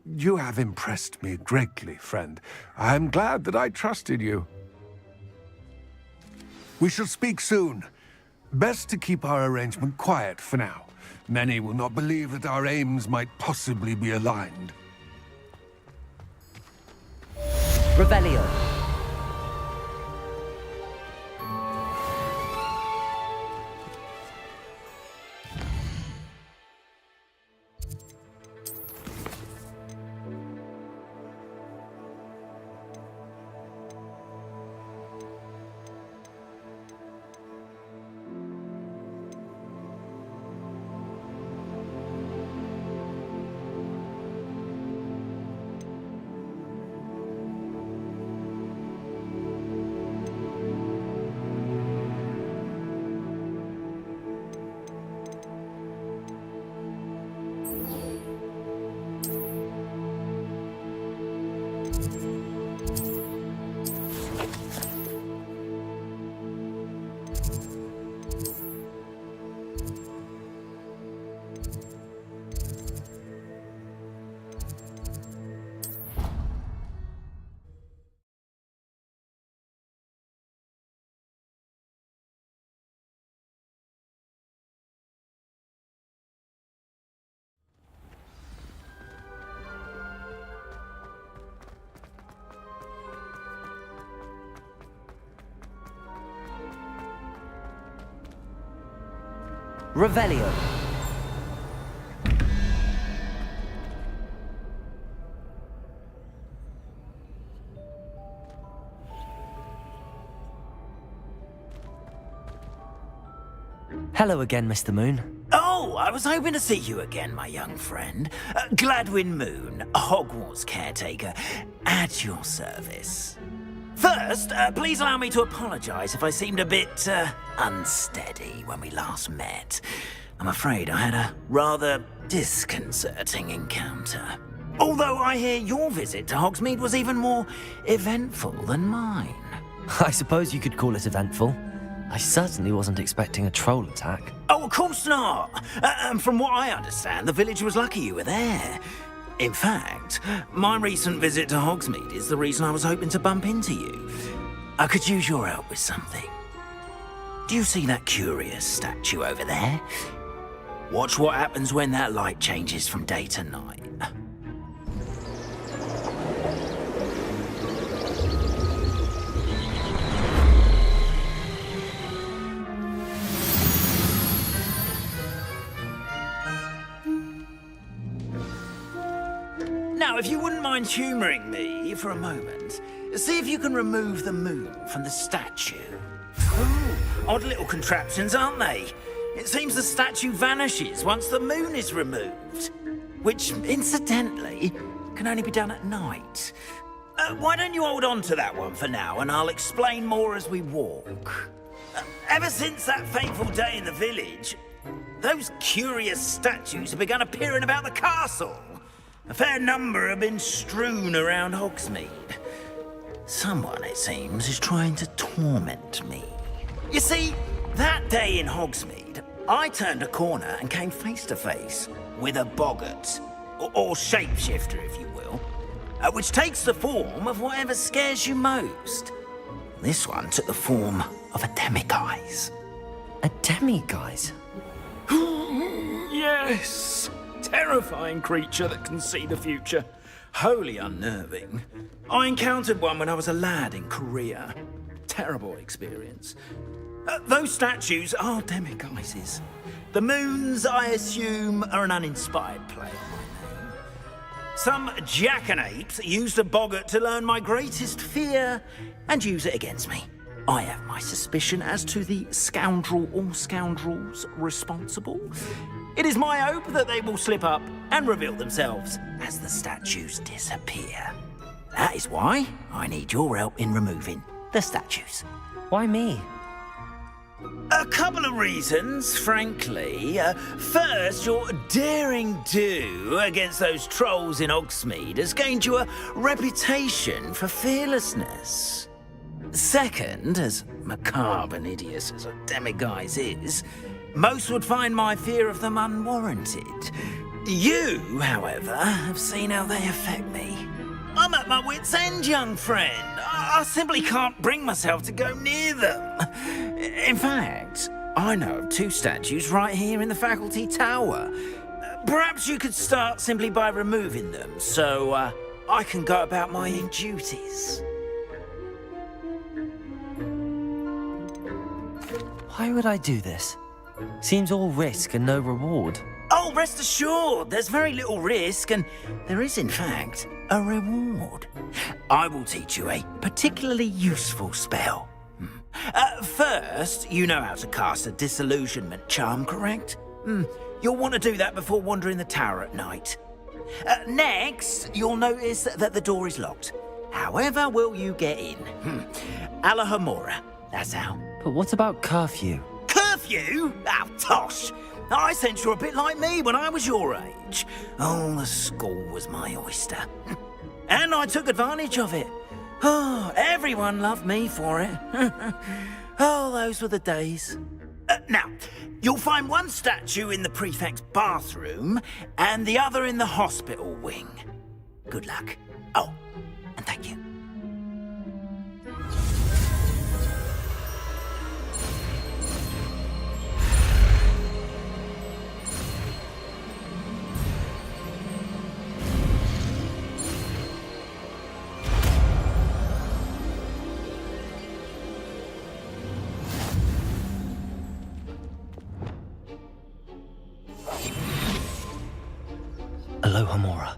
S: You have impressed me greatly, friend. I am glad that I trusted you. We shall speak soon. Best to keep our arrangement quiet for now. Many will not believe that our aims might possibly be aligned.
D: Revelio.
F: Revelio. Hello again, Mr. Moon.
Q: Oh, I was hoping to see you again, my young friend. Gladwin Moon, Hogwarts caretaker, at your service. First, please allow me to apologise if I seemed a bit unsteady when we last met. I'm afraid I had a rather disconcerting encounter. Although I hear your visit to Hogsmeade was even more eventful than mine.
F: I suppose you could call it eventful. I certainly wasn't expecting a troll attack.
Q: Oh, of course not. And from what I understand, the village was lucky you were there. In fact, my recent visit to Hogsmeade is the reason I was hoping to bump into you. I could use your help with something. Do you see that curious statue over there? Watch what happens when that light changes from day to night. Now, if you wouldn't mind humouring me for a moment, see if you can remove the moon from the statue. Ooh, odd little contraptions, aren't they? It seems the statue vanishes once the moon is removed, which, incidentally, can only be done at night. Why don't you hold on to that one for now, and I'll explain more as we walk. Ever since that fateful day in the village, those curious statues have begun appearing about the castle. A fair number have been strewn around Hogsmeade. Someone, it seems, is trying to torment me. You see, that day in Hogsmeade, I turned a corner and came face to face with a boggart, or shapeshifter, if you will, which takes the form of whatever scares you most. This one took the form of a demiguise.
F: A demiguise?
Q: Yes! Terrifying creature that can see the future. Wholly unnerving. I encountered one when I was a lad in Korea. Terrible experience. Those statues are demiguises. The moons, I assume, are an uninspired play on my name. Some jackanapes used a boggart to learn my greatest fear and use it against me. I have my suspicion as to the scoundrel or scoundrels responsible. It is my hope that they will slip up and reveal themselves as the statues disappear. That is why I need your help in removing the statues.
F: Why me?
Q: A couple of reasons, frankly. First, your daring do against those trolls in Hogsmeade has gained you a reputation for fearlessness. Second, as macabre and hideous as a demiguise is, most would find my fear of them unwarranted. You, however, have seen how they affect me. I'm at my wit's end, young friend. I simply can't bring myself to go near them. In fact, I know of two statues right here in the faculty tower. Perhaps you could start simply by removing them, so I can go about my duties.
F: Why would I do this? Seems all risk and no reward.
Q: Oh, rest assured, there's very little risk, and there is, in fact, a reward. I will teach you a particularly useful spell. First, you know how to cast a disillusionment charm, correct? You'll want to do that before wandering the tower at night. Next, you'll notice that the door is locked. However will you get in? Alahomora, that's how.
F: But what about curfew?
Q: Curfew? Oh, tosh! I sense you're a bit like me when I was your age. Oh, the school was my oyster. And I took advantage of it. Oh, everyone loved me for it. Oh, those were the days. Now, you'll find one statue in the prefect's bathroom and the other in the hospital wing. Good luck. Oh, and thank you.
F: Aloha Mora.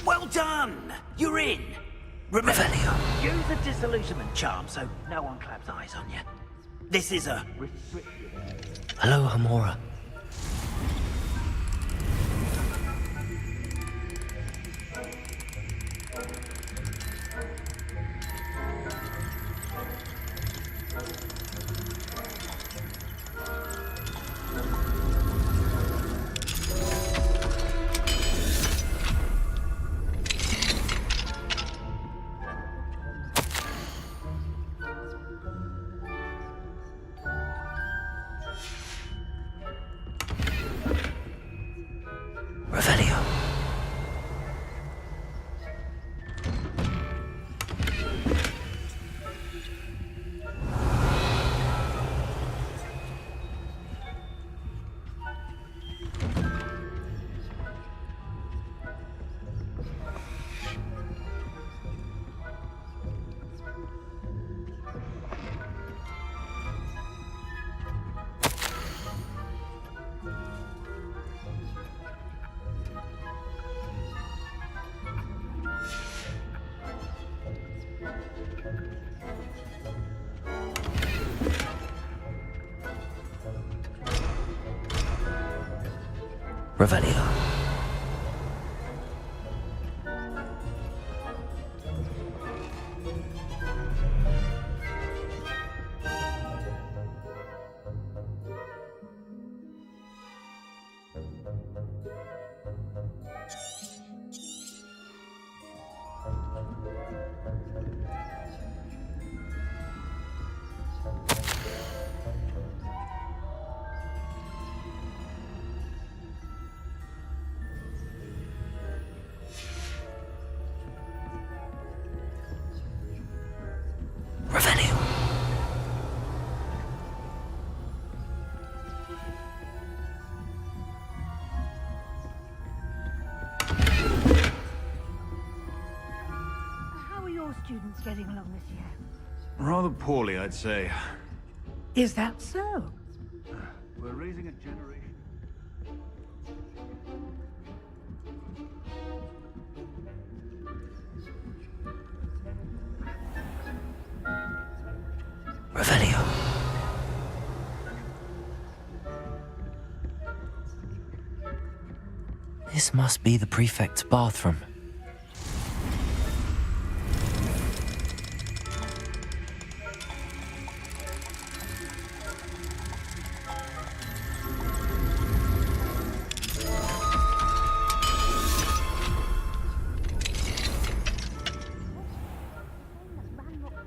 M: Well done! You're in! Remember, use the disillusionment charm so no one claps eyes on you. This is a restricted area.
F: Aloha Mora. Revelio. Revelio. Revelio.
G: How are your students getting along this year?
N: Rather poorly, I'd say.
G: Is that so?
N: We're raising a generation.
F: Revelio. This must be the prefect's bathroom.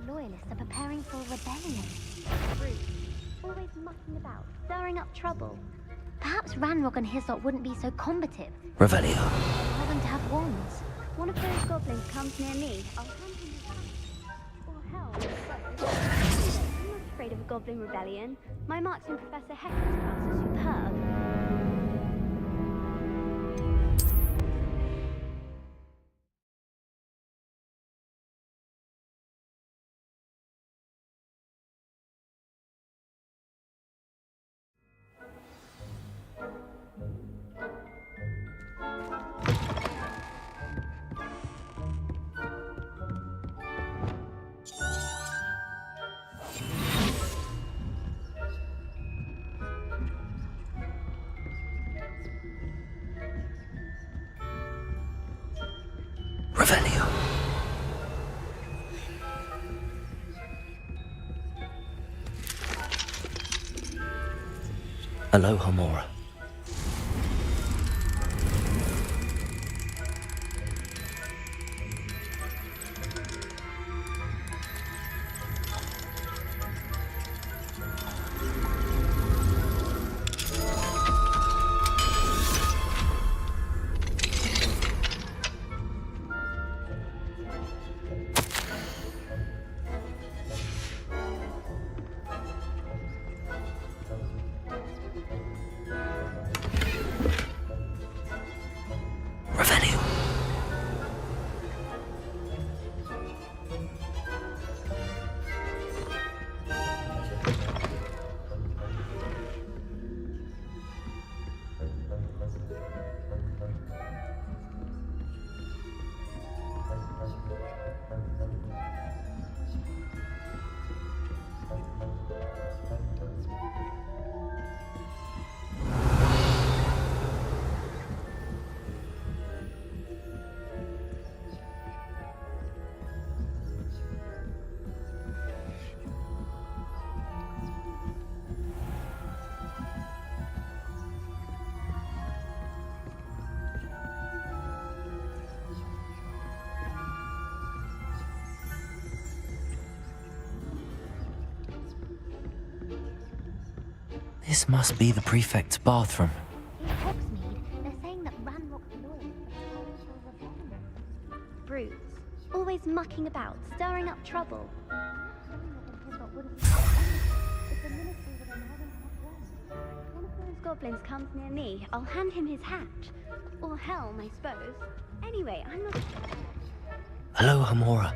O: Loyalists are preparing for a rebellion. Rude. Always mucking about, stirring up trouble. Perhaps Ranrock and his lot wouldn't be so combative.
F: Revelio.
O: Allow them to have wands. One of those goblins comes near me, I'll hand him his hand. Or hell, both. I'm not afraid of a goblin rebellion. My marching Professor Hector's class is superb.
F: Revelio. Aloha Mora. This must be the prefect's bathroom.
O: In Hogsmeade, they're saying that Ranrock's lawyers are potential rebellionists. Brutes, always mucking about, stirring up trouble. If the ministry would allow them to have one of those goblins comes near me, I'll hand him his hat. Or helm, I suppose. Anyway, I'm not...
F: Hello, Hamora.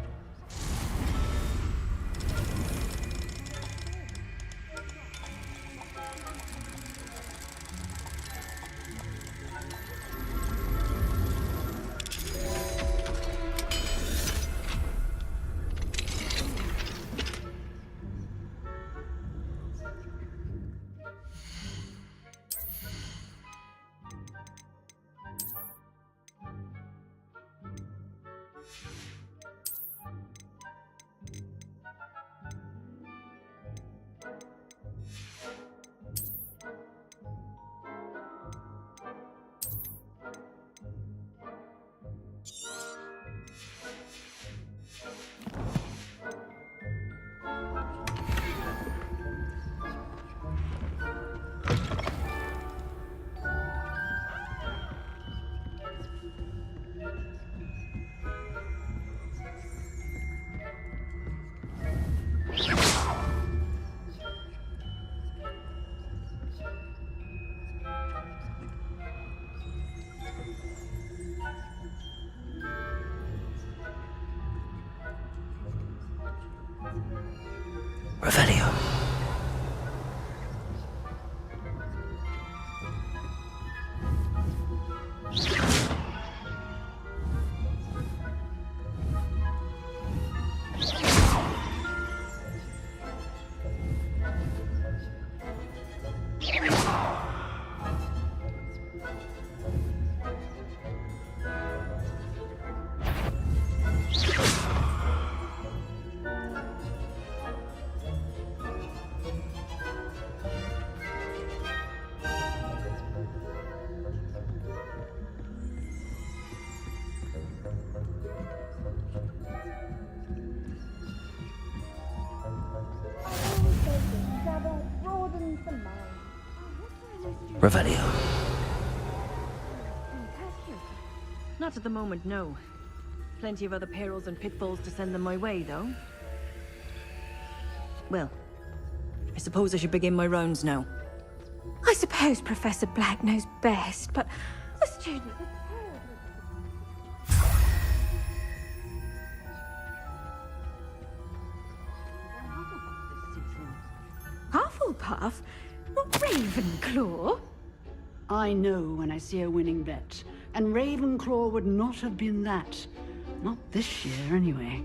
F: Revelio. Revelio.
I: Not at the moment, no. Plenty of other perils and pitfalls to send them my way, though. Well, I suppose I should begin my rounds now.
P: I suppose Professor Black knows best, but the student... Hufflepuff? Not Ravenclaw?
R: I know when I see a winning bet, and Ravenclaw would not have been that. Not this year, anyway.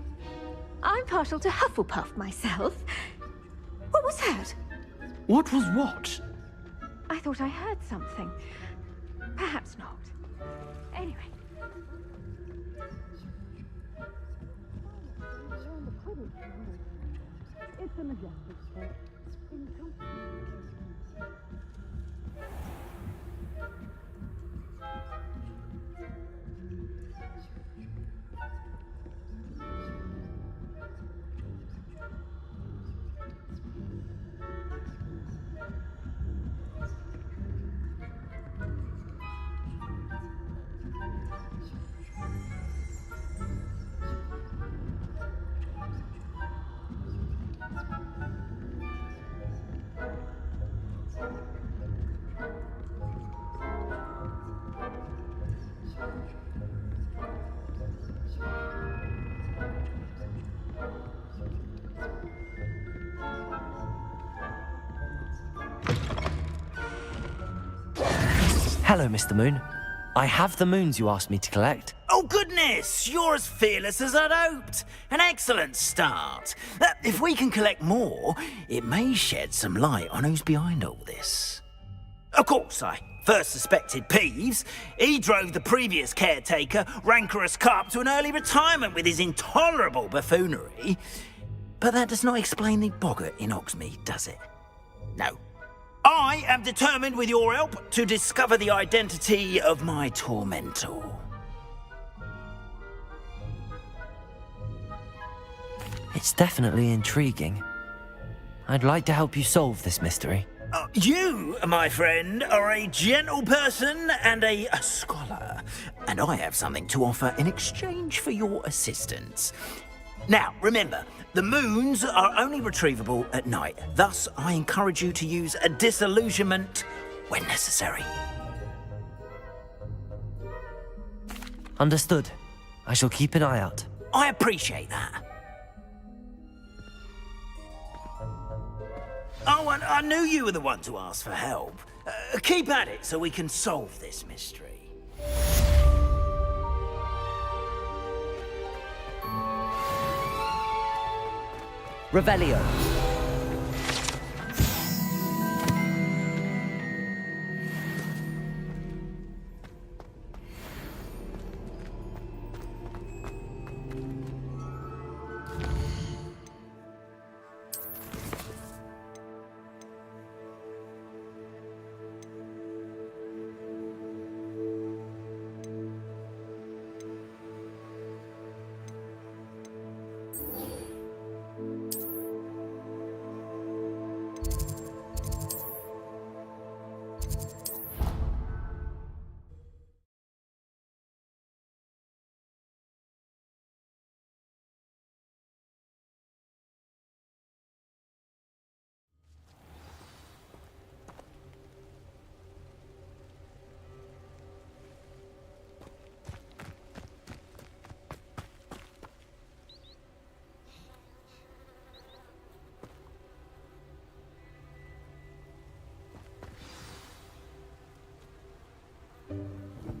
P: I'm partial to Hufflepuff myself. What was that?
R: What was what?
P: I thought I heard something. Perhaps not. Anyway.
R: It's a majestic step.
F: Hello, Mr. Moon. I have the moons you asked me to collect.
Q: Oh, goodness! You're as fearless as I'd hoped. An excellent start. If we can collect more, it may shed some light on who's behind all this. Of course, I first suspected Peeves. He drove the previous caretaker, Rancorous Carp, to an early retirement with his intolerable buffoonery. But that does not explain the boggart in Hogsmeade, does it? No. I am determined, with your help, to discover the identity of my tormentor.
F: It's definitely intriguing. I'd like to help you solve this mystery.
M: You, my friend, are a gentle person and a scholar, and I have something to offer in exchange for your assistance. Now, remember, the moons are only retrievable at night. Thus, I encourage you to use a disillusionment when necessary.
D: Understood. I shall keep an eye out.
M: I appreciate that. Oh, and I knew you were the one to ask for help. Keep at it so we can solve this mystery.
F: Revelio.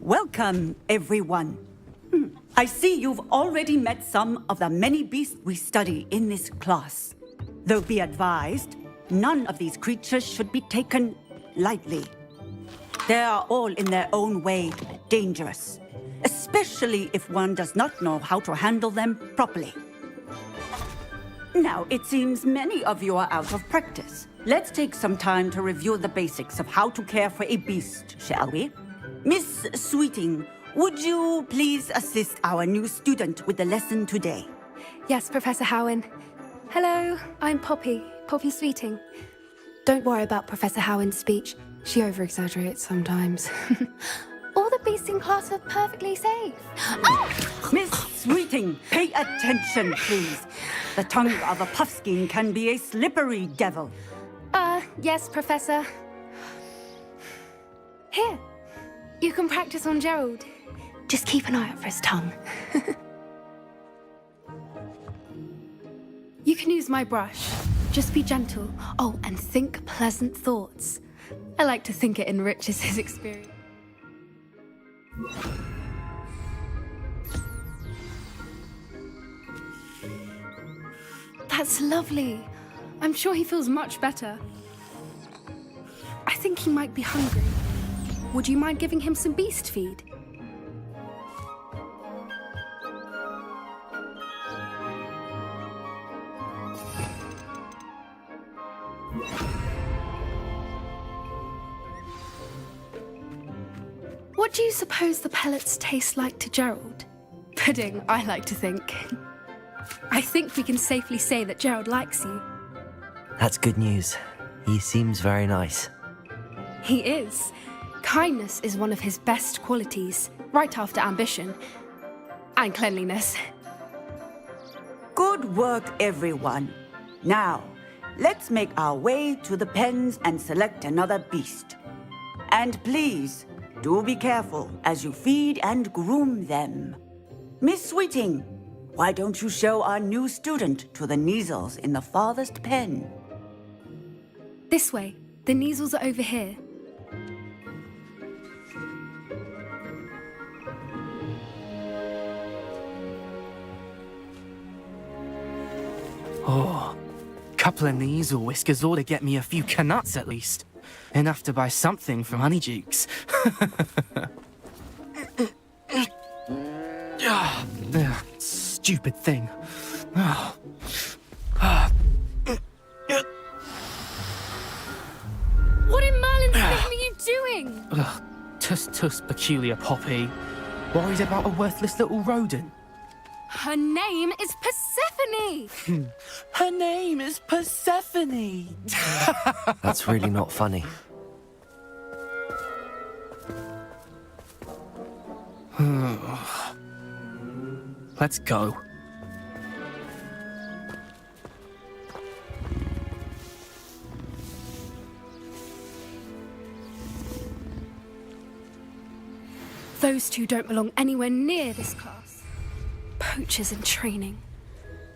A: Welcome, everyone. I see you've already met some of the many beasts we study in this class. Though be advised, none of these creatures should be taken lightly. They are all in their own way dangerous, especially if one does not know how to handle them properly. Now, it seems many of you are out of practice. Let's take some time to review the basics of how to care for a beast, shall we? Miss Sweeting, would you please assist our new student with the lesson today?
E: Yes, Professor Howen. Hello, I'm Poppy Sweeting. Don't worry about Professor Howen's speech. She over-exaggerates sometimes. All the beasts in class are perfectly safe.
A: Oh! Miss Sweeting, pay attention, please. The tongue of a puffskein can be a slippery devil.
E: Yes, Professor. Here, you can practice on Gerald. Just keep an eye out for his tongue. You can use my brush. Just be gentle. Oh, and think pleasant thoughts. I like to think it enriches his experience. That's lovely. I'm sure he feels much better. I think he might be hungry. Would you mind giving him some beast feed? What do you suppose the pellets taste like to Gerald? Pudding, I like to think. I think we can safely say that Gerald likes you.
D: That's good news. He seems very nice.
E: He is. Kindness is one of his best qualities, right after ambition. And cleanliness.
A: Good work, everyone. Now, let's make our way to the pens and select another beast. And please, do be careful as you feed and groom them. Miss Sweeting, why don't you show our new student to the Neasels in the farthest pen?
E: This way. The Neasels are over here.
U: Oh, couple of Neasel whiskers ought to get me a few canuts at least. Enough to buy something from Honeydukes. Stupid thing. Oh.
E: What in Merlin's name are you doing?
U: Tuss, peculiar Poppy. Worried about a worthless little rodent.
E: Her name is Persephone!
U: Her name is Persephone!
D: That's really not funny.
U: Let's go.
E: Those two don't belong anywhere near this class. Poachers in training.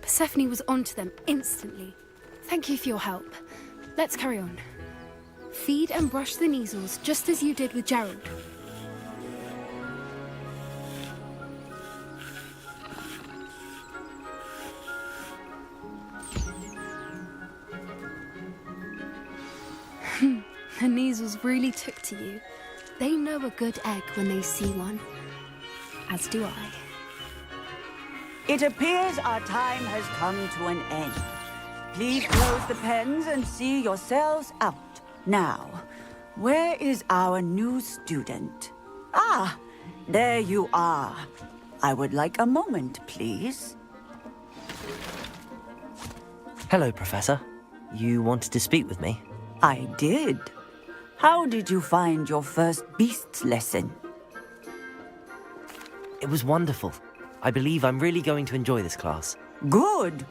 E: Persephone was onto them instantly. Thank you for your help. Let's carry on. Feed and brush the measles just as you did with Gerald. The measles really took to you. They know a good egg when they see one. As do I.
A: It appears our time has come to an end. Please close the pens and see yourselves out. Now, where is our new student? Ah, there you are. I would like a moment, please.
D: Hello, Professor. You wanted to speak with me?
A: I did. How did you find your first beasts lesson?
D: It was wonderful. I believe I'm really going to enjoy this class.
A: Good.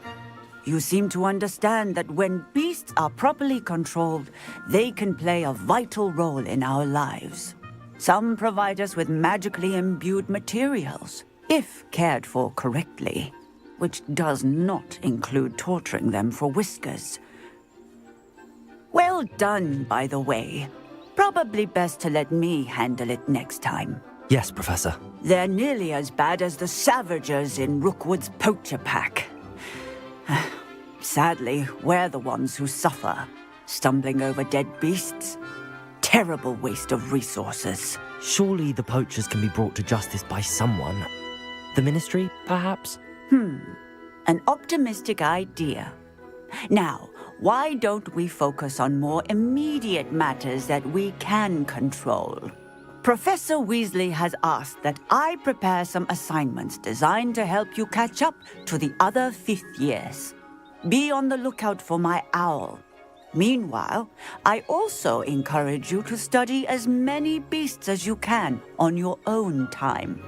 A: You seem to understand that when beasts are properly controlled, they can play a vital role in our lives. Some provide us with magically imbued materials, if cared for correctly, which does not include torturing them for whiskers. Well done, by the way. Probably best to let me handle it next time.
D: Yes, Professor.
A: They're nearly as bad as the Savagers in Rookwood's poacher pack. Sadly, we're the ones who suffer, stumbling over dead beasts. Terrible waste of resources.
D: Surely the poachers can be brought to justice by someone. The Ministry, perhaps?
A: An optimistic idea. Now, why don't we focus on more immediate matters that we can control? Professor Weasley has asked that I prepare some assignments designed to help you catch up to the other fifth years. Be on the lookout for my owl. Meanwhile, I also encourage you to study as many beasts as you can on your own time.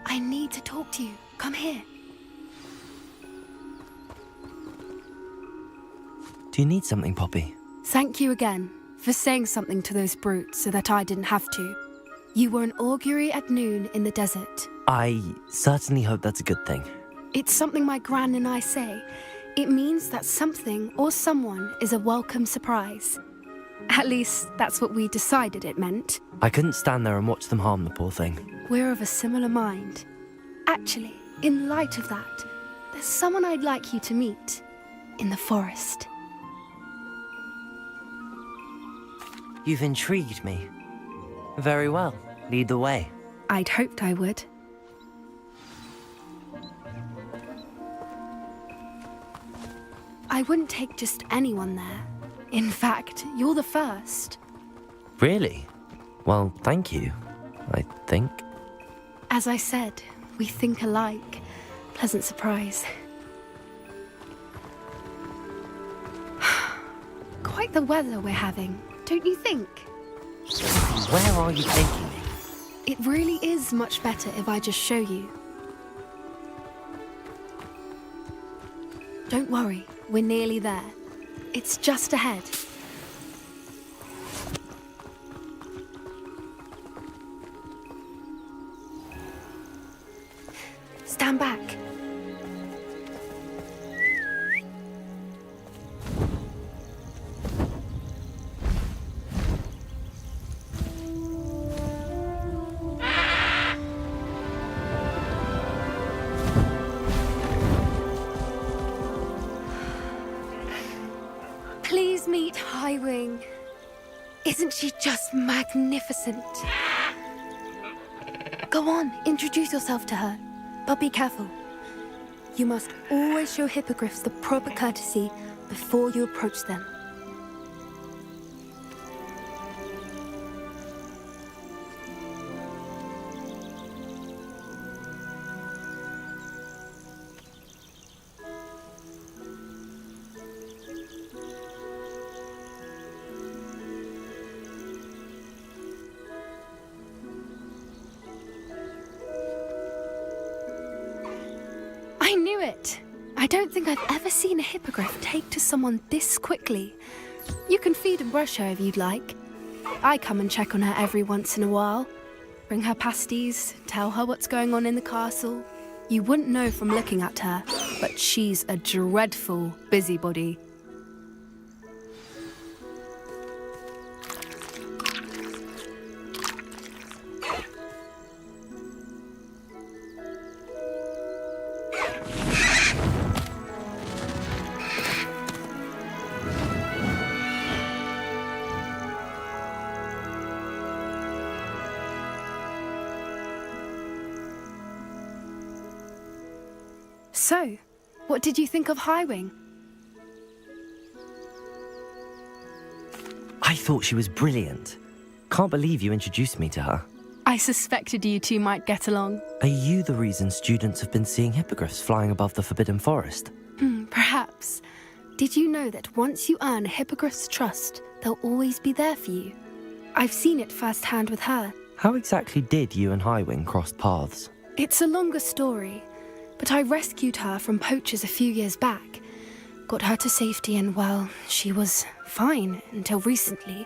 E: I need to talk to you. Come here.
D: Do you need something, Poppy?
E: Thank you again for saying something to those brutes so that I didn't have to. You were an augury at noon in the desert.
D: I certainly hope that's a good thing.
E: It's something my gran and I say. It means that something or someone is a welcome surprise. At least, that's what we decided it meant.
D: I couldn't stand there and watch them harm the poor thing.
E: We're of a similar mind. Actually, in light of that, there's someone I'd like you to meet. In the forest.
D: You've intrigued me. Very well. Lead the way.
E: I'd hoped I would. I wouldn't take just anyone there. In fact, you're the first.
D: Really? Well, thank you, I think.
E: As I said, we think alike. Pleasant surprise. Quite the weather we're having, don't you think?
D: Where are you taking me?
E: It really is much better if I just show you. Don't worry, we're nearly there. It's just ahead. Stand back. Please meet Highwing. Isn't she just magnificent? Go on, introduce yourself to her. But be careful. You must always show hippogriffs the proper courtesy before you approach them. don't think I've ever seen a hippogriff take to someone this quickly. You can feed and brush her if you'd like. I come and check on her every once in a while. Bring her pasties, tell her what's going on in the castle. You wouldn't know from looking at her, but she's a dreadful busybody. So, what did you think of Highwing?
D: I thought she was brilliant. Can't believe you introduced me to her.
E: I suspected you two might get along.
D: Are you the reason students have been seeing hippogriffs flying above the Forbidden Forest?
E: Perhaps. Did you know that once you earn a hippogriff's trust, they'll always be there for you? I've seen it firsthand with her.
D: How exactly did you and Highwing cross paths?
E: It's a longer story, but I rescued her from poachers a few years back. Got her to safety and, well, she was fine until recently.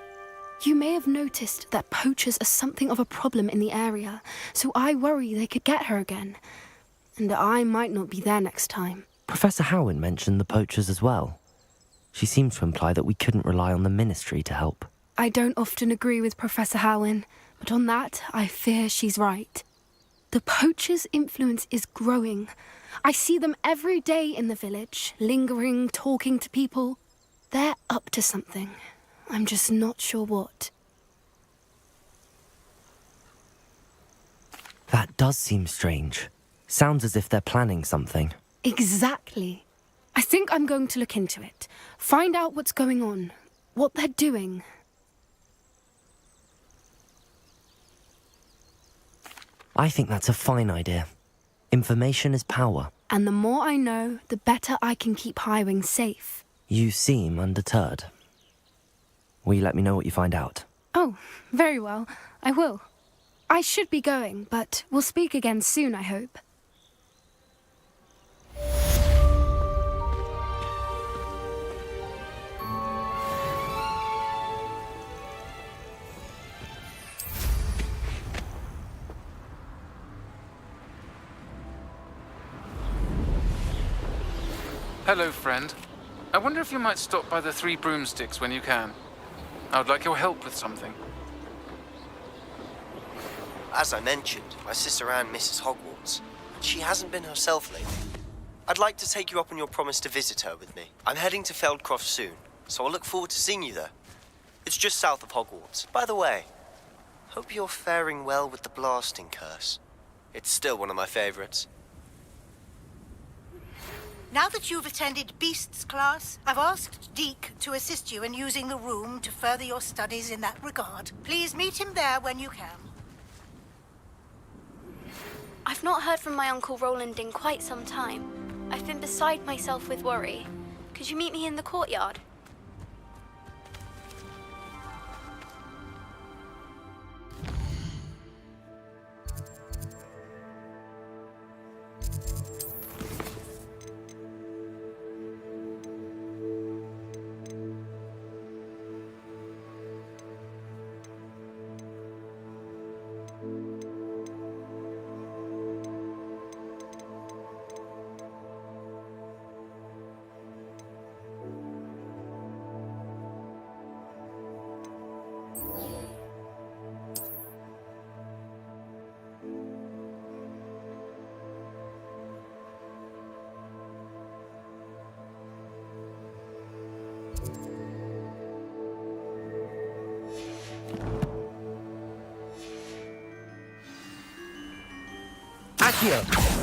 E: You may have noticed that poachers are something of a problem in the area, so I worry they could get her again. And I might not be there next time.
D: Professor Howen mentioned the poachers as well. She seemed to imply that we couldn't rely on the Ministry to help.
E: I don't often agree with Professor Howen, but on that, I fear she's right. The poachers' influence is growing. I see them every day in the village, lingering, talking to people. They're up to something. I'm just not sure what.
D: That does seem strange. Sounds as if they're planning something.
E: Exactly. I think I'm going to look into it. Find out what's going on, what they're doing.
D: I think that's a fine idea. Information is power.
E: And the more I know, the better I can keep Highwing safe.
D: You seem undeterred. Will you let me know what you find out?
E: Oh, very well. I will. I should be going, but we'll speak again soon, I hope.
C: Hello, friend. I wonder if you might stop by the Three Broomsticks when you can. I would like your help with something.
J: As I mentioned, my sister Anne misses Hogwarts, and she hasn't been herself lately. I'd like to take you up on your promise to visit her with me. I'm heading to Feldcroft soon, so I'll look forward to seeing you there. It's just south of Hogwarts. By the way, hope you're faring well with the blasting curse. It's still one of my favorites.
L: Now that you've attended Beasts class, I've asked Deke to assist you in using the room to further your studies in that regard. Please meet him there when you can.
O: I've not heard from my Uncle Roland in quite some time. I've been beside myself with worry. Could you meet me in the courtyard?
F: Accio!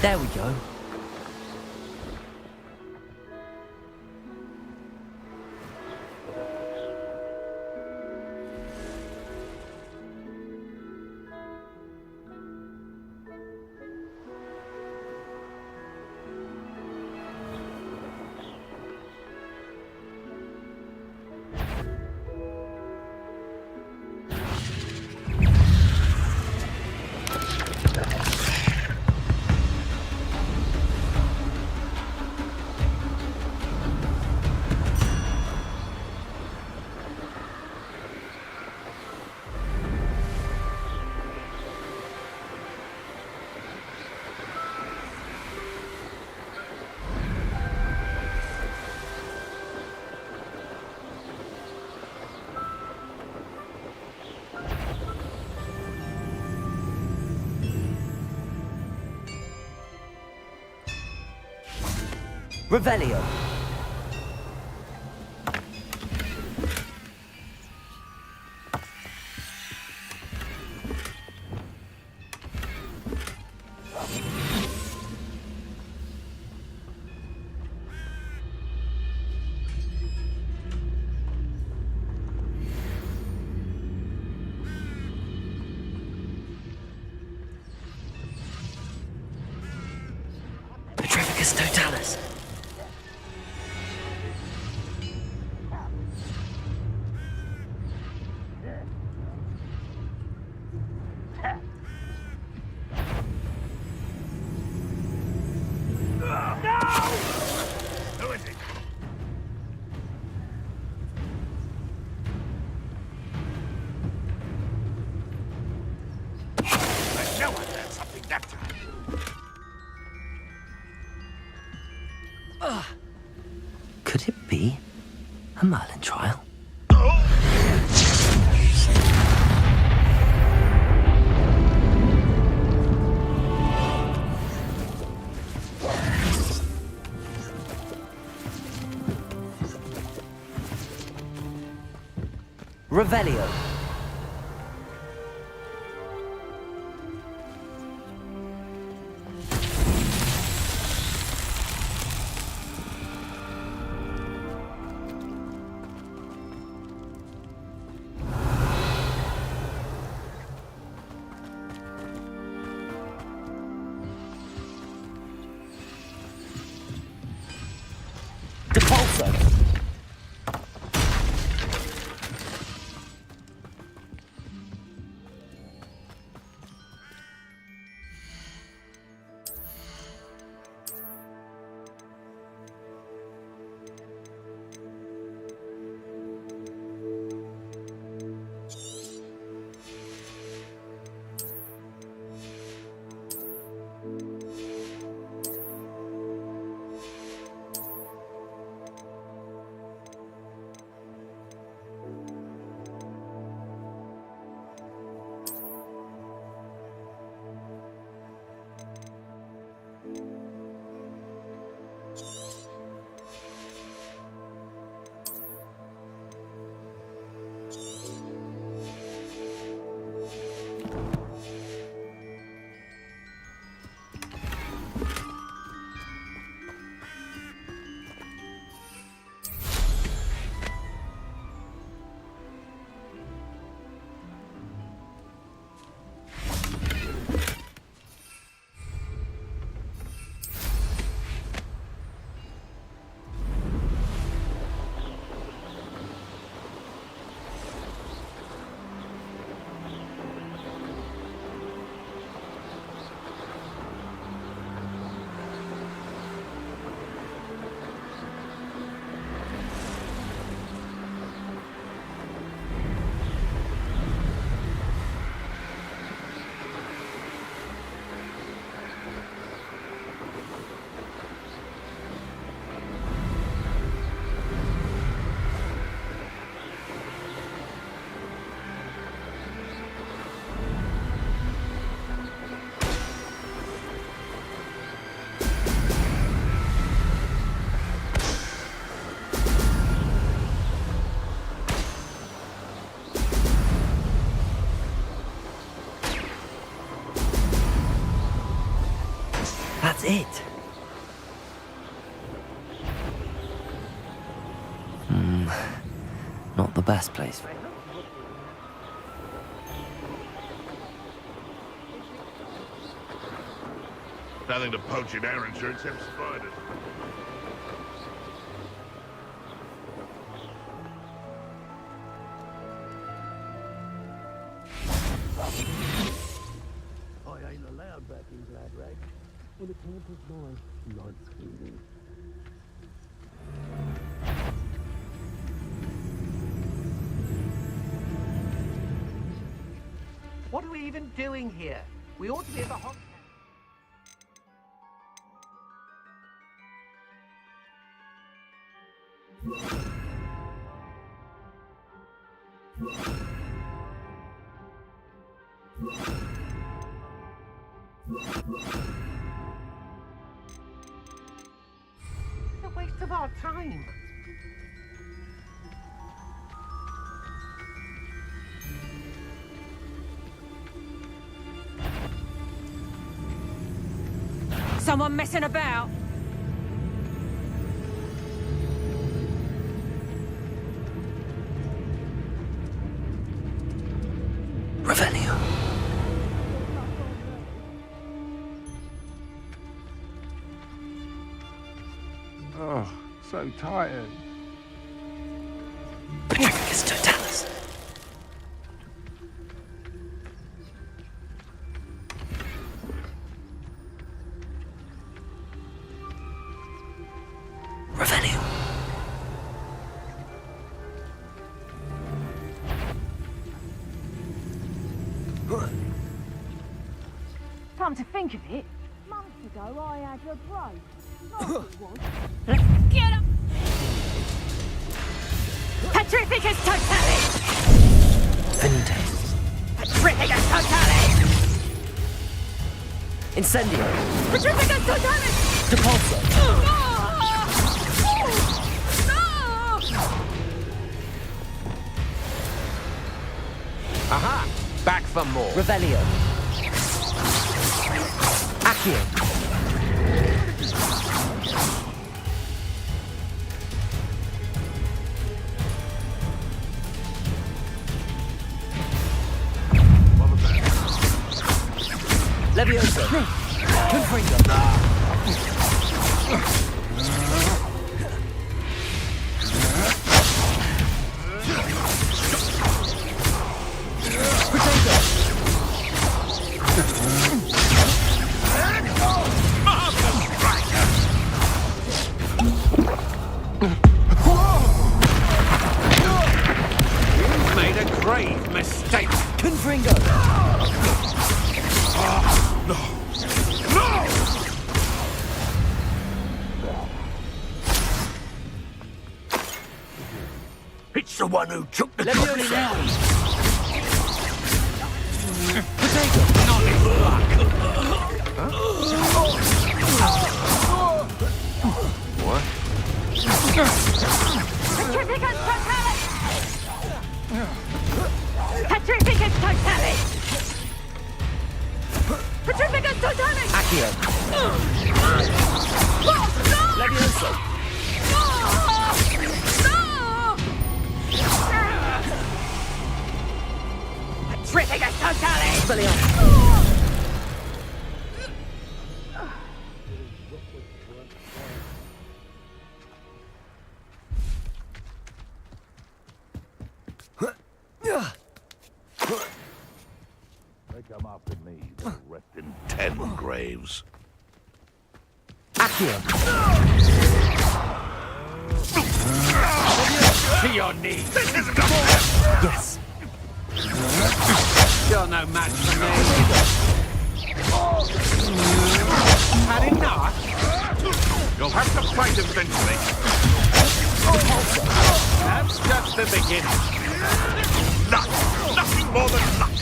F: There we go. Revelio. Petrificus totalis.
B: Who is it? I know I learned something that time.
F: Could it be a Merlin trial? Revelio. Depulso.
D: Not the best place.
B: Nothing to poach in Arrowshire except spiders.
K: I ain't allowed back in Glad Rag. When it comes to my night schooling.
H: What are we even doing here? We ought to be at the hot... It's a waste of our time.
I: Someone messing about?
D: Revelio.
N: Oh, so tired.
D: Petrificus totalis. Revelio.
P: Come to think of it, months ago I had your brain. Not what it was.
I: Get up! Petrificus totalis!
D: Vintes.
I: Petrificus totalis!
D: Incendio.
I: Petrificus totalis!
D: Depulso.
H: Aha! Back for more.
D: Revelio. Accio. Levioso. Confringo.
H: You've made a grave mistake.
D: Confringo.
H: It's the one who took the
N: What?
I: Petrificus totalis! Petrificus totalis! Petrificus totalis!
D: Accio. Levioso.
I: Petrificus totalis!
D: Spellion.
B: They come after me, they'll rest in 10 graves.
D: Accio.
H: To your knees.
B: This isn't a fair.
D: Yes.
H: You're no match for me. Had enough?
B: You'll have to fight eventually.
H: That's just the beginning.
B: Luck! Nothing more than luck!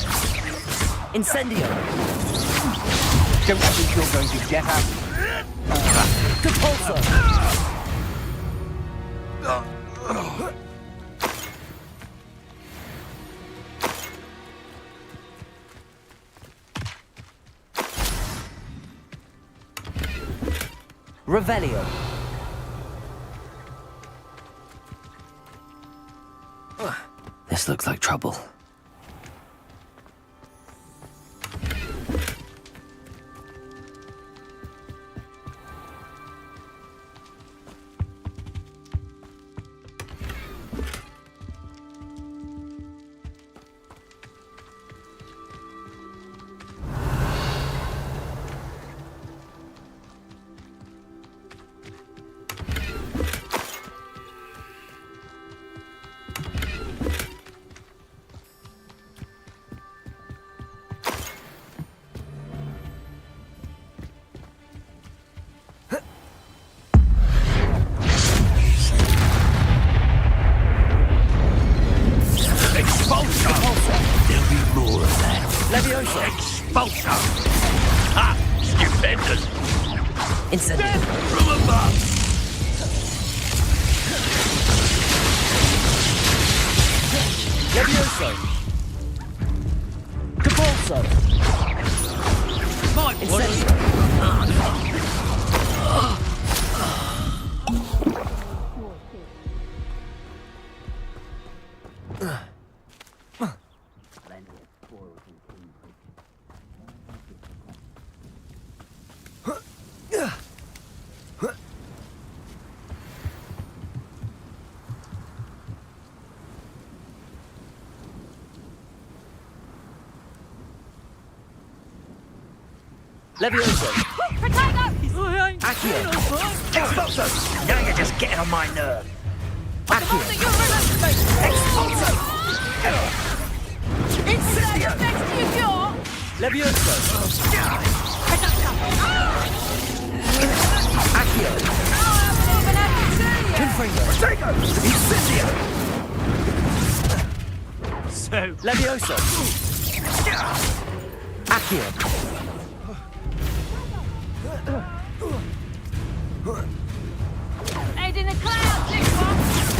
D: Incendio.
H: Don't think you're going to get up.
D: Depulso. Revelio. This looks like trouble.
B: There'll be more of that.
F: Leviosa!
B: Expulsor! Ha! Stupendous!
F: Incendio!
B: From above!
F: Levioso! Capulso! Incendio! Levioso! Accio!
M: Expulso! Now you're just getting on my nerve.
F: Accio!
M: Expulso!
P: Incendio!
F: Levioso! Accio! Confringo!
M: Protego! Incendio!
F: So... Levioso! Accio!
P: Head in the clouds, this one!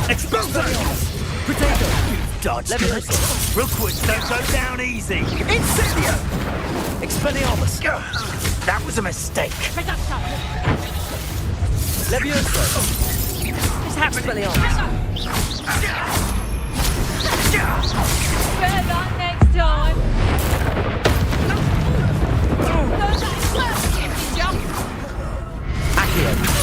M: Expulso!
F: Protego!
M: Dodge
F: Levioso!
M: Rookwoods don't go down easy! Incendio!
F: Expelliarmus!
M: That was a mistake.
F: Levioso!
P: It's happening.
F: Expelliarmus!
P: Better luck next time.
F: Accio!